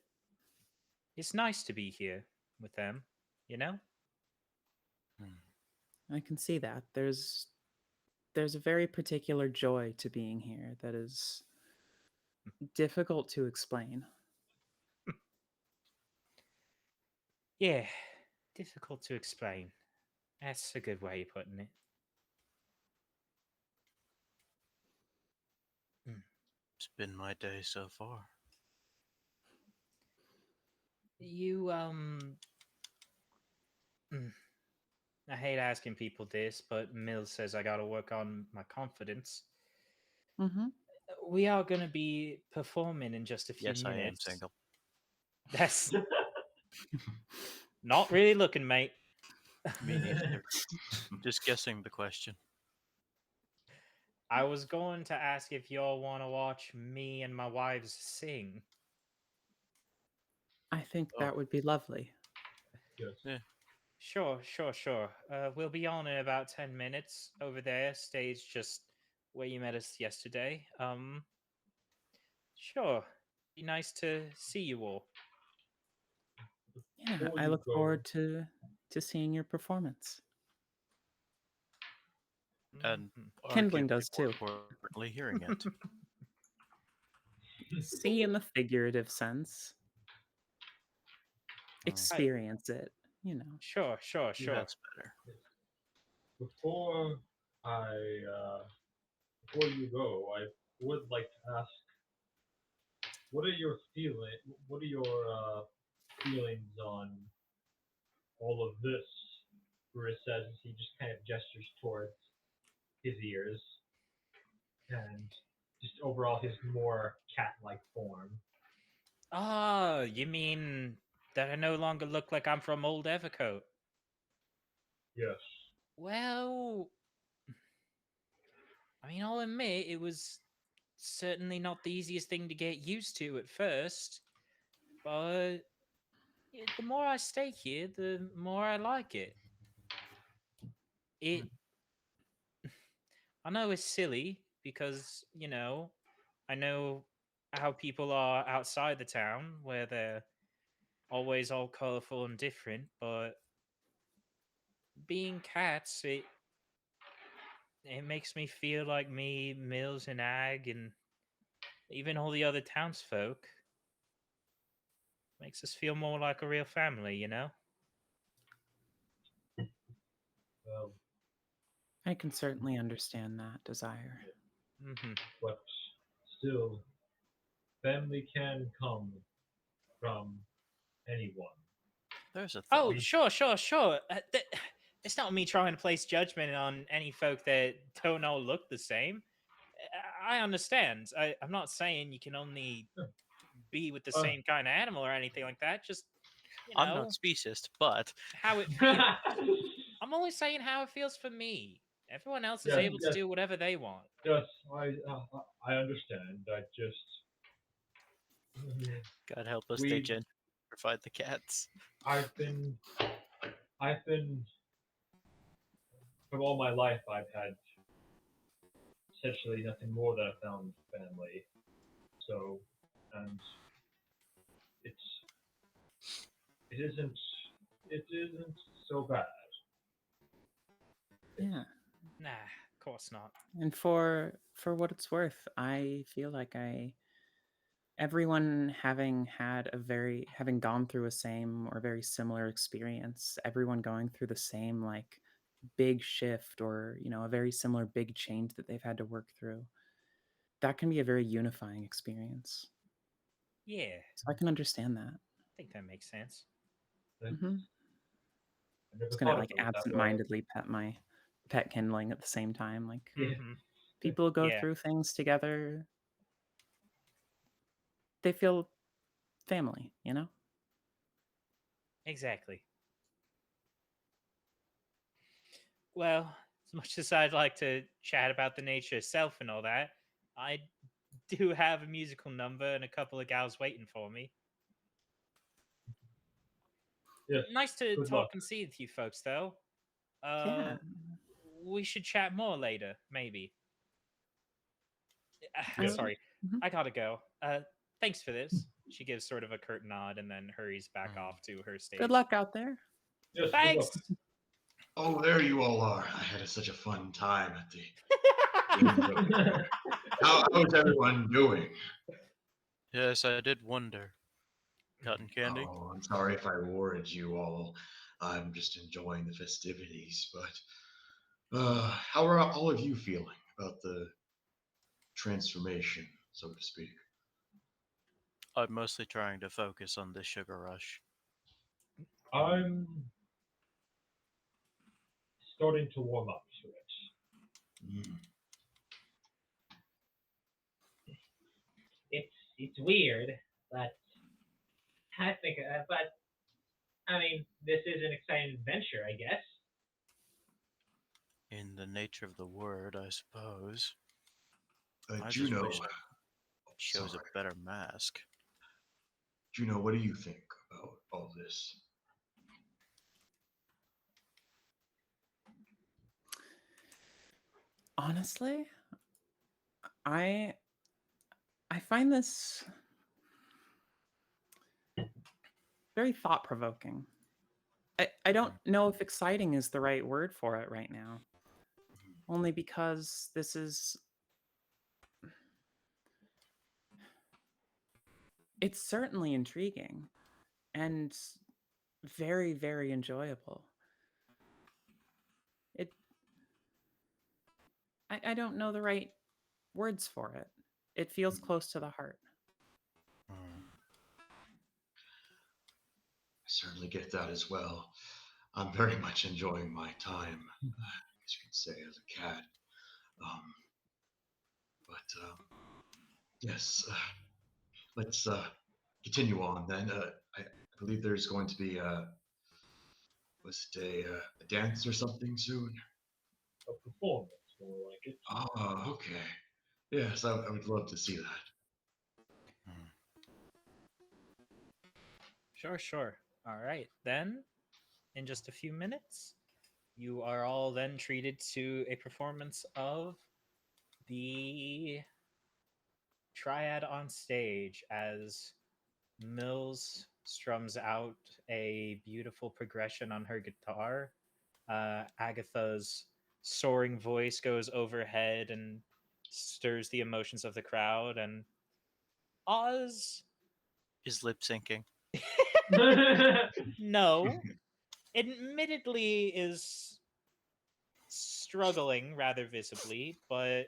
[SPEAKER 2] it's nice to be here with them, you know?
[SPEAKER 6] I can see that. There's a very particular joy to being here that is difficult to explain.
[SPEAKER 2] Yeah, difficult to explain. That's a good way of putting it. Mm.
[SPEAKER 4] It's been my day so far.
[SPEAKER 2] You, mm, I hate asking people this, but Mills says I gotta work on my confidence.
[SPEAKER 6] Mm-hmm.
[SPEAKER 2] We are gonna be performing in just a few
[SPEAKER 4] Yes, I am
[SPEAKER 2] minutes.
[SPEAKER 4] single.
[SPEAKER 2] That's not really looking, mate.
[SPEAKER 4] Me neither. I'm just guessing the question.
[SPEAKER 2] I was going to ask if y'all want to watch me and my wives sing.
[SPEAKER 6] I think
[SPEAKER 3] Oh.
[SPEAKER 6] that would be lovely.
[SPEAKER 3] Yes.
[SPEAKER 4] Yeah.
[SPEAKER 2] Sure. We'll be on in about 10 minutes over there, stage just where you met us yesterday. Sure. Be nice to see you all.
[SPEAKER 6] Yeah,
[SPEAKER 3] Before
[SPEAKER 6] I
[SPEAKER 3] you
[SPEAKER 6] look
[SPEAKER 3] go,
[SPEAKER 6] forward to seeing your performance.
[SPEAKER 4] And
[SPEAKER 2] Mhm.
[SPEAKER 6] Kindling
[SPEAKER 4] arguably
[SPEAKER 6] does
[SPEAKER 4] more
[SPEAKER 6] too.
[SPEAKER 4] importantly, hearing it.
[SPEAKER 6] See in the figurative sense.
[SPEAKER 4] Oh,
[SPEAKER 6] Experience it, you know.
[SPEAKER 2] Sure.
[SPEAKER 4] that's better.
[SPEAKER 3] before I before you go, I would like to ask, what are your feelings on all of this? Bruce says as he just kind of gestures towards his ears and just overall his more cat-like form.
[SPEAKER 2] Ah, you mean that I no longer look like I'm from old Evercote?
[SPEAKER 3] Yes.
[SPEAKER 2] Well, I mean, I'll admit it was certainly not the easiest thing to get used to at first, but the more I stay here, the more I like it. It, I know it's silly because, you know, I know how people are outside the town where they're always all colorful and different, but being cats, it makes me feel like me, Mills, and Ag, and even all the other townsfolk. Makes us feel more like a real family, you know?
[SPEAKER 3] Well,
[SPEAKER 6] I can certainly understand that desire.
[SPEAKER 2] Mm-hmm.
[SPEAKER 3] but still, family can come from anyone.
[SPEAKER 4] There's a
[SPEAKER 2] Oh,
[SPEAKER 4] thought.
[SPEAKER 2] sure. It's not me trying to place judgment on any folk that don't all look the same. I understand. I'm not saying you can only be with the
[SPEAKER 3] Uh,
[SPEAKER 2] same kind of animal or anything like that. Just, you
[SPEAKER 4] I'm not
[SPEAKER 2] know,
[SPEAKER 4] speciest, but
[SPEAKER 2] how it feels. I'm only saying how it feels for me. Everyone else is
[SPEAKER 3] yes,
[SPEAKER 2] able to
[SPEAKER 3] yes,
[SPEAKER 2] do whatever they want.
[SPEAKER 3] yes. I understand. I just
[SPEAKER 4] God help us, they
[SPEAKER 3] we
[SPEAKER 4] gentrified the cats.
[SPEAKER 3] I've been I've been from all my life I've had essentially nothing more than a found family. So, and it's it isn't it isn't so bad.
[SPEAKER 6] Yeah.
[SPEAKER 2] Nah, of course not.
[SPEAKER 6] And for what it's worth, I feel like everyone having gone through a same or very similar experience, everyone going through the same like big shift or, a very similar big change that they've had to work through. That can be a very unifying experience.
[SPEAKER 2] Yeah,
[SPEAKER 6] So I can understand that.
[SPEAKER 2] I think that makes sense.
[SPEAKER 6] Hmm.
[SPEAKER 3] I never
[SPEAKER 6] It's gonna
[SPEAKER 3] thought of
[SPEAKER 6] like
[SPEAKER 3] it that way.
[SPEAKER 6] absent-mindedly pet my pet kindling at the same time. Like
[SPEAKER 3] Yeah.
[SPEAKER 2] Mm-hmm.
[SPEAKER 6] people go
[SPEAKER 2] Yeah.
[SPEAKER 6] through things together. They feel family, you know?
[SPEAKER 2] Exactly. Well, as much as I'd like to chat about the nature itself and all that, I do have a musical number and a couple of gals waiting for me.
[SPEAKER 3] Yes.
[SPEAKER 2] Nice to
[SPEAKER 3] Good
[SPEAKER 2] talk
[SPEAKER 3] luck.
[SPEAKER 2] and see with you folks, though.
[SPEAKER 6] Yeah.
[SPEAKER 2] We should chat more later, maybe.
[SPEAKER 6] I
[SPEAKER 3] Yes.
[SPEAKER 6] would.
[SPEAKER 2] Sorry,
[SPEAKER 6] Mhm.
[SPEAKER 2] I gotta go. Thanks for this. She gives sort of a curt nod and then hurries back off to her stage.
[SPEAKER 6] Good luck out there.
[SPEAKER 3] Yes. Good luck.
[SPEAKER 2] Thanks.
[SPEAKER 5] Oh, there you all are. I had such a fun time at the games over there. How's everyone doing?
[SPEAKER 4] Yes, I did wonder. Cotton candy?
[SPEAKER 5] Oh, I'm sorry if I worried you all. I'm just enjoying the festivities, but how are all of you feeling about the transformation, so to speak?
[SPEAKER 4] I'm mostly trying to focus on the sugar rush.
[SPEAKER 3] I'm starting to warm up to it.
[SPEAKER 5] Mm.
[SPEAKER 7] It's weird, but but I mean, this is an exciting adventure, I guess.
[SPEAKER 4] In the nature of the word, I suppose. I just
[SPEAKER 5] Juno,
[SPEAKER 4] wish I chose a
[SPEAKER 5] sorry.
[SPEAKER 4] better mask.
[SPEAKER 5] Juno, what do you think about all this?
[SPEAKER 6] Honestly, I I find this very thought-provoking. I don't know if exciting is the right word for it right now. Only because this is it's certainly intriguing and very, very enjoyable. It I don't know the right words for it. It feels close to the heart.
[SPEAKER 4] Hmm.
[SPEAKER 5] I certainly get that as well. I'm very much enjoying my time, as you could say, as a cat. Um, but yes, let's continue on then. I believe there's going to be was it a dance or something soon?
[SPEAKER 3] A performance, more like it.
[SPEAKER 5] Oh, okay. Yes, I would love to see that.
[SPEAKER 4] Hmm.
[SPEAKER 2] Sure. All right, then, in just a few minutes, you are all then treated to a performance of the Triad on stage as Mills strums out a beautiful progression on her guitar. Agatha's soaring voice goes overhead and stirs the emotions of the crowd, and Oz
[SPEAKER 4] Is lip syncing.
[SPEAKER 2] No. Admittedly is struggling rather visibly, but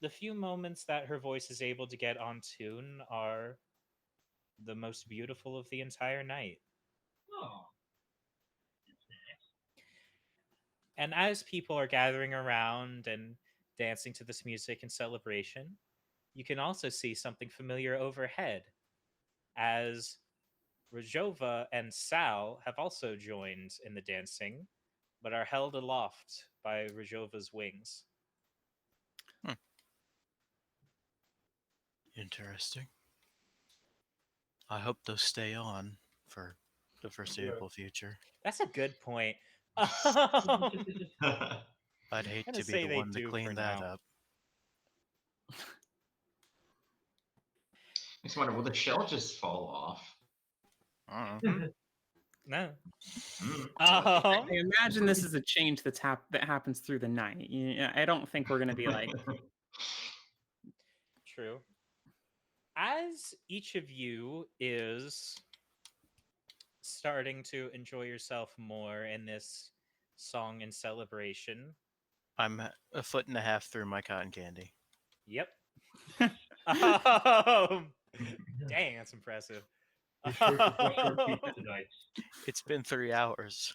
[SPEAKER 2] the few moments that her voice is able to get on tune are the most beautiful of the entire night.
[SPEAKER 7] Oh,
[SPEAKER 2] And as people are gathering around and dancing to this music and celebration, you can also see something familiar overhead as Rajova and Sal have also joined in the dancing, but are held aloft by Rajova's wings.
[SPEAKER 4] Interesting. I hope those stay on for the foreseeable future.
[SPEAKER 2] That's a good point.
[SPEAKER 4] I'd hate
[SPEAKER 2] gonna
[SPEAKER 4] to be
[SPEAKER 2] say
[SPEAKER 4] the
[SPEAKER 2] they
[SPEAKER 4] one to
[SPEAKER 2] do for
[SPEAKER 4] clean that
[SPEAKER 2] now.
[SPEAKER 4] up.
[SPEAKER 5] I just wonder, will the shell just fall off?
[SPEAKER 4] I don't know.
[SPEAKER 2] No.
[SPEAKER 5] Mm.
[SPEAKER 6] I imagine this is a change that happens through the night. I don't think we're gonna be like.
[SPEAKER 2] True. As each of you is starting to enjoy yourself more in this song and celebration.
[SPEAKER 4] I'm a foot and a half through my cotton candy.
[SPEAKER 2] Yep. Dang, that's impressive.
[SPEAKER 3] Be sure to brush your teeth tonight.
[SPEAKER 4] It's been 3 hours.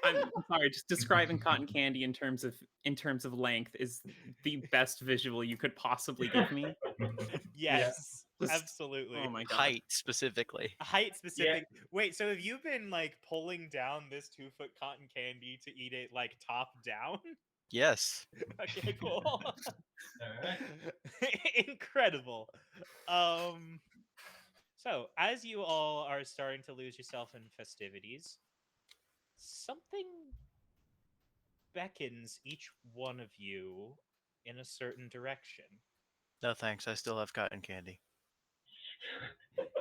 [SPEAKER 6] I'm sorry, just describing cotton candy in terms of length is the best visual you could possibly give me.
[SPEAKER 2] Yes,
[SPEAKER 6] Just-
[SPEAKER 2] absolutely.
[SPEAKER 6] Oh my god.
[SPEAKER 4] Height specifically.
[SPEAKER 2] Height specific. Wait, so have you been like pulling down this 2-foot cotton candy to eat it like top down?
[SPEAKER 4] Yes.
[SPEAKER 2] Okay, cool.
[SPEAKER 7] alright.
[SPEAKER 2] Incredible. So as you all are starting to lose yourself in festivities, something beckons each one of you in a certain direction.
[SPEAKER 4] No thanks, I still have cotton candy.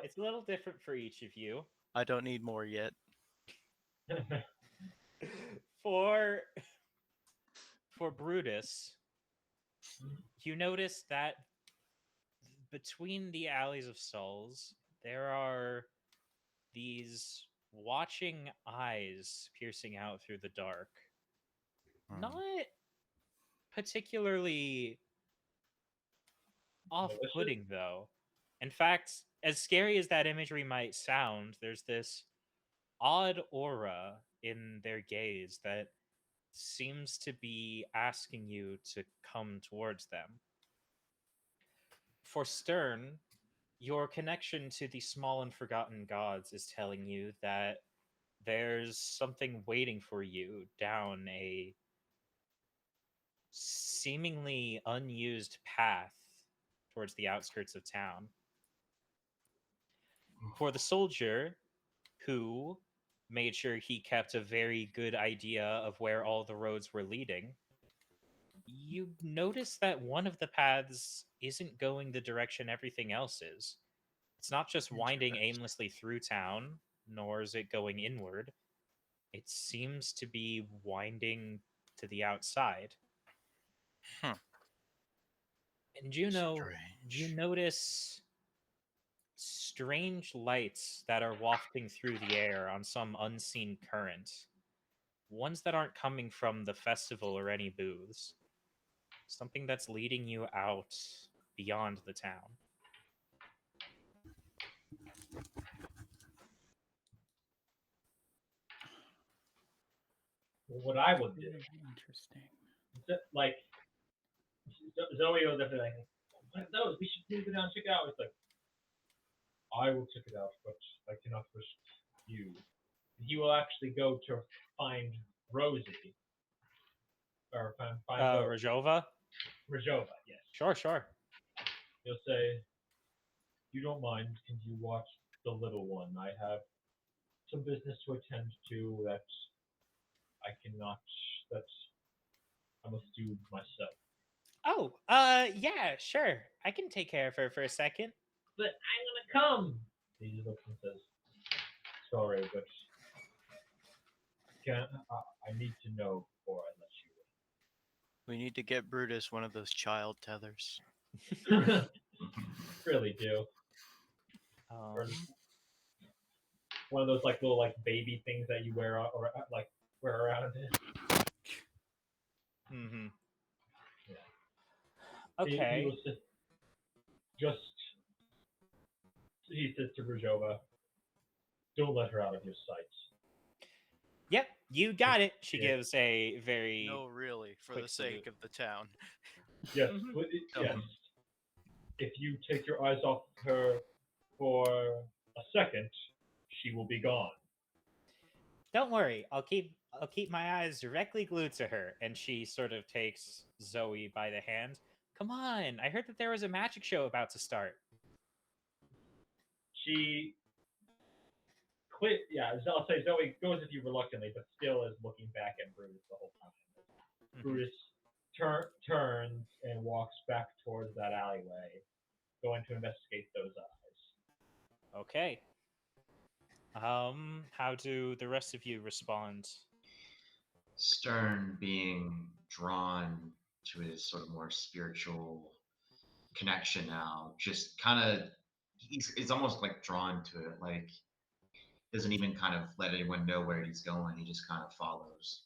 [SPEAKER 2] It's a little different for each of you.
[SPEAKER 4] I don't need more yet.
[SPEAKER 2] For Brutus, you notice that between the alleys of stalls, there are these watching eyes piercing out through the dark. Not particularly off-putting, though. In fact, as scary as that imagery might sound, there's this odd aura in their gaze that seems to be asking you to come towards them. For Stern, your connection to the small and forgotten gods is telling you that there's something waiting for you down a seemingly unused path towards the outskirts of town. For the soldier, who made sure he kept a very good idea of where all the roads were leading, you notice that one of the paths isn't going the direction everything else is. It's not just winding aimlessly through town, nor is it going inward. It seems to be winding to the outside. And Juno, you notice strange lights that are wafting through the air on some unseen current. Ones that aren't coming from the festival or any booths. Something that's leading you out beyond the town.
[SPEAKER 7] What I would do,
[SPEAKER 6] Interesting.
[SPEAKER 7] like, Zoe will definitely like, what are those? We should go down and check it out. It's like, I will check it out, but I cannot risk you. He will actually go to find Rosie. Or find
[SPEAKER 2] Rajova?
[SPEAKER 7] Rajova, yes.
[SPEAKER 2] Sure.
[SPEAKER 7] He'll say, you don't mind, can you watch the little one? I have some business to attend to that I must do myself.
[SPEAKER 2] Oh, yeah, sure. I can take care of her for a second.
[SPEAKER 7] But I'm gonna come. He just looks and says, sorry, but I need to know before I let you
[SPEAKER 4] We need to get Brutus one of those child tethers.
[SPEAKER 7] Really do. one of those like little like baby things that you wear or like wear around.
[SPEAKER 2] Mm-hmm.
[SPEAKER 7] Yeah.
[SPEAKER 2] Okay.
[SPEAKER 7] He was just he says to Rujova, "Don't let her out of your sight."
[SPEAKER 2] Yep, you got it. She
[SPEAKER 7] Yeah.
[SPEAKER 2] gives a very
[SPEAKER 4] No, really, for the
[SPEAKER 2] quick
[SPEAKER 4] sake
[SPEAKER 2] salute.
[SPEAKER 4] of the town.
[SPEAKER 7] Yes,
[SPEAKER 2] Mhm.
[SPEAKER 7] yes. If you take your eyes off her for a second, she will be gone.
[SPEAKER 2] Don't worry, I'll keep my eyes directly glued to her. And she sort of takes Zoe by the hand. Come on, I heard that there was a magic show about to start.
[SPEAKER 7] She I'll say Zoe goes with you reluctantly, but still is looking back at Brutus the whole time.
[SPEAKER 2] Mhm.
[SPEAKER 7] Brutus turns and walks back towards that alleyway, going to investigate those eyes.
[SPEAKER 2] Okay. How do the rest of you respond?
[SPEAKER 5] Stern being drawn to his sort of more spiritual connection now, just kind of he's almost like drawn to it, like doesn't even kind of let anyone know where he's going. He just kind of follows.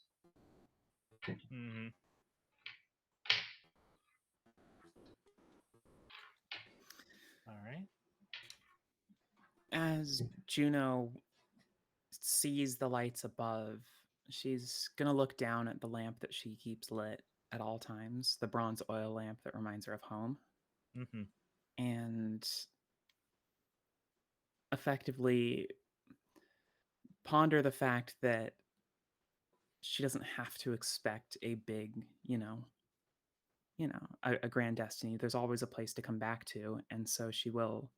[SPEAKER 2] Mm-hmm. All right.
[SPEAKER 6] As Juno sees the lights above, she's gonna look down at the lamp that she keeps lit at all times, the bronze oil lamp that reminds her of home,
[SPEAKER 2] Mm-hmm.
[SPEAKER 6] and effectively ponder the fact that she doesn't have to expect a big, a grand destiny. There's always a place to come back to, and so she will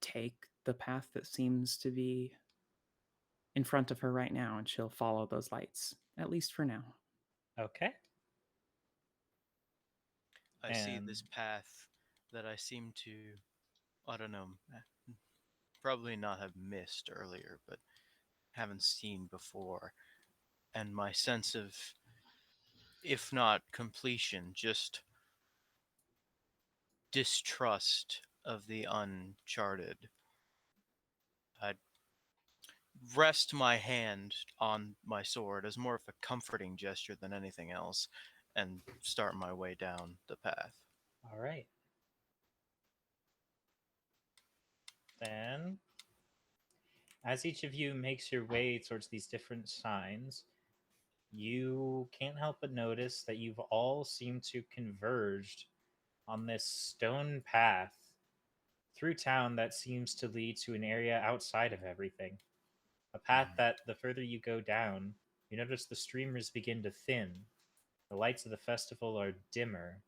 [SPEAKER 6] take the path that seems to be in front of her right now, and she'll follow those lights, at least for now.
[SPEAKER 2] Okay.
[SPEAKER 4] I see
[SPEAKER 2] And
[SPEAKER 4] this path that I seem to, I don't know, probably not have missed earlier, but haven't seen before. And my sense of, if not completion, just distrust of the uncharted. I'd rest my hand on my sword as more of a comforting gesture than anything else and start my way down the path.
[SPEAKER 2] all right. Then, as each of you makes your way towards these different signs, you can't help but notice that you've all seemed to converged on this stone path through town that seems to lead to an area outside of everything. A path that, the further you go down, you notice the streamers begin to thin, the lights of the festival are dimmer,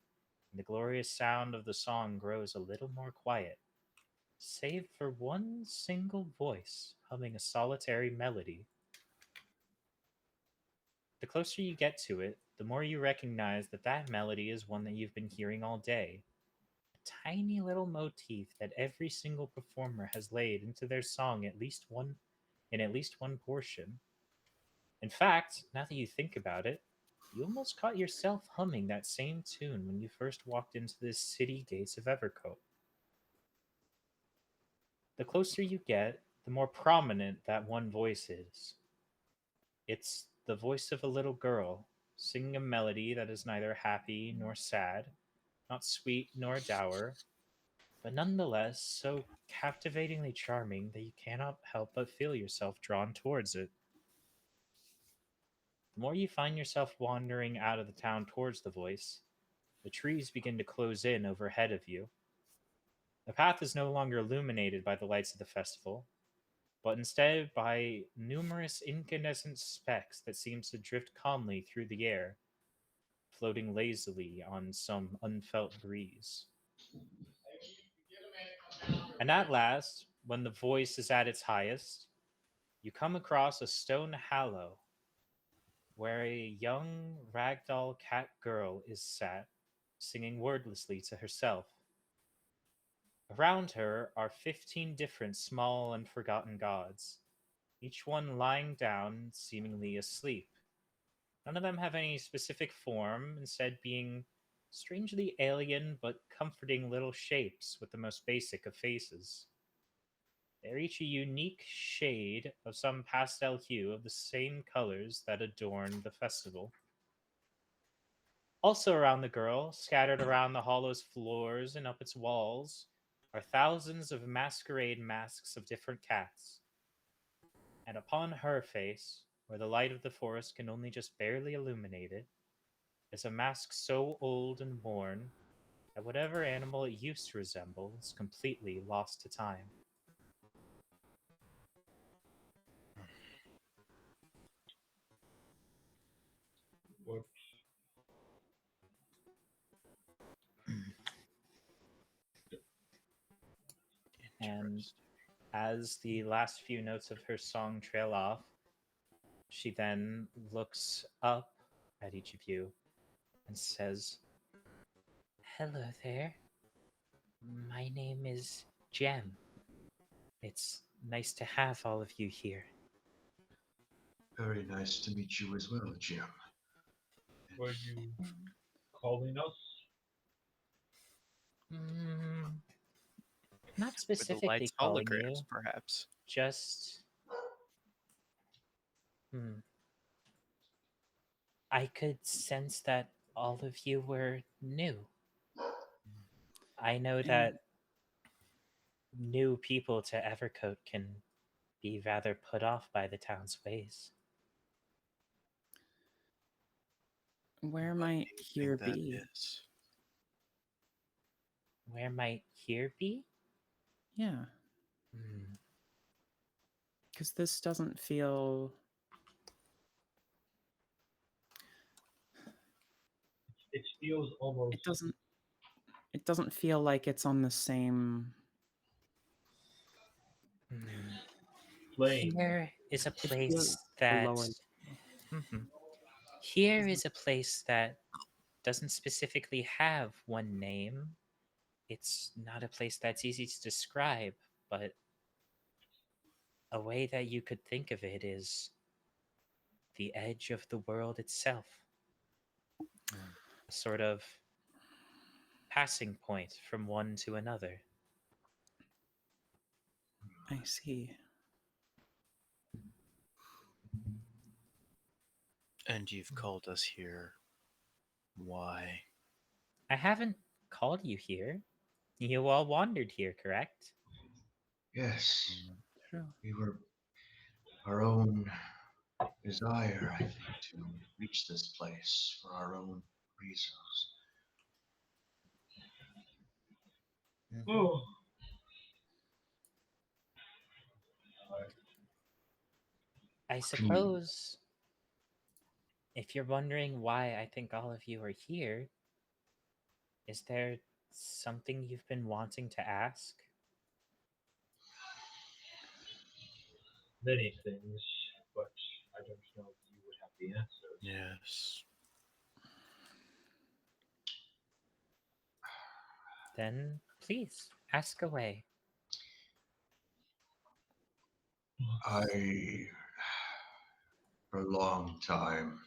[SPEAKER 2] and the glorious sound of the song grows a little more quiet, save for one single voice humming a solitary melody. The closer you get to it, the more you recognize that that melody is one that you've been hearing all day. A tiny little motif that every single performer has laid into their song in at least one portion. In fact, now that you think about it, you almost caught yourself humming that same tune when you first walked into the city gates of Evercote. The closer you get, the more prominent that one voice is. It's the voice of a little girl, singing a melody that is neither happy nor sad, not sweet nor dour, but nonetheless so captivatingly charming that you cannot help but feel yourself drawn towards it. The more you find yourself wandering out of the town towards the voice, the trees begin to close in overhead of you. The path is no longer illuminated by the lights of the festival, but instead by numerous incandescent specks that seem to drift calmly through the air, floating lazily on some unfelt breeze. And at last, when the voice is at its highest, you come across a stone hallow where a young ragdoll cat girl is sat, singing wordlessly to herself. Around her are 15 different small and forgotten gods, each one lying down, seemingly asleep. None of them have any specific form, instead being strangely alien but comforting little shapes with the most basic of faces. They're each a unique shade of some pastel hue of the same colors that adorn the festival. Also around the girl, scattered around the hollow's floors and up its walls, are thousands of masquerade masks of different cats. And upon her face, where the light of the forest can only just barely illuminate it, is a mask so old and worn that whatever animal it used to resemble is completely lost to time.
[SPEAKER 3] What?
[SPEAKER 2] And as the last few notes of her song trail off, she then looks up at each of you and says, "Hello there. My name is Jem. It's nice to have all of you here."
[SPEAKER 5] Very nice to meet you as well, Jim.
[SPEAKER 3] Were you calling us?
[SPEAKER 2] Mm, not
[SPEAKER 4] With the
[SPEAKER 2] specifically
[SPEAKER 4] lights
[SPEAKER 2] calling
[SPEAKER 4] holograms,
[SPEAKER 2] you,
[SPEAKER 4] perhaps.
[SPEAKER 2] just. I could sense that all of you were new. I know
[SPEAKER 6] And
[SPEAKER 2] that new people to Evercoat can be rather put off by the town's ways.
[SPEAKER 6] where might
[SPEAKER 5] I
[SPEAKER 6] here
[SPEAKER 5] think that
[SPEAKER 6] be?
[SPEAKER 5] is.
[SPEAKER 2] Where might here be?
[SPEAKER 6] Yeah,
[SPEAKER 2] Hmm.
[SPEAKER 6] because this doesn't feel.
[SPEAKER 3] It feels almost.
[SPEAKER 6] It doesn't. It doesn't feel like it's on the same.
[SPEAKER 2] Hmm.
[SPEAKER 3] Flame.
[SPEAKER 2] Here is a
[SPEAKER 6] It feels
[SPEAKER 2] place
[SPEAKER 6] a
[SPEAKER 2] that.
[SPEAKER 6] lower.
[SPEAKER 2] Mhm. Here is a place that doesn't specifically have one name. It's not a place that's easy to describe, but a way that you could think of it is the edge of the world itself. A sort of passing point from one to another.
[SPEAKER 6] I see.
[SPEAKER 4] And you've called us here. Why?
[SPEAKER 2] I haven't called you here. You all wandered here, correct?
[SPEAKER 5] Yes,
[SPEAKER 6] True.
[SPEAKER 5] we were our own desire, I think, to reach this place for our own reasons.
[SPEAKER 3] Oh.
[SPEAKER 2] I
[SPEAKER 5] Can you?
[SPEAKER 2] suppose if you're wondering why I think all of you are here, is there something you've been wanting to ask?
[SPEAKER 3] Many things, but I don't know if you would have the answers.
[SPEAKER 4] Yes.
[SPEAKER 2] Then please ask away.
[SPEAKER 5] I, for a long time,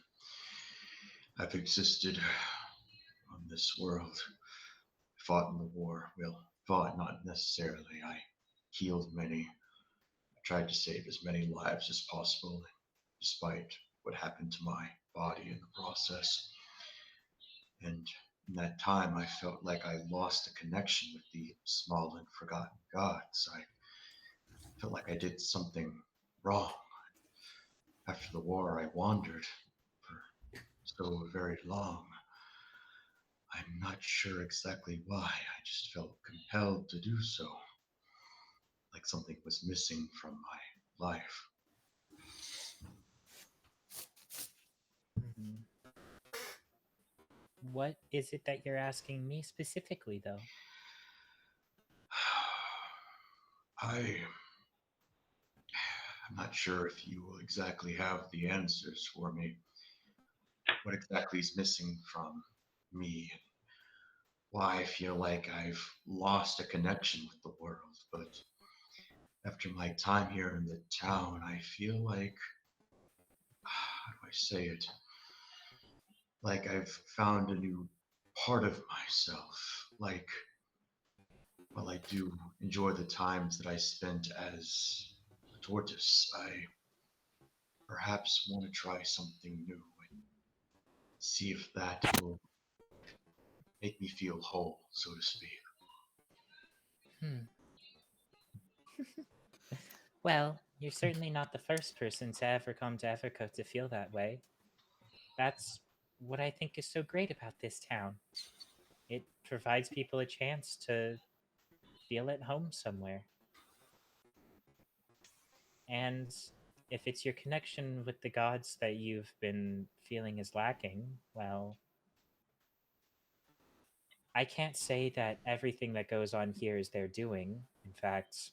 [SPEAKER 5] I've existed on this world. Fought in the war. Well, fought not necessarily. I healed many. I tried to save as many lives as possible, despite what happened to my body in the process. And in that time, I felt like I lost a connection with the small and forgotten gods. I felt like I did something wrong. After the war, I wandered for so very long. I'm not sure exactly why. I just felt compelled to do so, like something was missing from my life.
[SPEAKER 2] Mhm. What is it that you're asking me specifically, though?
[SPEAKER 5] I'm not sure if you will exactly have the answers for me. What exactly is missing from me, and why I feel like I've lost a connection with the world. But after my time here in the town, I feel like, how do I say it? Like I've found a new part of myself. Like while I do enjoy the times that I spent as a tortoise, I perhaps want to try something new and see if that will make me feel whole, so to speak.
[SPEAKER 2] Hmm. Well, you're certainly not the first person to ever come to Africa to feel that way. That's what I think is so great about this town. It provides people a chance to feel at home somewhere. And if it's your connection with the gods that you've been feeling is lacking, well, I can't say that everything that goes on here is their doing. In fact,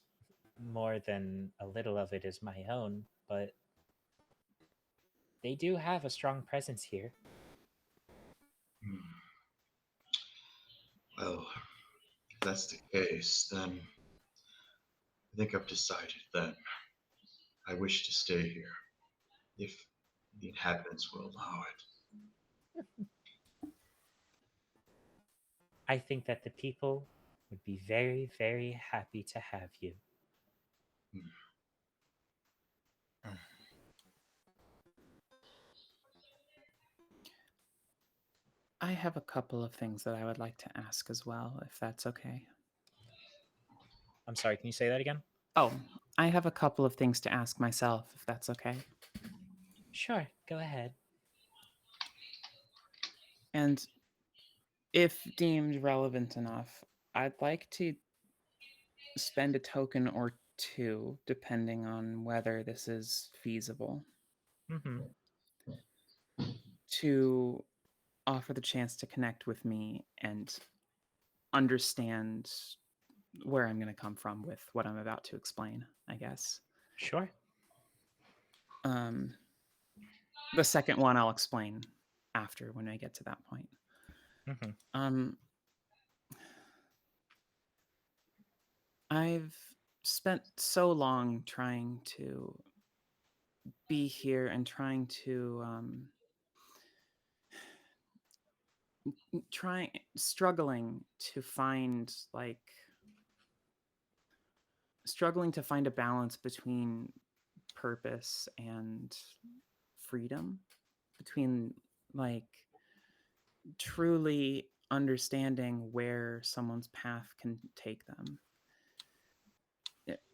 [SPEAKER 2] more than a little of it is my own, but they do have a strong presence here.
[SPEAKER 5] Hmm. Well, if that's the case, then I think I've decided then I wish to stay here, if the inhabitants will allow it.
[SPEAKER 2] I think that the people would be very, very happy to have you.
[SPEAKER 5] Hmm.
[SPEAKER 6] I have a couple of things that I would like to ask as well, if that's okay.
[SPEAKER 2] I'm sorry, can you say that again?
[SPEAKER 6] Oh, I have a couple of things to ask myself, if that's okay.
[SPEAKER 2] Sure, go ahead.
[SPEAKER 6] And if deemed relevant enough, I'd like to spend a token or two, depending on whether this is feasible,
[SPEAKER 2] Mm-hmm.
[SPEAKER 6] to offer the chance to connect with me and understand where I'm going to come from with what I'm about to explain, I guess.
[SPEAKER 2] Sure.
[SPEAKER 6] Um, the second one I'll explain after when I get to that point.
[SPEAKER 2] Mm-hmm.
[SPEAKER 6] I've spent so long trying to be here and trying to struggling to find struggling to find a balance between purpose and freedom, between like truly understanding where someone's path can take them,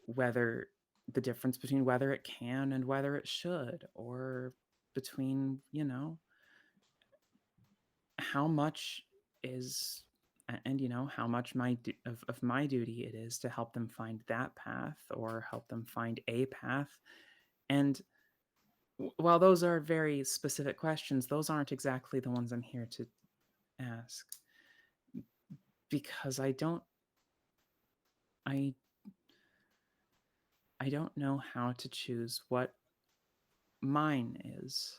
[SPEAKER 6] whether the difference between whether it can and whether it should, or between, how much is and how much of my duty it is to help them find that path or help them find a path. And while those are very specific questions, those aren't exactly the ones I'm here to ask, because i I don't know how to choose what mine is.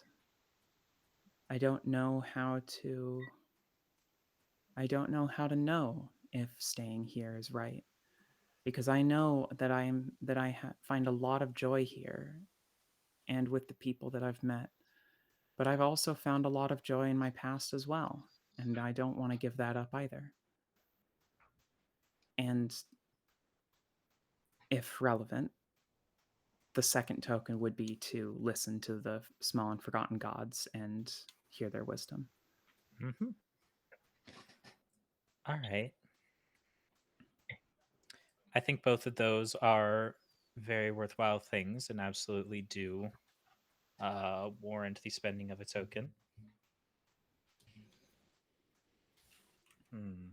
[SPEAKER 6] I don't know how to I don't know how to know if staying here is right, because I know that find a lot of joy here and with the people that I've met. But I've also found a lot of joy in my past as well, and I don't want to give that up either. And if relevant, the second token would be to listen to the small and forgotten gods and hear their wisdom.
[SPEAKER 2] Mm-hmm. All right. I think both of those are very worthwhile things and absolutely do warrant the spending of a token. Hmm.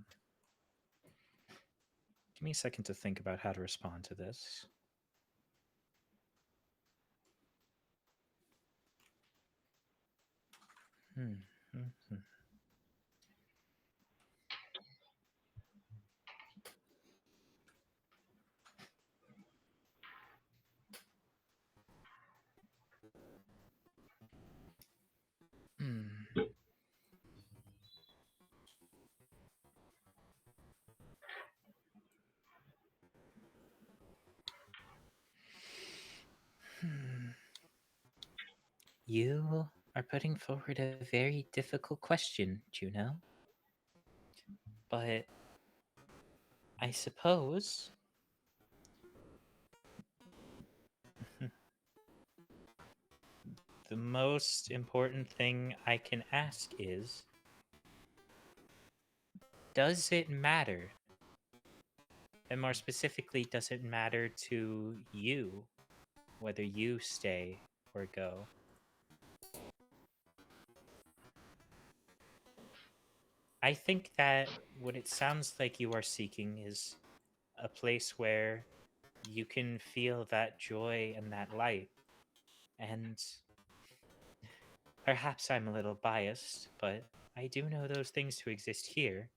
[SPEAKER 2] Give me a second to think about how to respond to this. Hmm. Hmm. Hmm. Hmm. You are putting forward a very difficult question, Juno. But I suppose the most important thing I can ask is, does it matter? And more specifically, does it matter to you whether you stay or go? I think that what it sounds like you are seeking is a place where you can feel that joy and that light. And perhaps I'm a little biased, but I do know those things to exist here.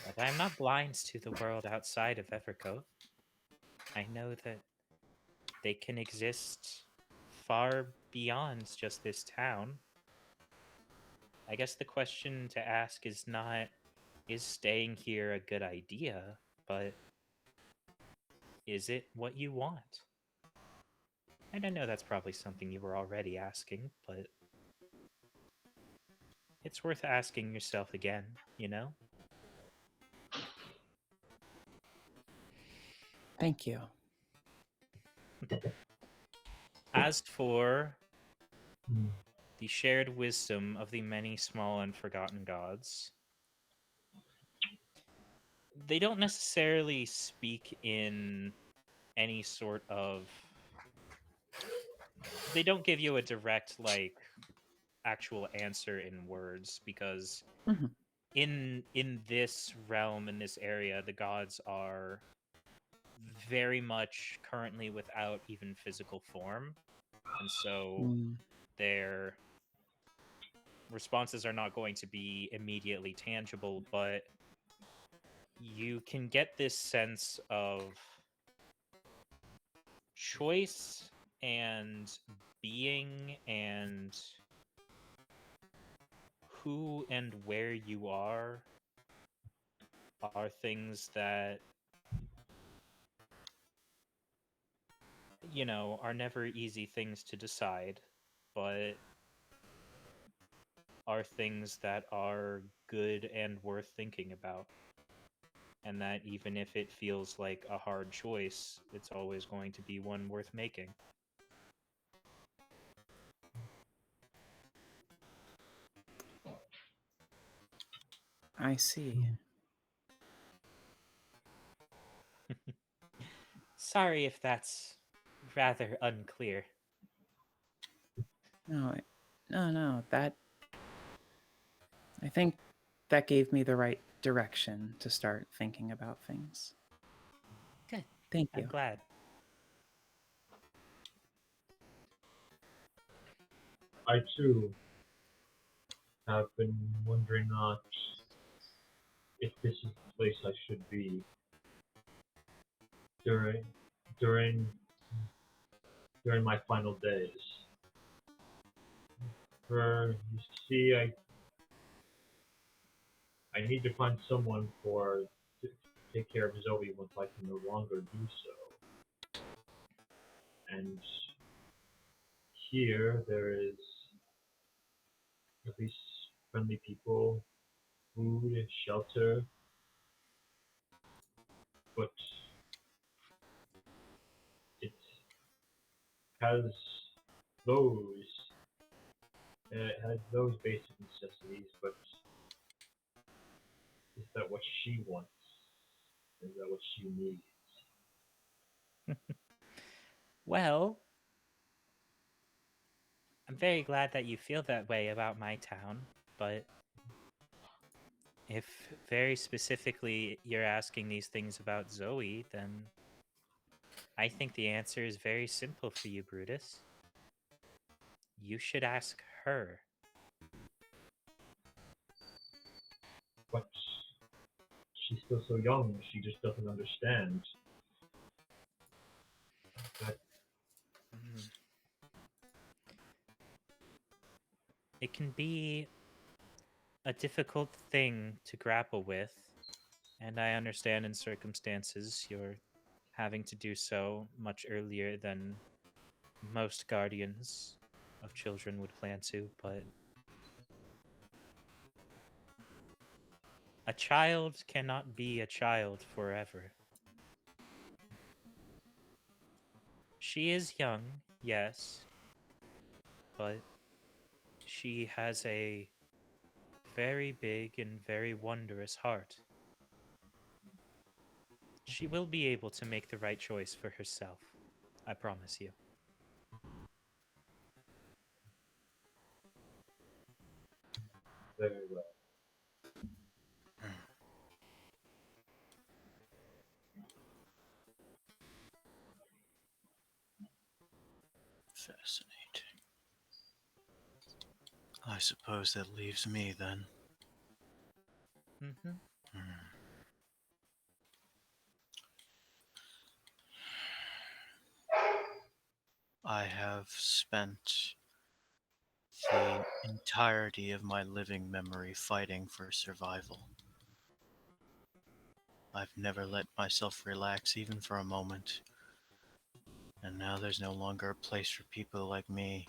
[SPEAKER 2] But I'm not blind to the world outside of Evercote. I know that they can exist far beyond just this town. I guess the question to ask is not, is staying here a good idea, but is it what you want? And I know that's probably something you were already asking, but it's worth asking yourself again, you know?
[SPEAKER 6] Thank you.
[SPEAKER 2] As for
[SPEAKER 3] Hmm.
[SPEAKER 2] the shared wisdom of the many small and forgotten gods, they don't necessarily speak in any sort of. They don't give you a direct, like, actual answer in words because
[SPEAKER 6] Mhm.
[SPEAKER 2] in this realm, in this area, the gods are very much currently without even physical form, and so
[SPEAKER 6] Mm.
[SPEAKER 2] their responses are not going to be immediately tangible, but you can get this sense of choice and being and who and where you are things that, are never easy things to decide, but are things that are good and worth thinking about. And that even if it feels like a hard choice, it's always going to be one worth making.
[SPEAKER 6] I see.
[SPEAKER 2] Sorry if that's rather unclear.
[SPEAKER 6] No, no. That I think that gave me the right direction to start thinking about things.
[SPEAKER 2] Good.
[SPEAKER 6] Thank
[SPEAKER 2] I'm
[SPEAKER 6] you.
[SPEAKER 2] glad.
[SPEAKER 3] I too have been wondering not if this is the place I should be during during during my final days. For you see, I need to find someone to take care of Zoe once I can no longer do so. And here there is at least friendly people, food, shelter, but it has those it has those basic necessities, but is that what she wants? Is that what she needs?
[SPEAKER 2] Well, I'm very glad that you feel that way about my town, but if very specifically you're asking these things about Zoe, then I think the answer is very simple for you, Brutus. You should ask her.
[SPEAKER 3] But she's still so young, she just doesn't understand that.
[SPEAKER 2] Mm. It can be a difficult thing to grapple with, and I understand in circumstances you're having to do so much earlier than most guardians of children would plan to, but A child cannot be a child forever. She is young, yes, but she has a very big and very wondrous heart. She will be able to make the right choice for herself. I promise you.
[SPEAKER 3] Very well.
[SPEAKER 4] Fascinating. I suppose that leaves me then.
[SPEAKER 2] Mm-hmm.
[SPEAKER 4] I have spent the entirety of my living memory fighting for survival. I've never let myself relax even for a moment. And now there's no longer a place for people like me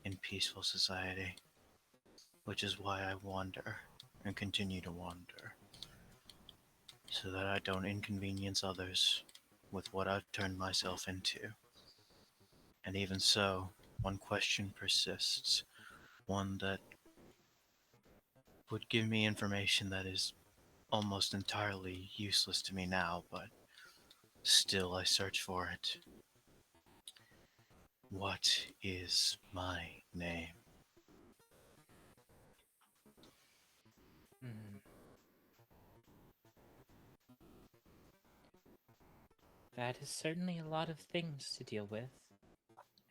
[SPEAKER 4] in peaceful society. Which is why I wander and continue to wander. So that I don't inconvenience others with what I've turned myself into. And even so, one question persists. One that would give me information that is almost entirely useless to me now, but still I search for it. What is my name?
[SPEAKER 2] Mm. That is certainly a lot of things to deal with.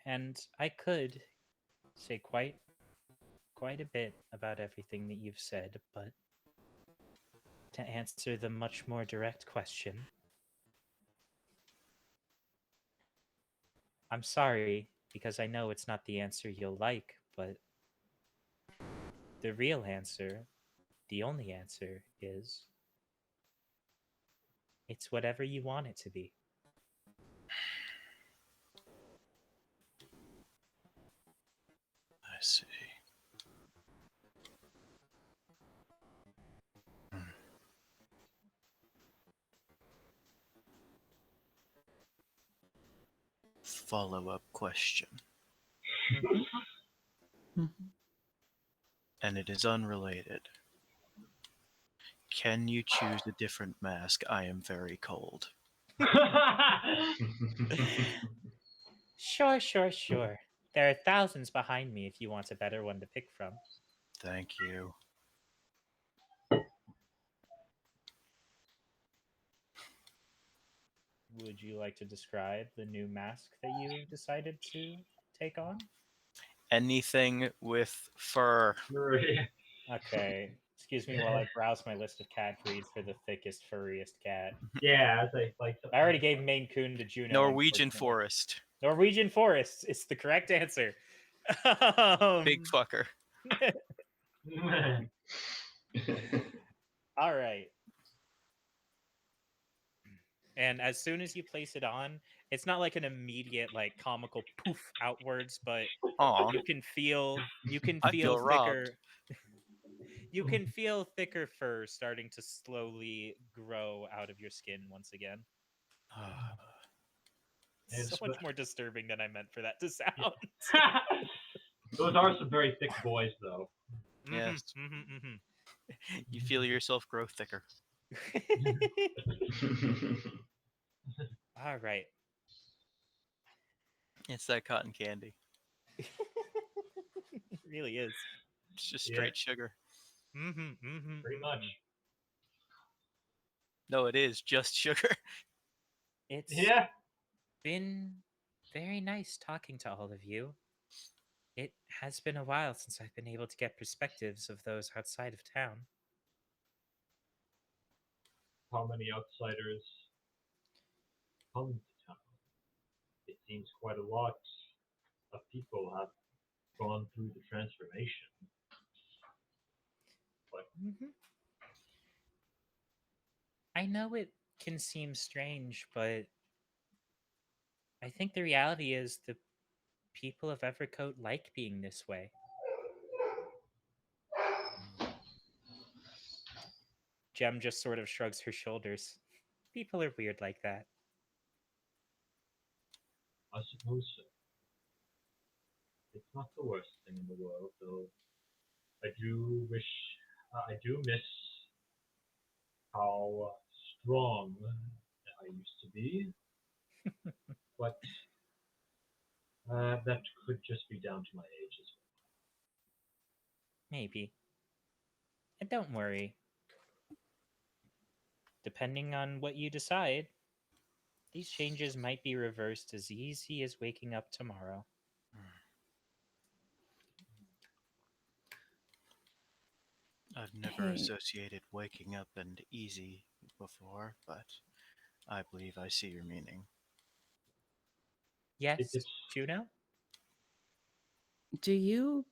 [SPEAKER 2] And I could say quite a bit about everything that you've said, but to answer the much more direct question, I'm sorry because I know it's not the answer you'll like, but the real answer, the only answer is it's whatever you want it to be.
[SPEAKER 4] I see. Follow-up question. And it is unrelated. Can you choose a different mask? I am very cold.
[SPEAKER 2] Sure. There are thousands behind me if you want a better one to pick from.
[SPEAKER 4] Thank you.
[SPEAKER 2] Would you like to describe the new mask that you decided to take on?
[SPEAKER 4] Anything with fur.
[SPEAKER 2] Okay. Excuse me while I browse my list of cat breeds for the thickest, furriest cat.
[SPEAKER 3] Yeah, as like
[SPEAKER 2] I already gave Maine Coon to Juno.
[SPEAKER 4] Norwegian
[SPEAKER 2] unfortunately.
[SPEAKER 4] forest.
[SPEAKER 2] Norwegian forest is the correct answer.
[SPEAKER 4] Big fucker.
[SPEAKER 2] All right. And as soon as you place it on, it's not like an immediate like comical poof outwards, but
[SPEAKER 4] Aw,
[SPEAKER 2] you can feel
[SPEAKER 4] I feel
[SPEAKER 2] thicker. You can feel thicker fur starting to slowly grow out of your skin once again. So much more disturbing than I meant for that to sound.
[SPEAKER 3] Those are some very thick boys, though.
[SPEAKER 4] Yes. You feel yourself grow thicker.
[SPEAKER 2] All right.
[SPEAKER 4] It's that cotton candy.
[SPEAKER 2] It really is.
[SPEAKER 4] It's just straight sugar.
[SPEAKER 3] Pretty much.
[SPEAKER 4] No, it is just sugar.
[SPEAKER 2] It's
[SPEAKER 3] Yeah.
[SPEAKER 2] been very nice talking to all of you. It has been a while since I've been able to get perspectives of those outside of town.
[SPEAKER 3] How many outsiders come to town? It seems quite a lot of people have gone through the transformation.
[SPEAKER 2] I know it can seem strange, but I think the reality is the people of Evercoat like being this way. Jem just sort of shrugs her shoulders. People are weird like that.
[SPEAKER 3] I suppose so. It's not the worst thing in the world, though. I do miss how strong I used to be, but that could just be down to my age as
[SPEAKER 2] Maybe. And don't worry. Depending on what you decide, these changes might be reversed as easy as waking up tomorrow.
[SPEAKER 4] I've never
[SPEAKER 6] Hey,
[SPEAKER 4] associated waking up and easy before, but I believe I see your meaning.
[SPEAKER 2] Yes,
[SPEAKER 3] it's
[SPEAKER 2] Juno?
[SPEAKER 6] do you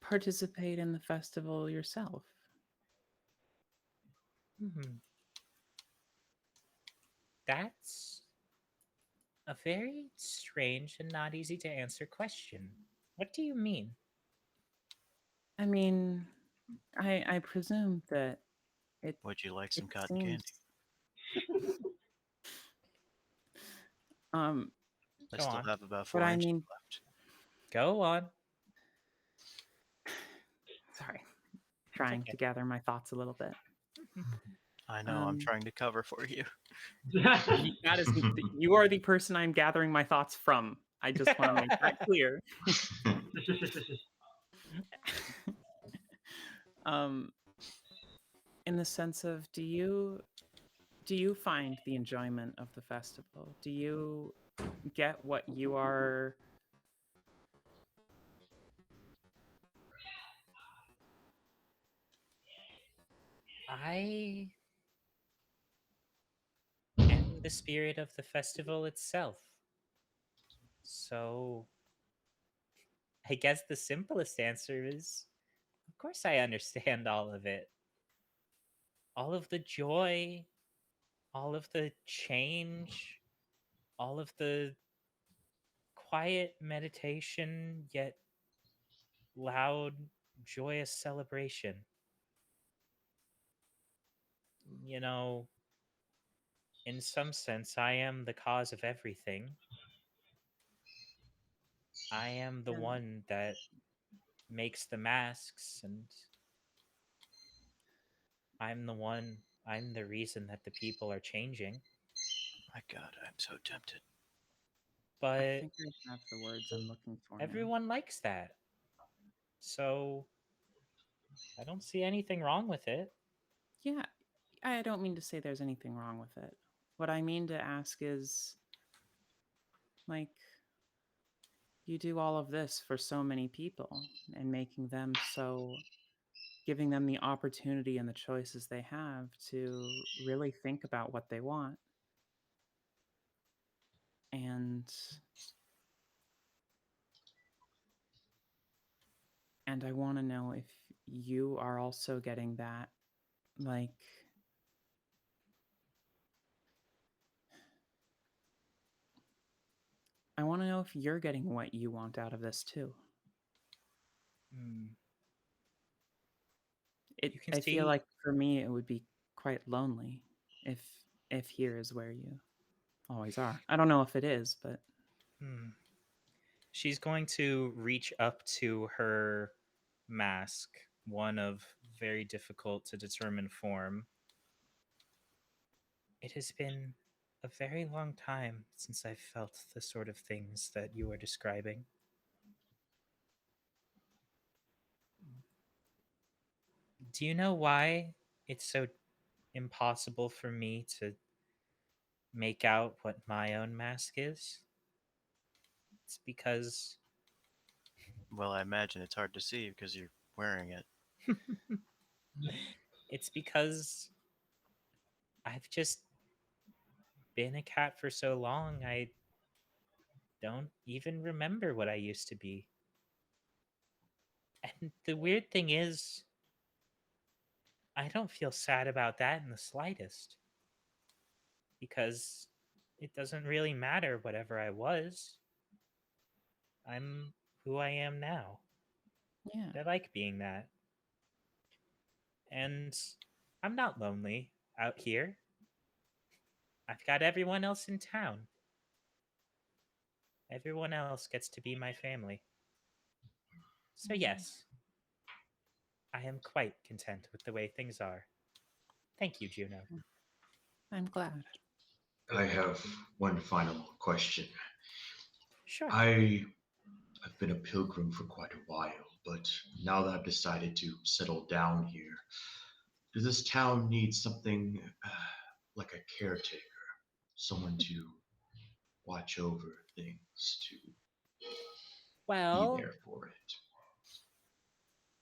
[SPEAKER 6] participate in the festival yourself?
[SPEAKER 2] Hmm. That's a very strange and not easy to answer question. What do you mean?
[SPEAKER 6] I mean, I presume that it
[SPEAKER 4] Would you like
[SPEAKER 6] it
[SPEAKER 4] some cotton
[SPEAKER 6] seems
[SPEAKER 4] candy?
[SPEAKER 6] um
[SPEAKER 4] I
[SPEAKER 2] Go
[SPEAKER 4] still
[SPEAKER 2] on.
[SPEAKER 4] have about
[SPEAKER 6] but
[SPEAKER 4] 4
[SPEAKER 6] I
[SPEAKER 4] inches
[SPEAKER 6] mean,
[SPEAKER 4] left.
[SPEAKER 2] Go on.
[SPEAKER 6] sorry,
[SPEAKER 2] It's
[SPEAKER 6] trying
[SPEAKER 2] okay.
[SPEAKER 6] to gather my thoughts a little bit.
[SPEAKER 4] I know, I'm
[SPEAKER 6] Um
[SPEAKER 4] trying to cover for you.
[SPEAKER 3] well.
[SPEAKER 6] that is you are the person I'm gathering my thoughts from. I just want to make that clear. um in the sense of do you find the enjoyment of the festival? Do you get what you are
[SPEAKER 2] I am the spirit of the festival itself. So I guess the simplest answer is of course I understand all of it. All of the joy, all of the change, all of the quiet meditation, yet loud, joyous celebration. You know, in some sense, I am the cause of everything. I am the
[SPEAKER 6] and
[SPEAKER 2] one that makes the masks, and I'm the reason that the people are changing.
[SPEAKER 4] My God, I'm so tempted.
[SPEAKER 6] I
[SPEAKER 2] But
[SPEAKER 6] think I have the words I'm looking for now.
[SPEAKER 2] everyone likes that. So I don't see anything wrong with it.
[SPEAKER 6] Yeah, I don't mean to say there's anything wrong with it. What I mean to ask is, like, you do all of this for so many people and making them so, giving them the opportunity and the choices they have to really think about what they want. And I want to know if you are also getting that, like, I want to know if you're getting what you want out of this too.
[SPEAKER 2] Hmm. You can
[SPEAKER 6] I feel
[SPEAKER 2] see
[SPEAKER 6] like for me it would be quite lonely if here is where you always are. I don't know if it is, but
[SPEAKER 2] hmm. She's going to reach up to her mask, one of very difficult to determine form. It has been a very long time since I've felt the sort of things that you are describing. Do you know why it's so impossible for me to make out what my own mask is? It's because
[SPEAKER 4] Well, I imagine it's hard to see because you're wearing it.
[SPEAKER 2] it's because I've just been a cat for so long. I don't even remember what I used to be. And the weird thing is, I don't feel sad about that in the slightest because it doesn't really matter whatever I was. I'm who I am now.
[SPEAKER 6] yeah.
[SPEAKER 2] I like being that. And I'm not lonely out here. I've got everyone else in town. Everyone else gets to be my family. So, yes, I am quite content with the way things are. Thank you, Juno.
[SPEAKER 6] I'm glad.
[SPEAKER 5] I have one final question.
[SPEAKER 2] Sure.
[SPEAKER 5] I've been a pilgrim for quite a while, but now that I've decided to settle down here, does this town need something like a caretaker? Someone to watch over things, to be
[SPEAKER 2] Well,
[SPEAKER 5] there for it?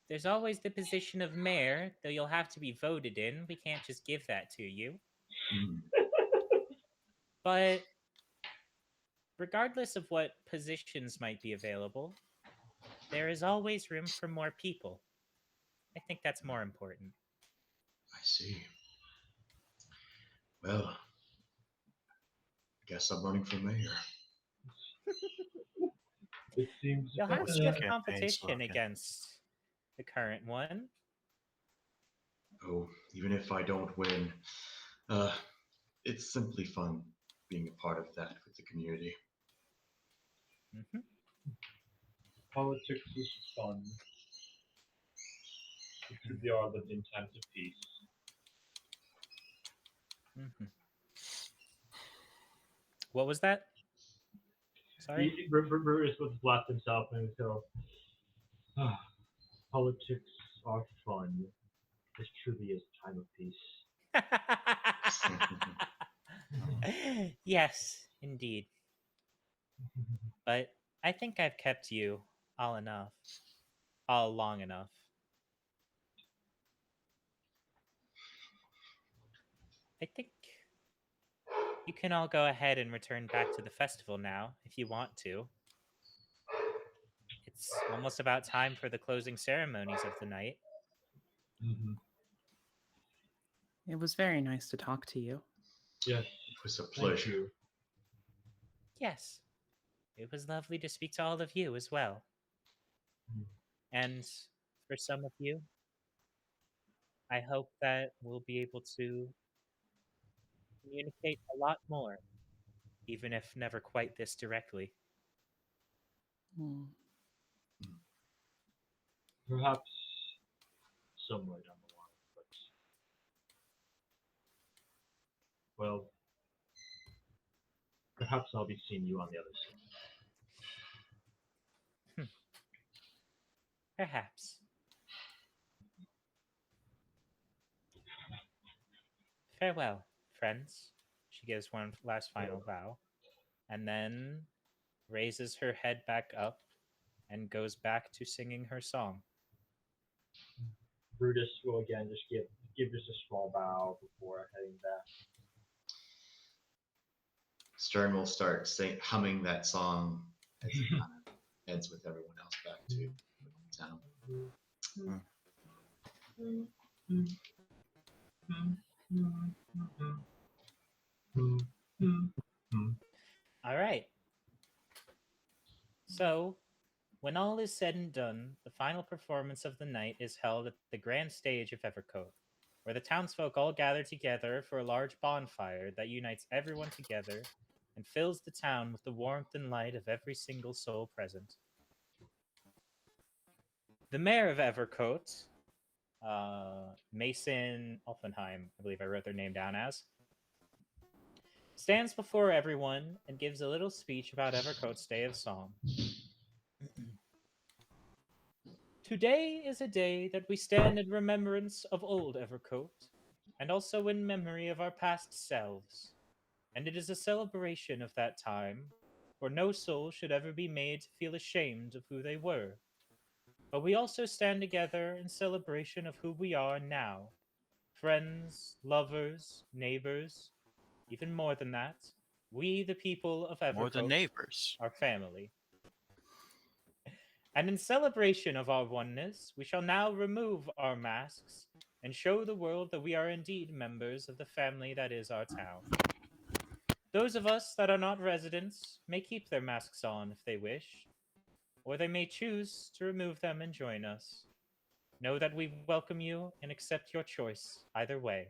[SPEAKER 2] there's always the position of mayor, though you'll have to be voted in. We can't just give that to you.
[SPEAKER 5] Hmm.
[SPEAKER 2] But regardless of what positions might be available, there is always room for more people. I think that's more important.
[SPEAKER 5] I see. Well, I guess I'm running for mayor.
[SPEAKER 7] It seems
[SPEAKER 2] You'll have
[SPEAKER 4] What's
[SPEAKER 2] stiff
[SPEAKER 4] your campaign
[SPEAKER 2] competition
[SPEAKER 4] slogan?
[SPEAKER 2] against the current one.
[SPEAKER 5] Oh, even if I don't win, uh, it's simply fun being a part of that with the community.
[SPEAKER 2] Mm-hmm.
[SPEAKER 7] politics is fun. It should be all lived in times of peace.
[SPEAKER 2] Mm-hmm. What was that? Sorry?
[SPEAKER 7] Brutus was blacked himself and so politics are fun. This truly is a time of peace.
[SPEAKER 2] Yes, indeed. But I think I've kept you all long enough. I think you can all go ahead and return back to the festival now if you want to. It's almost about time for the closing ceremonies of the night.
[SPEAKER 7] Mm-hmm.
[SPEAKER 6] It was very nice to talk to you.
[SPEAKER 7] Yes,
[SPEAKER 5] It was a
[SPEAKER 7] thank
[SPEAKER 5] pleasure.
[SPEAKER 7] you.
[SPEAKER 2] Yes, it was lovely to speak to all of you as well.
[SPEAKER 7] Mm.
[SPEAKER 2] And for some of you, I hope that we'll be able to communicate a lot more, even if never quite this directly.
[SPEAKER 6] Hmm.
[SPEAKER 7] Perhaps somewhere down the line, but well, perhaps I'll be seeing you on the other side.
[SPEAKER 2] Perhaps. Farewell, friends. She gives one last final bow, and then raises her head back up and goes back to singing her song.
[SPEAKER 7] Brutus will again just give just a small bow before heading back.
[SPEAKER 5] Stern will start humming that song as he kind of heads with everyone else back to town.
[SPEAKER 2] All right. So, when all is said and done, the final performance of the night is held at the grand stage of Evercote, where the townsfolk all gather together for a large bonfire that unites everyone together and fills the town with the warmth and light of every single soul present. The mayor of Evercote, Mason Offenheim, I believe I wrote their name down as, stands before everyone and gives a little speech about Evercote's Day of Song. Today is a day that we stand in remembrance of old Evercote, and also in memory of our past selves. And it is a celebration of that time, for no soul should ever be made to feel ashamed of who they were. But we also stand together in celebration of who we are now. Friends, lovers, neighbors, even more than that, we, the people of
[SPEAKER 4] More than
[SPEAKER 2] Evercote,
[SPEAKER 4] neighbors.
[SPEAKER 2] are family. And in celebration of our oneness, we shall now remove our masks and show the world that we are indeed members of the family that is our town. Those of us that are not residents may keep their masks on if they wish, or they may choose to remove them and join us. know that we welcome you and accept your choice either way.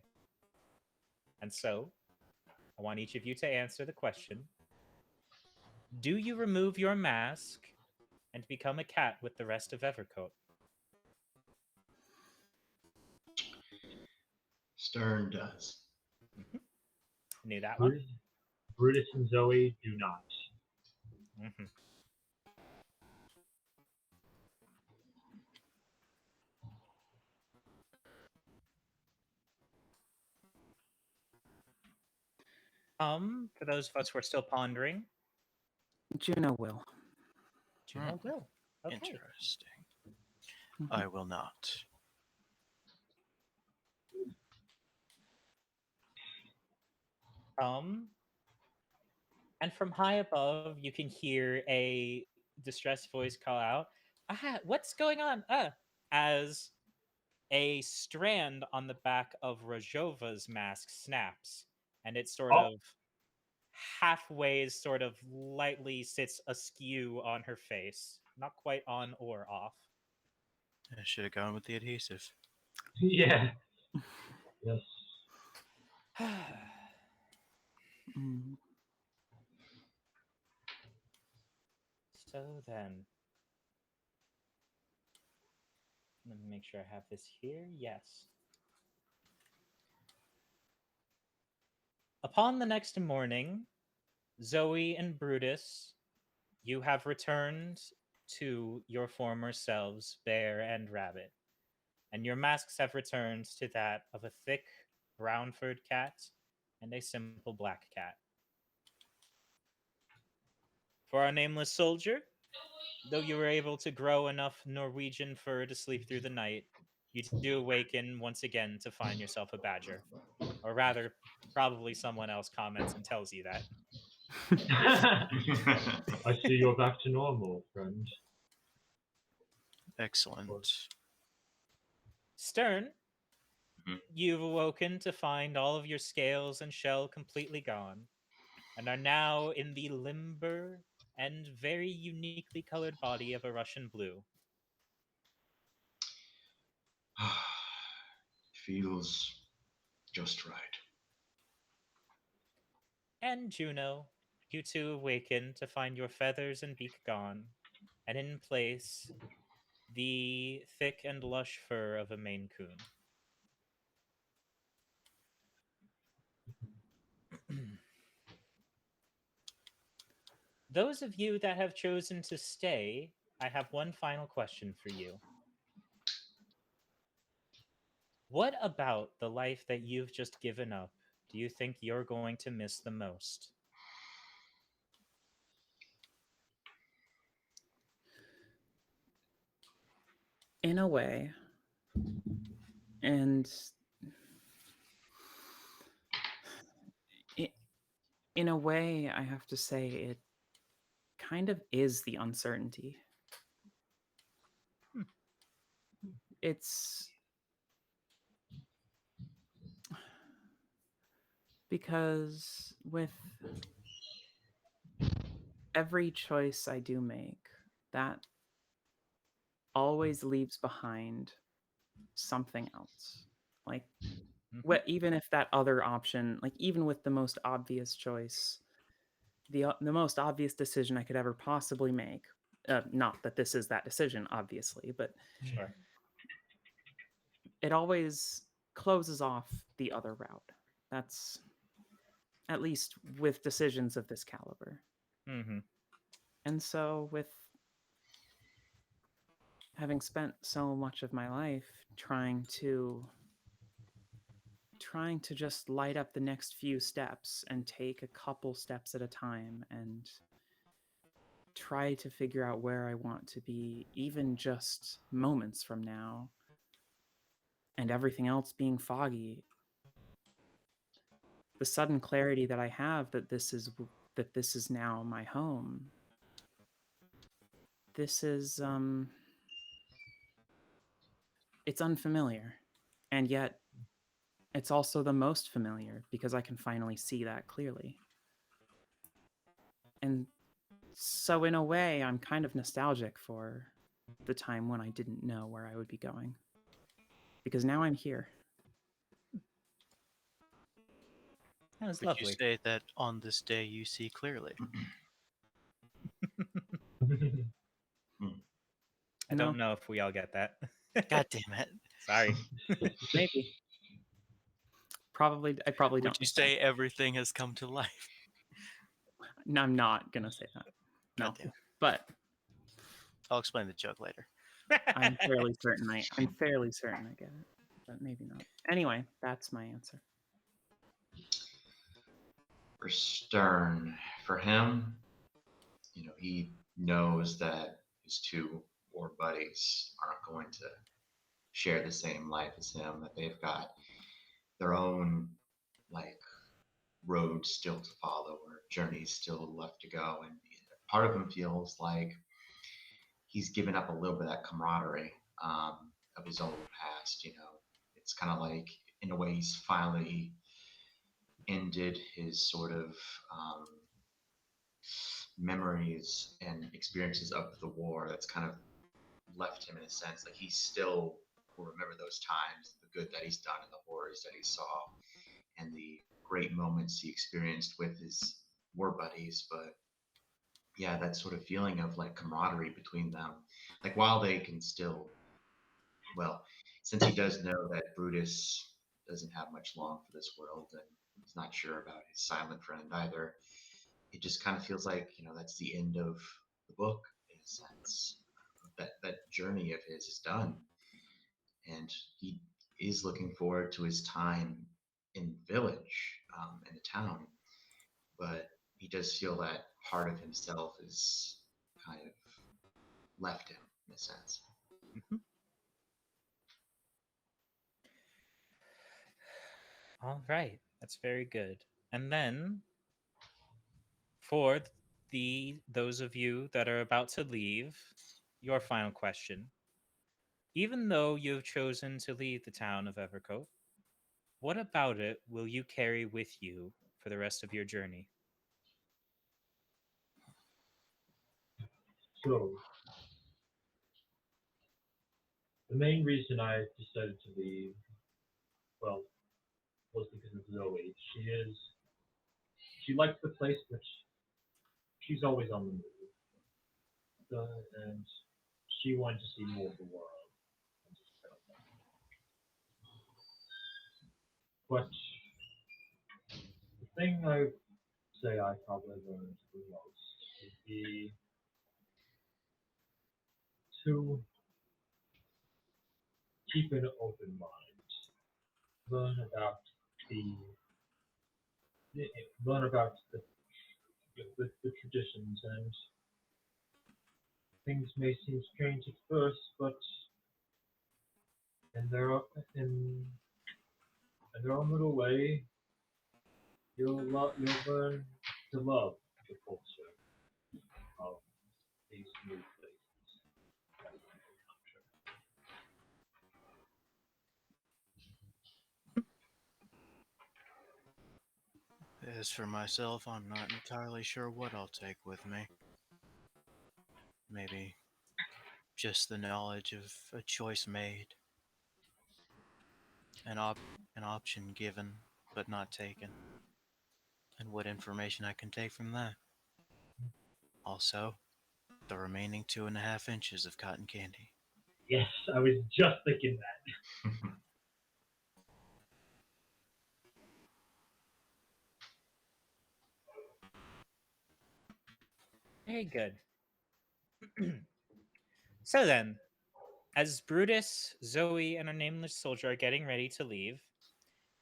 [SPEAKER 2] And so, I want each of you to answer the question: do you remove your mask and become a cat with the rest of Evercoat?
[SPEAKER 5] Stern does.
[SPEAKER 2] Knew that one.
[SPEAKER 3] Brutus and Zoe do not.
[SPEAKER 2] Mm-hmm. For those of us who are still pondering,
[SPEAKER 6] Juno will.
[SPEAKER 2] Juno will. Okay.
[SPEAKER 4] Interesting.
[SPEAKER 6] Mhm.
[SPEAKER 4] I will not.
[SPEAKER 2] And from high above, you can hear a distressed voice call out, what's going on? As a strand on the back of Rajova's mask snaps, and it sort
[SPEAKER 3] Oh.
[SPEAKER 2] of halfway, sort of lightly sits askew on her face. Not quite on or off.
[SPEAKER 4] I should have gone with the adhesive.
[SPEAKER 3] Yeah. Yes.
[SPEAKER 6] Mm.
[SPEAKER 2] So then, let me make sure I have this here. Yes. Upon the next morning, Zoe and Brutus, you have returned to your former selves, Bear and Rabbit, and your masks have returned to that of a thick brown furred cat and a simple black cat. For our nameless soldier, though you were able to grow enough Norwegian fur to sleep through the night, you do awaken once again to find yourself a badger. Or rather, probably someone else comments and tells you that.
[SPEAKER 3] I see you're back to normal, friend.
[SPEAKER 4] Excellent.
[SPEAKER 2] Stern,
[SPEAKER 5] Mhm.
[SPEAKER 2] you've awoken to find all of your scales and shell completely gone, and are now in the limber and very uniquely colored body of a Russian blue.
[SPEAKER 5] Feels just right.
[SPEAKER 2] And Juno, you too awaken to find your feathers and beak gone, and in place, the thick and lush fur of a Maine Coon. Those of you that have chosen to stay, I have one final question for you. What about the life that you've just given up do you think you're going to miss the most?
[SPEAKER 6] In a way. And in a way, I have to say it kind of is the uncertainty. It's because with every choice I do make, that always leaves behind something else. Like, even if that other option, like even with the most obvious choice, the most obvious decision I could ever possibly make, not that this is that decision, obviously, but
[SPEAKER 2] Sure.
[SPEAKER 6] it always closes off the other route. That's at least with decisions of this caliber.
[SPEAKER 2] Mm-hmm.
[SPEAKER 6] And so, with having spent so much of my life trying to just light up the next few steps and take a couple steps at a time and try to figure out where I want to be, even just moments from now, and everything else being foggy, the sudden clarity that I have that this is now my home. This is it's unfamiliar, and yet it's also the most familiar because I can finally see that clearly. And so in a way, I'm kind of nostalgic for the time when I didn't know where I would be going. because now I'm here.
[SPEAKER 2] That was
[SPEAKER 4] Would you
[SPEAKER 2] lovely.
[SPEAKER 4] say that on this day you see clearly?
[SPEAKER 2] I don't know if we all get that.
[SPEAKER 4] God damn it.
[SPEAKER 2] Sorry.
[SPEAKER 6] Maybe. I probably
[SPEAKER 4] Would
[SPEAKER 6] don't.
[SPEAKER 4] you
[SPEAKER 6] get
[SPEAKER 4] say everything has come to life?
[SPEAKER 6] that. No, I'm not gonna say that. No,
[SPEAKER 4] Goddamn.
[SPEAKER 6] but
[SPEAKER 4] I'll explain the joke later.
[SPEAKER 6] I'm fairly certain I get it, but maybe not. Anyway, that's my answer.
[SPEAKER 5] For Stern, for him, he knows that his two war buddies aren't going to share the same life as him, that they've got their own like road still to follow or journeys still left to go. And part of him feels like he's given up a little bit of that camaraderie of his old past. It's kind of like, in a way, he's finally ended his sort of memories and experiences of the war. That's kind of left him in a sense. Like he still will remember those times, the good that he's done and the horrors that he saw, and the great moments he experienced with his war buddies. But yeah, that sort of feeling of like camaraderie between them, like while they can still, well, since he does know that Brutus doesn't have much long for this world and he's not sure about his silent friend either, it just kind of feels like, that's the end of the book in a sense. That journey of his is done, and he is looking forward to his time in the village, in the town, but he does feel that part of himself is kind of left him in a sense.
[SPEAKER 2] All right, that's very good. And then for those of you that are about to leave, your final question. Even though you've chosen to leave the town of Evercote, what about it will you carry with you for the rest of your journey?
[SPEAKER 3] So, the main reason I decided to leave, well, was because of Zoe. She likes the place, but she's always on the move. And she wanted to see more of the world. But the thing I say I probably learned the most would be to keep an open mind, learn about the learn about the traditions, and things may seem strange at first, but in their in their own little way, you'll learn to love the culture of these new places that you encounter.
[SPEAKER 4] As for myself, I'm not entirely sure what I'll take with me. Maybe just the knowledge of a choice made, an option given but not taken, and what information I can take from that. Also, the remaining 2.5 inches of cotton candy.
[SPEAKER 7] Yes, I was just thinking that.
[SPEAKER 2] Very good. So then, as Brutus, Zoe, and a nameless soldier are getting ready to leave,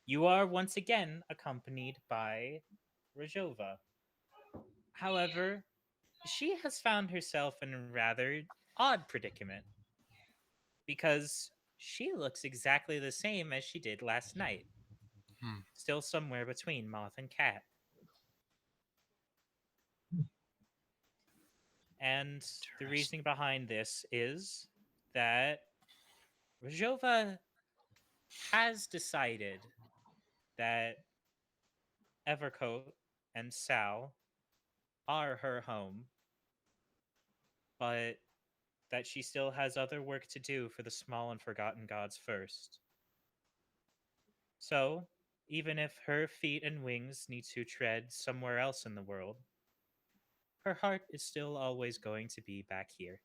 [SPEAKER 2] you are once again accompanied by Rajova. However, she has found herself in a rather odd predicament because she looks exactly the same as she did last night, still somewhere between moth and cat. And the reasoning behind this is that Rajova has decided that Evercoat and Sal are her home, but that she still has other work to do for the small and forgotten gods first. So, even if her feet and wings need to tread somewhere else in the world, her heart is still always going to be back here.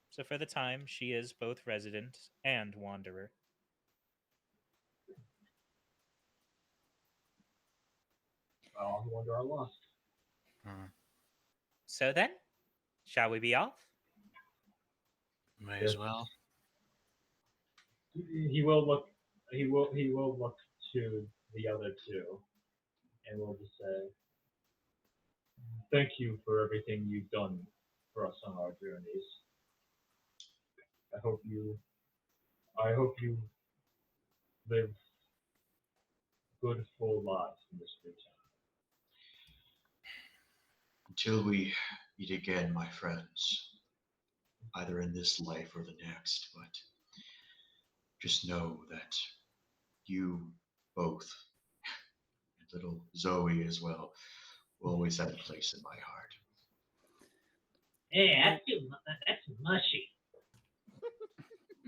[SPEAKER 2] So, for the time, she is both resident and wanderer.
[SPEAKER 7] Well, I wonder our lost.
[SPEAKER 4] Hmm.
[SPEAKER 2] So then, shall we be off?
[SPEAKER 4] May
[SPEAKER 7] Yes.
[SPEAKER 4] as well.
[SPEAKER 7] He will look. He will look to the other two, and will just say, "Thank you for everything you've done for us on our journeys. I hope you. I hope you live good, full lives in this free time."
[SPEAKER 5] Until we meet again, my friends, either in this life or the next, but just know that you both, and little Zoe as well, will always have a place in my heart.
[SPEAKER 7] Yeah, that's mushy.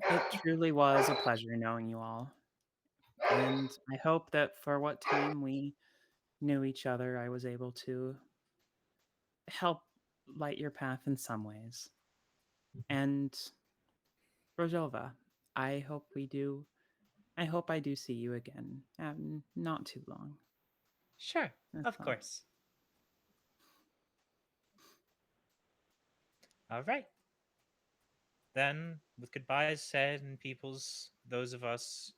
[SPEAKER 6] It truly was a pleasure knowing you all. And I hope that for what time we knew each other, I was able to help light your path in some ways. And Rojova, I hope we do. I hope I do see you again. Not too long.
[SPEAKER 2] Sure,
[SPEAKER 6] That's
[SPEAKER 2] of
[SPEAKER 6] all.
[SPEAKER 2] course. All right. Then, with goodbyes said and those of us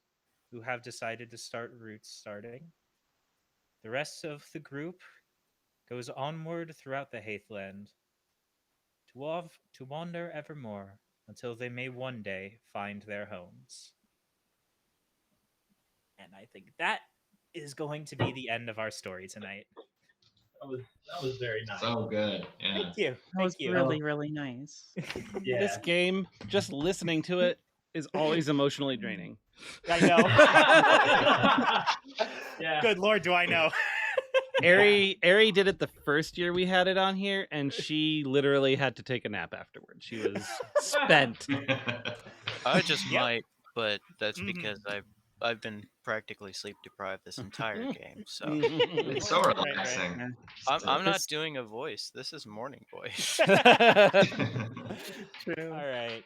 [SPEAKER 2] who have decided to start routes starting, the rest of the group goes onward throughout the Haithland to wander evermore until they may one day find their homes. And I think that is going to be the end of our story tonight.
[SPEAKER 7] That was very nice.
[SPEAKER 5] So good. Yeah.
[SPEAKER 2] Thank you.
[SPEAKER 6] That was
[SPEAKER 2] Thank you.
[SPEAKER 6] really, really nice.
[SPEAKER 7] Yeah.
[SPEAKER 1] This game, just listening to it, is always emotionally draining.
[SPEAKER 2] I know.
[SPEAKER 7] Yeah.
[SPEAKER 2] Good Lord, do I know.
[SPEAKER 1] Ari did it the first year we had it on here, and she literally had to take a nap afterwards. She was spent.
[SPEAKER 4] I just
[SPEAKER 2] Yep.
[SPEAKER 4] might, but that's
[SPEAKER 2] Mhm.
[SPEAKER 4] because I've been practically sleep deprived this entire game. So
[SPEAKER 5] It's so
[SPEAKER 2] Right,
[SPEAKER 5] relaxing.
[SPEAKER 6] Yeah.
[SPEAKER 4] I'm not
[SPEAKER 6] This-
[SPEAKER 4] doing a voice. This is morning voice.
[SPEAKER 6] True.
[SPEAKER 2] All right.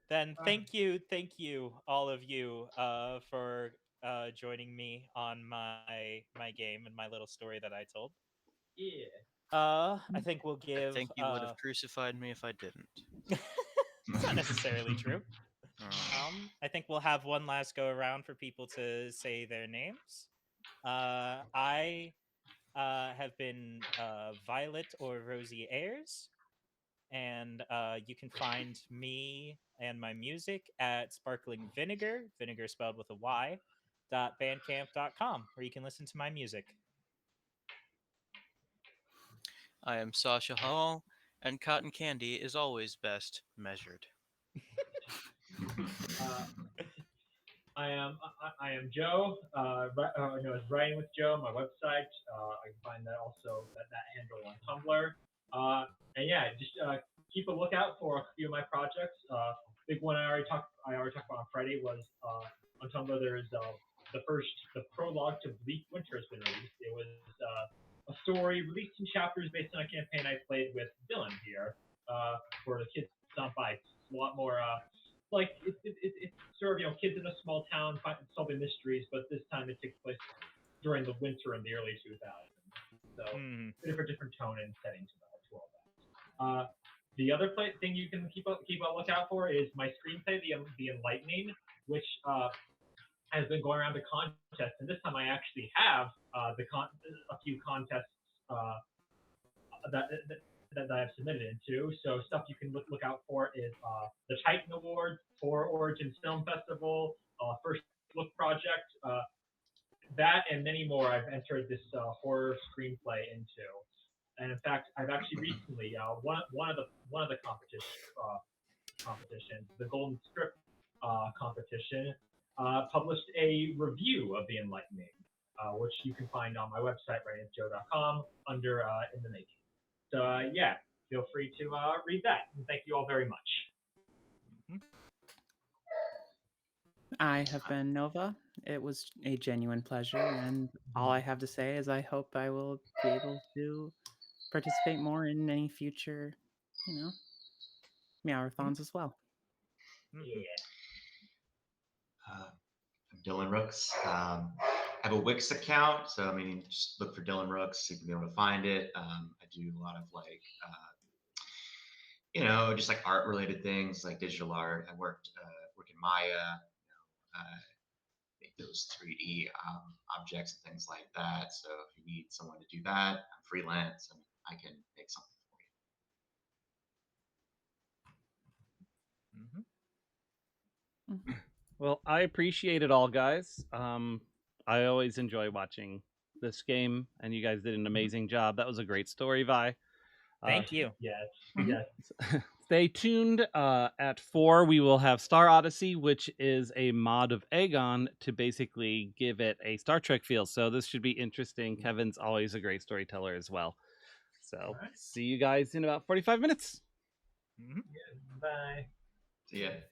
[SPEAKER 2] Then thank you, all of you, for joining me on my game and my little story that I told.
[SPEAKER 7] Yeah.
[SPEAKER 2] I think we'll
[SPEAKER 4] I
[SPEAKER 2] give.
[SPEAKER 4] think you would have crucified me if I didn't.
[SPEAKER 2] It's not necessarily true.
[SPEAKER 4] Uh,
[SPEAKER 2] I think we'll have one last go around for people to say their names. I have been Violet or Rosie Ayers, and you can find me and my music at Sparkling Vinegar, vinegar spelled with a Y, .bandcamp.com, where you can listen to my music.
[SPEAKER 4] I am Sasha Hall, and cotton candy is always best measured.
[SPEAKER 7] I am Joe. Known as Writing with Joe. My website. I can find that also that handle on Tumblr. And yeah, just keep a lookout for a few of my projects. Big one I already talked about on Friday was on Tumblr. There's the prologue to Bleak Winter has been released. It was a story released in chapters based on a campaign I played with Dylan here for the Kids on Bikes. It's a lot more. Like it's sort of kids in a small town solving mysteries, but this time it takes place during the winter in the early 2000s. So a bit of a different tone and setting to all that. The other thing you can keep a lookout for is my screenplay, The Enlightening, which has been going around the contest, and this time I actually have a few contests that I have submitted into. So stuff you can look out for is the Titan Awards, for Origins Film Festival, First Look Project, that and many more. I've entered this horror screenplay into, and in fact, I've actually recently one of the competitions, the Golden Script competition, published a review of The Enlightening, which you can find on my website, writingwithjoe.com, under In the Making. So yeah, feel free to read that. And thank you all very much.
[SPEAKER 6] I have been Nova. It was a genuine pleasure, and all I have to say is I hope I will be able to participate more in any future, Meowrathons as well.
[SPEAKER 2] Mhm.
[SPEAKER 5] I'm Dylan Rooks. I have a Wix account, so I mean, just look for Dylan Rooks. You can be able to find it. I do a lot of like, just like art related things, like digital art. I work in Maya, make those 3D objects and things like that. So if you need someone to do that, I'm freelance and I can make something for you.
[SPEAKER 2] Mhm.
[SPEAKER 1] Well, I appreciate it all, guys. I always enjoy watching this game, and you guys did an amazing job. That was a great story, Vi.
[SPEAKER 2] Thank you.
[SPEAKER 3] Yes.
[SPEAKER 6] Mhm.
[SPEAKER 3] Yes.
[SPEAKER 1] Stay tuned. At 4, we will have Star Odyssey, which is a mod of Aegon to basically give it a Star Trek feel. So this should be interesting. Kevin's always a great storyteller as well. So
[SPEAKER 3] Alright.
[SPEAKER 1] see you guys in about 45 minutes.
[SPEAKER 2] Mhm.
[SPEAKER 3] Yeah, bye.
[SPEAKER 5] So yeah.